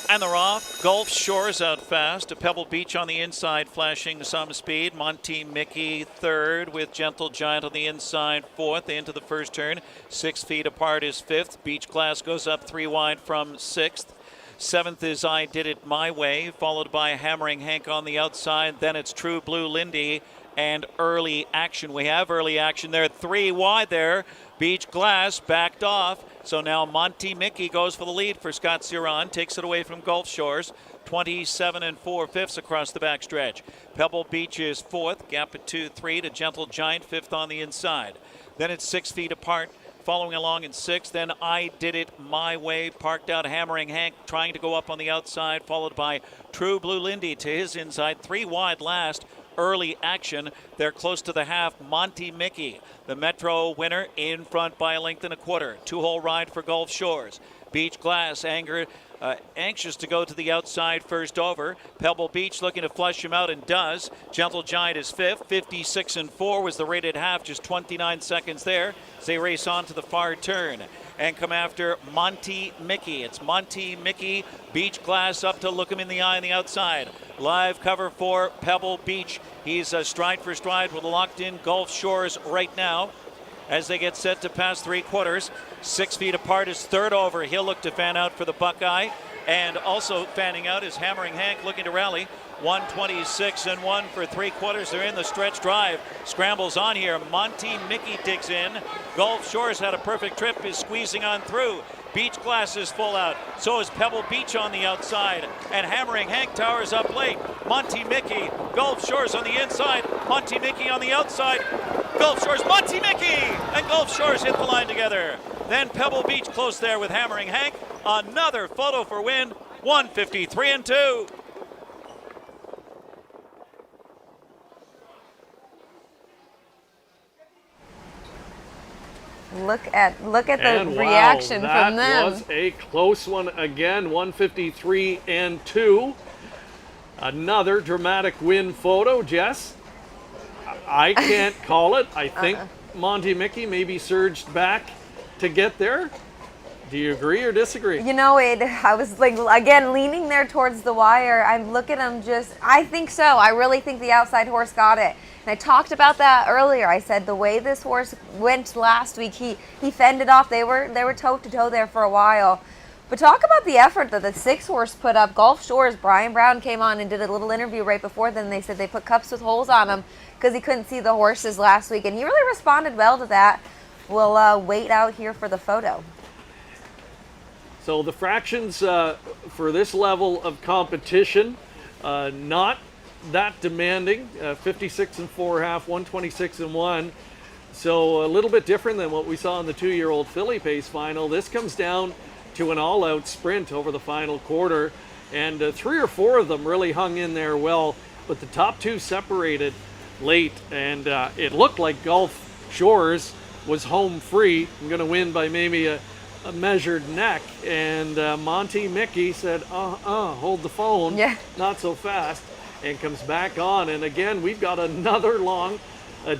And they're off. Gulf Shores out fast. To Pebble Beach on the inside, flashing some speed. Monty Mickey third with Gentle Giant on the inside, fourth into the first turn. 6 feet apart is fifth. Beach Glass goes up 3 wide from sixth. Seventh is I Did It My Way, followed by Hammering Hank on the outside. Then it's True Blue Lindy and early action. We have early action there. 3 wide there. Beach Glass backed off. So now Monty Mickey goes for the lead for Scott Zeron. Takes it away from Gulf Shores. 27 4/5 across the backstretch. Pebble Beach is fourth. Gap at 2-3 to Gentle Giant, fifth on the inside. Then it's 6 feet apart. following along in 6th. Then I Did It My Way, parked out Hammering Hank, trying to go up on the outside, followed by True Blue Lindy to his inside. 3 wide last. Early action. They're close to the half. Monty Mickey, the Metro winner, in front by a length and a quarter. 2-hole ride for Gulf Shores. Beach Glass anxious to go to the outside first over. Pebble Beach looking to flush him out and does. Gentle Giant is 5th. 56-4 was the rated half. Just 29 seconds there as they race on to the far turn and come after Monty Mickey. It's Monty Mickey. Beach Glass up to look him in the eye on the outside. Live cover for Pebble Beach. He's stride for stride with locked in Gulf Shores right now as they get set to pass 3/4. 6 feet apart is third over. He'll look to fan out for the Buckeye. And also fanning out is Hammering Hank, looking to rally. 126-1 for 3/4. They're in the stretch drive. Scrambles on here. Monty Mickey digs in. Gulf Shores had a perfect trip, is squeezing on through. Beach Glass is full out. So is Pebble Beach on the outside. And Hammering Hank towers up late. Monty Mickey. Gulf Shores on the inside. Monty Mickey on the outside. Gulf Shores, Monty Mickey! And Gulf Shores hit the line together. Then Pebble Beach close there with Hammering Hank. Another photo for win. 153-2. Look at the And reaction wow, from them. That was a close one again. 153-2. Another dramatic win photo, Jess. I can't call it. I think Monty Mickey maybe surged back to get there. Do you agree or disagree? You know, I was like, again, leaning there towards the wire. I look at him I think so. I really think the outside horse got it. And I talked about that earlier. I said the way this horse went last week, he fended off. They were toe to toe there for a while. But talk about the effort that the 6 horse put up. Gulf Shores, Brian Brown came on and did a little interview right before then. They said they put cups with holes on him because he couldn't see the horses last week. And he really responded well to that. We'll wait out here for the photo. So the fractions for this level of competition, not that demanding. 56-4 half, 126-1. So a little bit different than what we saw in the 2-year-old filly pace final. This comes down to an all-out sprint over the final quarter, and 3 or 4 of them really hung in there well, but the top 2 separated late, and it looked like Gulf Shores was home free and going to win by maybe a measured neck, and Monty Mickey said, hold the phone, not so fast, and comes back on. And again, we've got another long,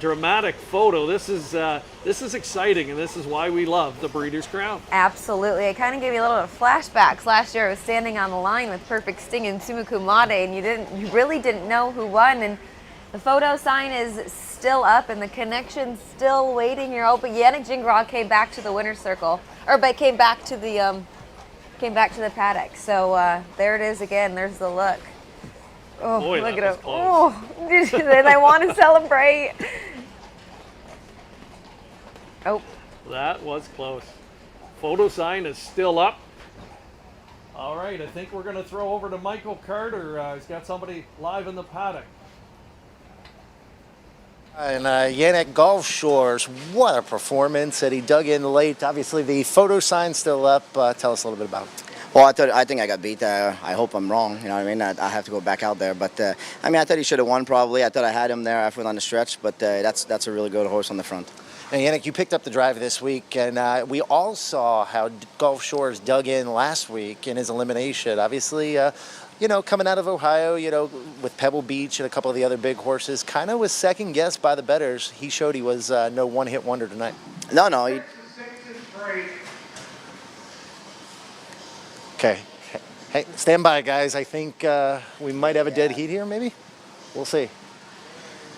dramatic photo. This is exciting, and this is why we love the Breeders' Crown. Absolutely. It kind of gave you a little bit of flashbacks. Last year I was standing on the line with Perfect Sting and Summa Cum Laude, and you really didn't know who won. And the photo sign is still up, and the connection's still waiting here. Oh, but Yannick Gingras came back to the winner's circle, but came back to the paddock. So there it is again. There's the look. Oh, boy, look that at was him. close. Oh, and I want to celebrate. Oh. That was close. Photo sign is still up. All right, I think we're going to throw over to Michael Carter. He's got somebody live in the paddock. And Yannick Gulf Shores, what a performance that he dug in late. Obviously, the photo sign's still up. Tell us a little bit about it. Well, I think I got beat. I hope I'm wrong. You know what I mean? I have to go back out there. But, I mean, I thought he should have won probably. I thought I had him there after on the stretch. But that's a really good horse on the front. And Yannick, you picked up the drive this week. And we all saw how Gulf Shores dug in last week in his elimination. Obviously, coming out of Ohio, with Pebble Beach and a couple of the other big horses, kind of was second-guessed by the bettors. He showed he was no one-hit wonder tonight. No. Okay. Hey, stand by, guys. I think we might have a dead heat here, maybe? We'll see.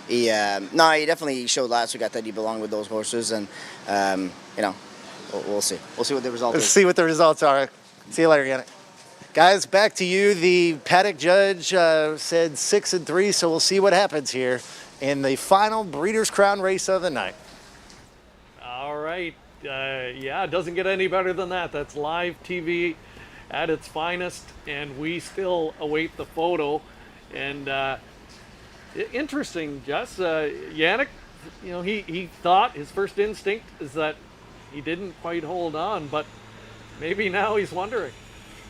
He definitely showed last week. I thought he belonged with those horses, and, we'll see. We'll see what the result is. Let's see what the results are. See you later, Yannick. Guys, back to you. The paddock judge said 6-3, so we'll see what happens here in the final Breeders' Crown race of the night. All right. It doesn't get any better than that. That's live TV at its finest, and we still await the photo. And interesting, Jess. Yannick, he thought his first instinct is that he didn't quite hold on, but maybe now he's wondering.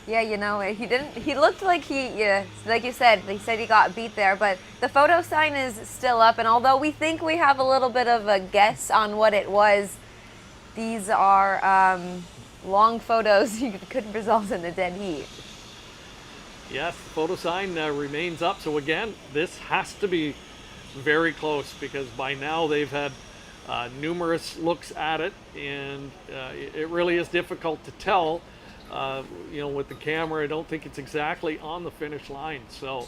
Yeah, you know, he didn't. He looked like like you said, he got beat there, but the photo sign is still up. And although we think we have a little bit of a guess on what it was, these are long photos. You could result in a dead heat. Yes, photo sign remains up. So again, this has to be very close because by now they've had numerous looks at it, and it really is difficult to tell. You know, with the camera, I don't think it's exactly on the finish line. So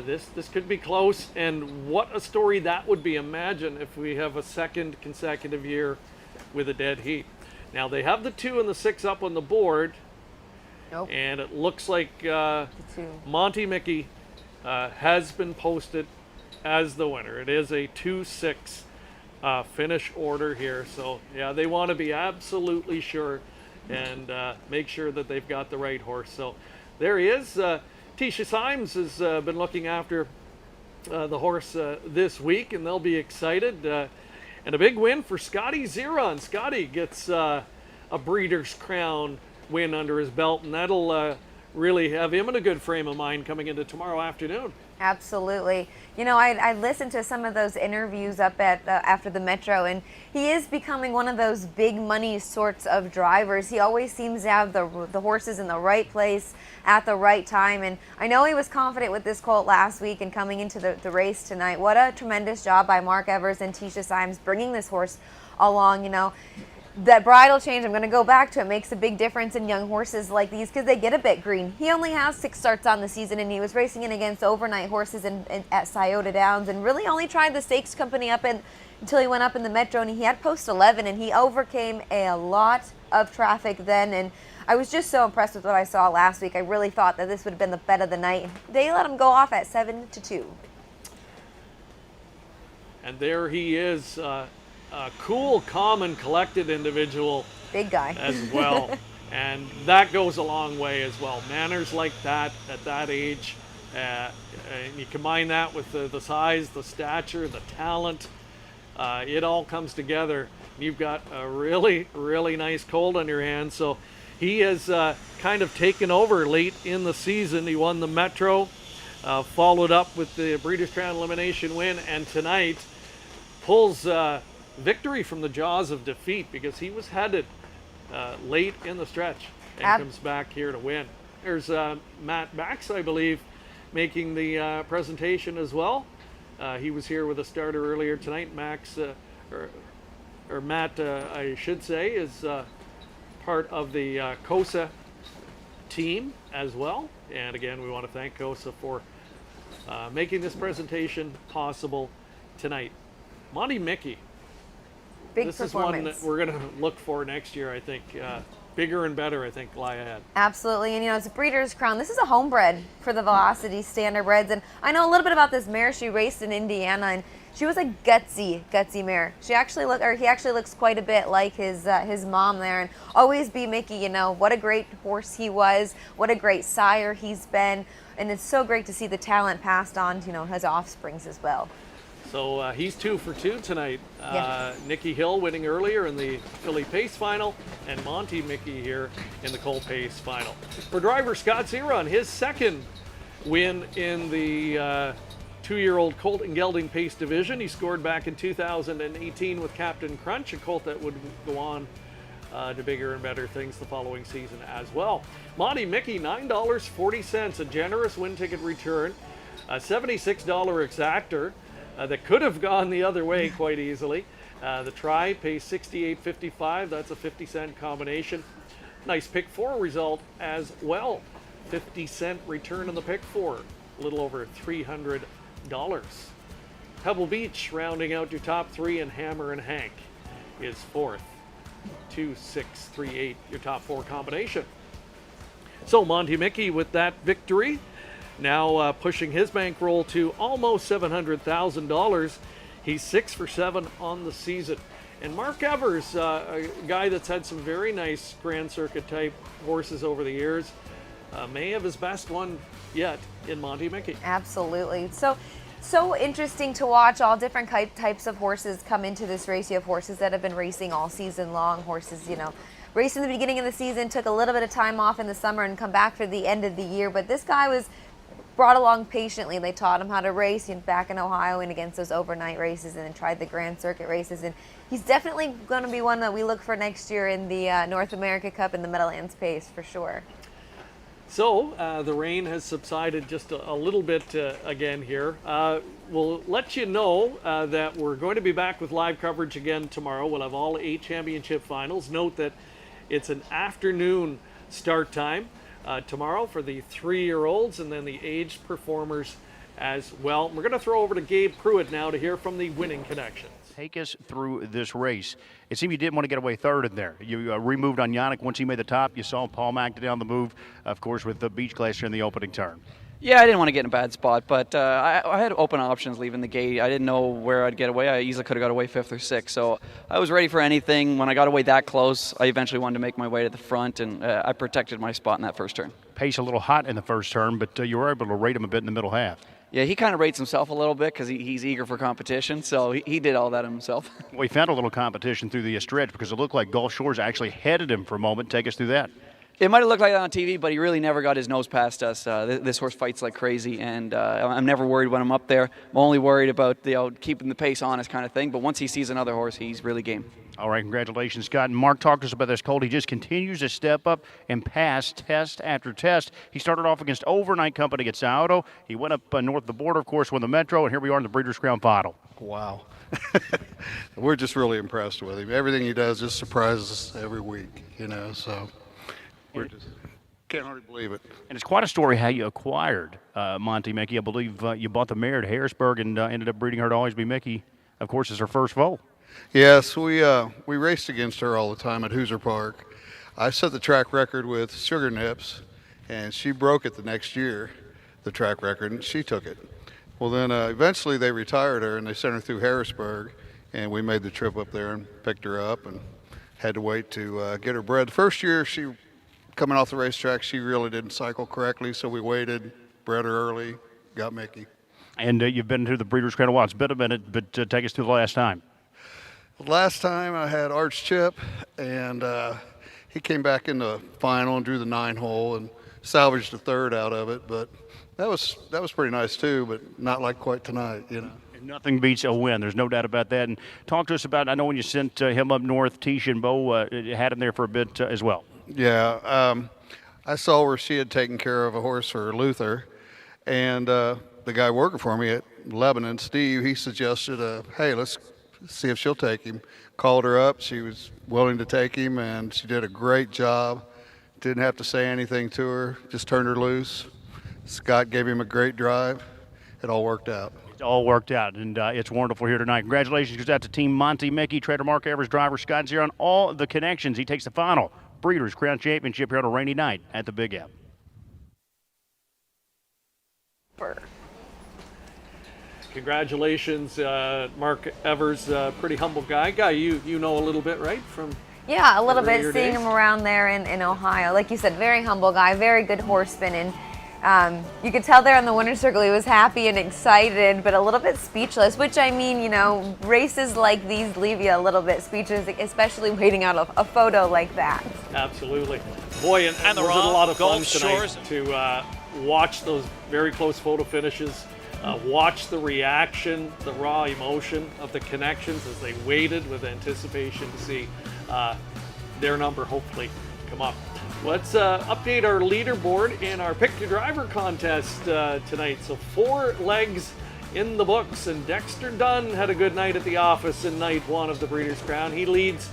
this could be close, and what a story that would be. Imagine if we have a second consecutive year with a dead heat. Now they have the 2 and the 6 up on the board. Nope. And it looks like Monty Mickey has been posted as the winner. It is a 2-6 finish order here. So yeah, they want to be absolutely sure and make sure that they've got the right horse. So there he is. Tisha Symes has been looking after the horse this week, and they'll be excited. And a big win for Scotty Zeron. Scotty gets a Breeders' Crown win under his belt, and that'll really have him in a good frame of mind coming into tomorrow afternoon. Absolutely. You know, I listened to some of those interviews up at after the Metro, and he is becoming one of those big money sorts of drivers. He always seems to have the horses in the right place at the right time, and I know he was confident with this colt last week and coming into the race tonight. What a tremendous job by Mark Evers and Tisha Symes bringing this horse along. You know, that bridle change, I'm going to go back to it, makes a big difference in young horses like these because they get a bit green. He only has 6 starts on the season, and he was racing in against overnight horses at Scioto Downs, and really only tried the stakes company up until he went up in the Metro, and he had post 11, and he overcame a lot of traffic then. And I was just so impressed with what I saw last week. I really thought that this would have been the bet of the night. They let him go off at 7-2. And there he is. A cool, calm, and collected individual. Big guy. As well. And that goes a long way as well. Manners like that at that age. And you combine that with the size, the stature, the talent. It all comes together. You've got a really, really nice colt on your hands. So he has kind of taken over late in the season. He won the Metro, followed up with the Breeders' Crown elimination win, and tonight pulls victory from the jaws of defeat because he was headed late in the stretch and comes back here to win. There's Matt Bax, I believe, making the presentation as well. He was here with a starter earlier tonight. Max, or Matt, I should say, is part of the COSA team as well. And again, we want to thank COSA for making this presentation possible tonight. Monty Mickey. Big this is one that we're going to look for next year, I think. Bigger and better, I think, lie ahead. Absolutely. And, you know, it's a Breeders' Crown. This is a homebred for the Velocity Standardbreds. And I know a little bit about this mare. She raced in Indiana, and she was a gutsy mare. He actually looks quite a bit like his mom there. And always be Mickey, you know, what a great horse he was, what a great sire he's been. And it's so great to see the talent passed on to, you know, his offsprings as well. So he's 2 for 2 tonight. Yes. Nikki Hill winning earlier in the Philly Pace Final, and Monty Mickey here in the Colt Pace Final. For driver Scott Zeron, his second win in the 2-year-old Colt and Gelding Pace division. He scored back in 2018 with Captain Crunch, a colt that would go on to bigger and better things the following season as well. Monty Mickey, $9.40, a generous win ticket return, a $76 exactor. That could have gone the other way quite easily. The try pays $68.55. That's a 50-cent combination. Nice pick 4 result as well. 50-cent return on the pick 4. A little over $300. Pebble Beach rounding out your top 3, and Hammer and Hank is 4th. 2, 6, 3, 8, your top 4 combination. So Monty Mickey with that victory. Now pushing his bankroll to almost $700,000. He's 6 for 7 on the season. And Mark Evers, a guy that's had some very nice Grand Circuit type horses over the years, may have his best one yet in Monty Mickey. Absolutely. So so interesting to watch all different types of horses come into this race. You have horses that have been racing all season long, horses, you know, racing in the beginning of the season, took a little bit of time off in the summer and come back for the end of the year. But this guy was brought along patiently. They taught him how to race back in Ohio and against those overnight races, and then tried the Grand Circuit races. And he's definitely going to be one that we look for next year in the North America Cup and the Meadowlands Pace for sure. So the rain has subsided just a little bit again here. We'll let you know that we're going to be back with live coverage again tomorrow. We'll have all 8 championship finals. Note that it's an afternoon start time tomorrow for the 3-year-olds and then the aged performers as well. We're going to throw over to Gabe Pruitt now to hear from the winning connections. Take us through this race. It seemed you didn't want to get away third in there. You removed on Yannick once he made the top. You saw Paul Mack down the move, of course, with the Beach Glacier in the opening turn. Yeah, I didn't want to get in a bad spot, but I had open options leaving the gate. I didn't know where I'd get away. I easily could have got away 5th or 6th, so I was ready for anything. When I got away that close, I eventually wanted to make my way to the front, and I protected my spot in that first turn. Pace a little hot in the first turn, but you were able to rate him a bit in the middle half. Yeah, he kind of rates himself a little bit because he's eager for competition, so he did all that himself. We found a little competition through the stretch because it looked like Gulf Shores actually headed him for a moment. Take us through that. It might have looked like that on TV, but he really never got his nose past us. This horse fights like crazy, and I'm never worried when I'm up there. I'm only worried about keeping the pace honest kind of thing, but once he sees another horse, he's really game. All right, congratulations, Scott. And Mark talked to us about this colt. He just continues to step up and pass test after test. He started off against Overnight Company at Saudo. He went up north of the border, of course, won the Metro, and here we are in the Breeders' Crown Final. Wow. We're just really impressed with him. Everything he does just surprises us every week, you know, so we're just can't hardly believe it. And it's quite a story how you acquired Monty Mickey. I melieve you bought the mare at Harrisburg and ended up breeding her to Always Be Mickey, of course, as her first foal. Yes, we raced against her all the time at Hoosier Park. I set the track record with Sugar Nips, and she broke it the next year, the track record, and she took it. Well, then eventually they retired her, and they sent her through Harrisburg, and we made the trip up there and picked her up and had to wait to get her bred. The first year, she coming off the racetrack, she really didn't cycle correctly, so we waited, bred her early, got Mickey. And you've been to the Breeders' Crown a while. It's been a minute, but take us through the last time. Last time I had Arch Chip, and he came back in the final and drew the 9-hole and salvaged the 3rd out of it. But that was pretty nice too, but not like quite tonight, you know. And nothing beats a win. There's no doubt about that. And talk to us about. I know when you sent him up north, Tisha and Bo had him there for a bit as well. Yeah, I saw where she had taken care of a horse for Luther, and the guy working for me at Lebanon, Steve, he suggested, hey, let's see if she'll take him. Called her up. She was willing to take him, and she did a great job. Didn't have to say anything to her. Just turned her loose. Scott gave him a great drive. It all worked out. It all worked out, and it's wonderful here tonight. Congratulations goes out to Team Monty Mickey, trader Mark Evers, driver Scott Zero, on all the connections. He takes the final Breeders' Crown Championship here on a rainy night at the Big Apple. Congratulations, Mark Evers, pretty humble guy. You know a little bit, right? From yeah, a little bit, earlier seeing days? him around there in Ohio. Like you said, very humble guy, very good horseman, and you could tell there in the winner's circle he was happy and excited, but a little bit speechless, which I mean, you know, races like these leave you a little bit speechless, especially waiting out a photo like that. Absolutely. Boy, and the was it a raw lot of fun Gulf tonight Shores. to watch those very close photo finishes, watch the reaction, the raw emotion of the connections as they waited with anticipation to see their number hopefully come up. Let's update our leaderboard in our Pick Your Driver contest tonight. So 4 legs in the books, and Dexter Dunn had a good night at the office in night 1 of the Breeders' Crown. He leads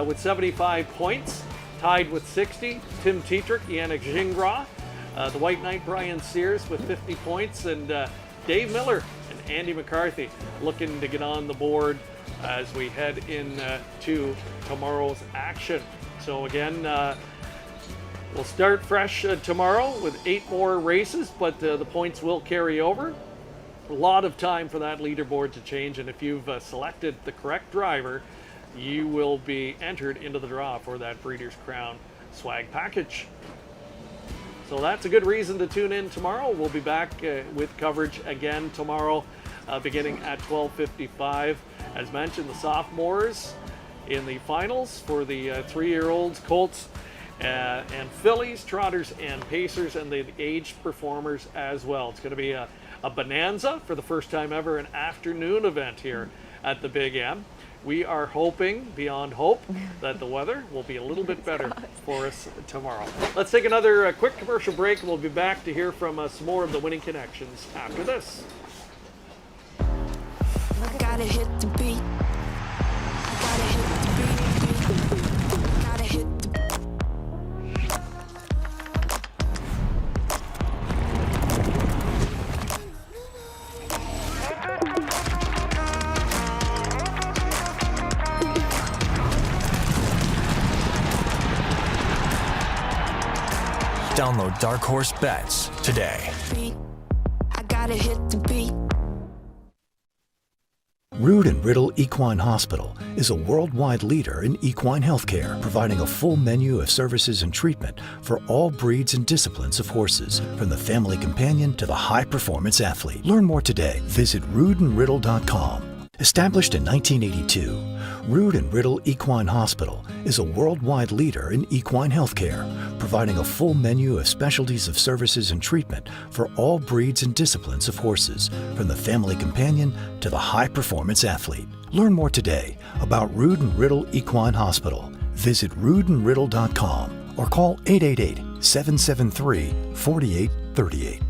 with 75 points, tied with 60. Tim Tetrick, Yannick Gingras, the White Knight Brian Sears with 50 points, and Dave Miller and Andy McCarthy looking to get on the board as we head into tomorrow's action. So again, we'll start fresh tomorrow with 8 more races, but the points will carry over. A lot of time for that leaderboard to change, and if you've selected the correct driver, you will be entered into the draw for that Breeders' Crown swag package. So that's a good reason to tune in tomorrow. We'll be back with coverage again tomorrow beginning at 12:55. As mentioned, the sophomores in the finals for the 3-year-olds, colts, and fillies, trotters, and pacers, and the aged performers as well. It's going to be a bonanza for the first time ever, an afternoon event here at the Big M. We are hoping, beyond hope, that the weather will be a little bit better for us tomorrow. Let's take another quick commercial break, and we'll be back to hear from some more of the winning connections after this. I gotta hit the beat. I gotta hit the beat. Gotta hit the Download Dark Horse Bets today. I gotta hit the beat. Rood and Riddle Equine Hospital is a worldwide leader in equine healthcare, providing a full menu of services and treatment for all breeds and disciplines of horses, from the family companion to the high-performance athlete. Learn more today. Visit roodandriddle.com. Established in 1982, Rood and Riddle Equine Hospital is a worldwide leader in equine healthcare, providing a full menu of specialties of services and treatment for all breeds and disciplines of horses, from the family companion to the high-performance athlete. Learn more today about Rood and Riddle Equine Hospital. Visit roodandriddle.com or call 888-773-4838.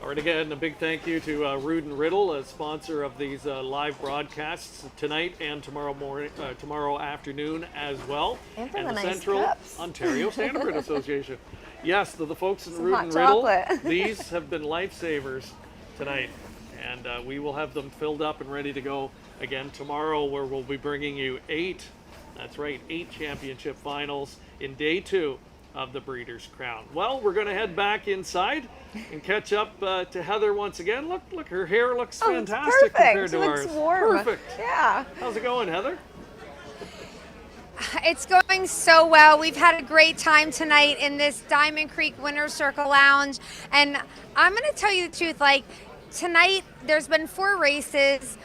All right, again, a big thank you to Rood and Riddle, a sponsor of these live broadcasts tonight and tomorrow afternoon as well. And for and the the nice Central cups. Ontario Standardbred Association. Yes, the folks in Some Rood hot and Riddle, chocolate. these have been lifesavers tonight. And we will have them filled up and ready to go again tomorrow, where we'll be bringing you 8 championship finals in day 2 of the Breeders' Crown. Well, we're going to head back inside and catch up to Heather once again. Look, her hair looks fantastic compared to ours. It looks warm. Perfect. Yeah. How's it going, Heather? It's going so well. We've had a great time tonight in this Diamond Creek Winner's Circle Lounge. And I'm going to tell you the truth, like tonight there's been 4 races.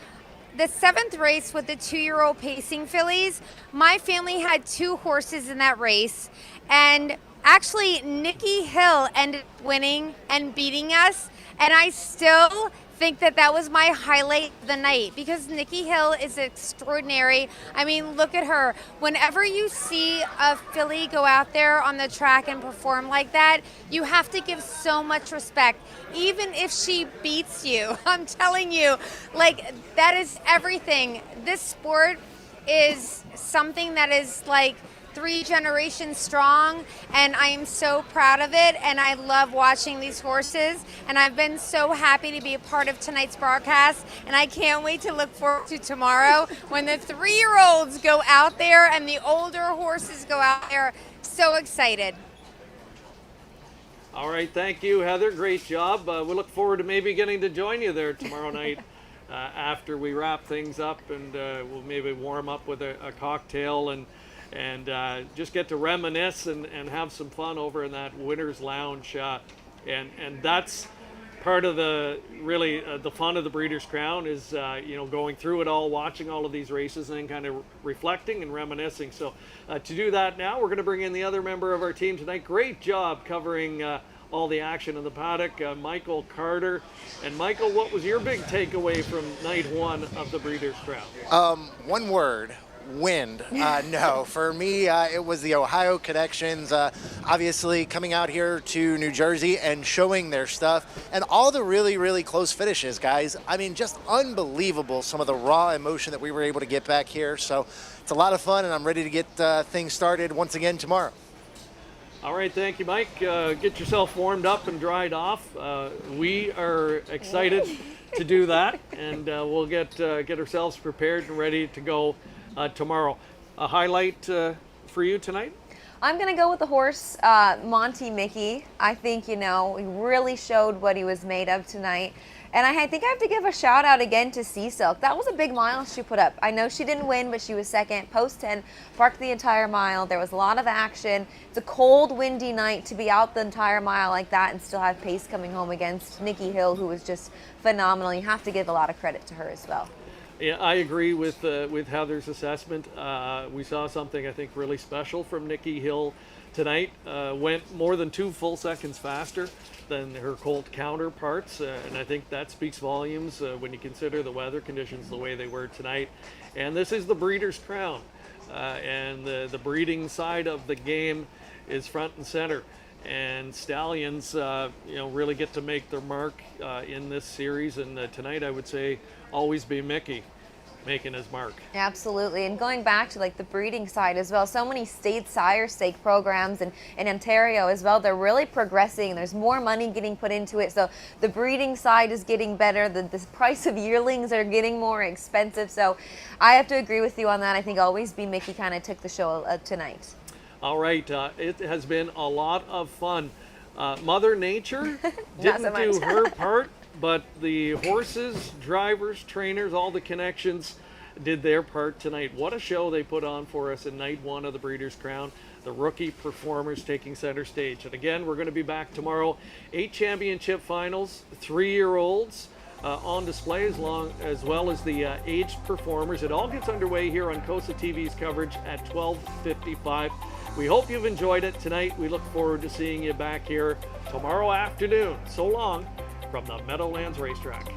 The 7th race with the 2-year-old pacing fillies, my family had 2 horses in that race. And actually, Nikki Hill ended up winning and beating us. And I still think that that was my highlight of the night, because Nikki Hill is extraordinary. I mean, look at her. Whenever you see a filly go out there on the track and perform like that, you have to give so much respect, even if she beats you. I'm telling you, like, that is everything. This sport is something that is like 3 generations strong, and I am so proud of it, and I love watching these horses, and I've been so happy to be a part of tonight's broadcast, and I can't wait to look forward to tomorrow when the 3-year-olds go out there and the older horses go out there. So excited. All right, thank you, Heather. Great job. We look forward to maybe getting to join you there tomorrow night after we wrap things up, and we'll maybe warm up with a cocktail and just get to reminisce and have some fun over in that Winner's Lounge. And that's part of the fun of the Breeders' Crown is, going through it all, watching all of these races, and then kind of reflecting and reminiscing. So to do that now, we're going to bring in the other member of our team tonight. Great job covering all the action in the paddock, Michael Carter. And Michael, what was your big takeaway from night 1 of the Breeders' Crown? One word. Wind. No, for me, it was the Ohio connections, obviously coming out here to New Jersey and showing their stuff, and all the really, really close finishes, guys. I mean, just unbelievable, some of the raw emotion that we were able to get back here. So it's a lot of fun, and I'm ready to get things started once again tomorrow. All right, thank you, Mike. Get yourself warmed up and dried off. We are excited to do that, and we'll get ourselves prepared and ready to go tomorrow. A highlight for you tonight? I'm going to go with the horse, Monty Mickey. I think, he really showed what he was made of tonight. And I think I have to give a shout out again to Sea Silk. That was a big mile she put up. I know she didn't win, but she was second, post 10, parked the entire mile. There was a lot of action. It's a cold, windy night to be out the entire mile like that and still have pace coming home against Nikki Hill, who was just phenomenal. You have to give a lot of credit to her as well. Yeah, I agree with Heather's assessment. We saw something I think really special from Nikki Hill tonight. Went more than 2 full seconds faster than her colt counterparts, and I think that speaks volumes when you consider the weather conditions the way they were tonight. And this is the Breeders' Crown, and the breeding side of the game is front and center. And stallions, really get to make their mark in this series. And tonight, I would say, always be Mickey making his mark. Absolutely. And going back to like the breeding side as well, so many state sire stake programs in Ontario as well, they're really progressing. There's more money getting put into it. So the breeding side is getting better. The price of yearlings are getting more expensive. So I have to agree with you on that. I think Always Be Mickey kind of took the show tonight. All right. It has been a lot of fun. Mother Nature didn't do her part, but the horses, drivers, trainers, all the connections did their part tonight. What a show they put on for us in night 1 of the Breeders' Crown. The rookie performers taking center stage. And again, we're going to be back tomorrow. 8 championship finals, 3-year-olds on display, as well as the aged performers. It all gets underway here on COSA-TV's coverage at 12:55. We hope you've enjoyed it tonight. We look forward to seeing you back here tomorrow afternoon. So long from the Meadowlands Racetrack.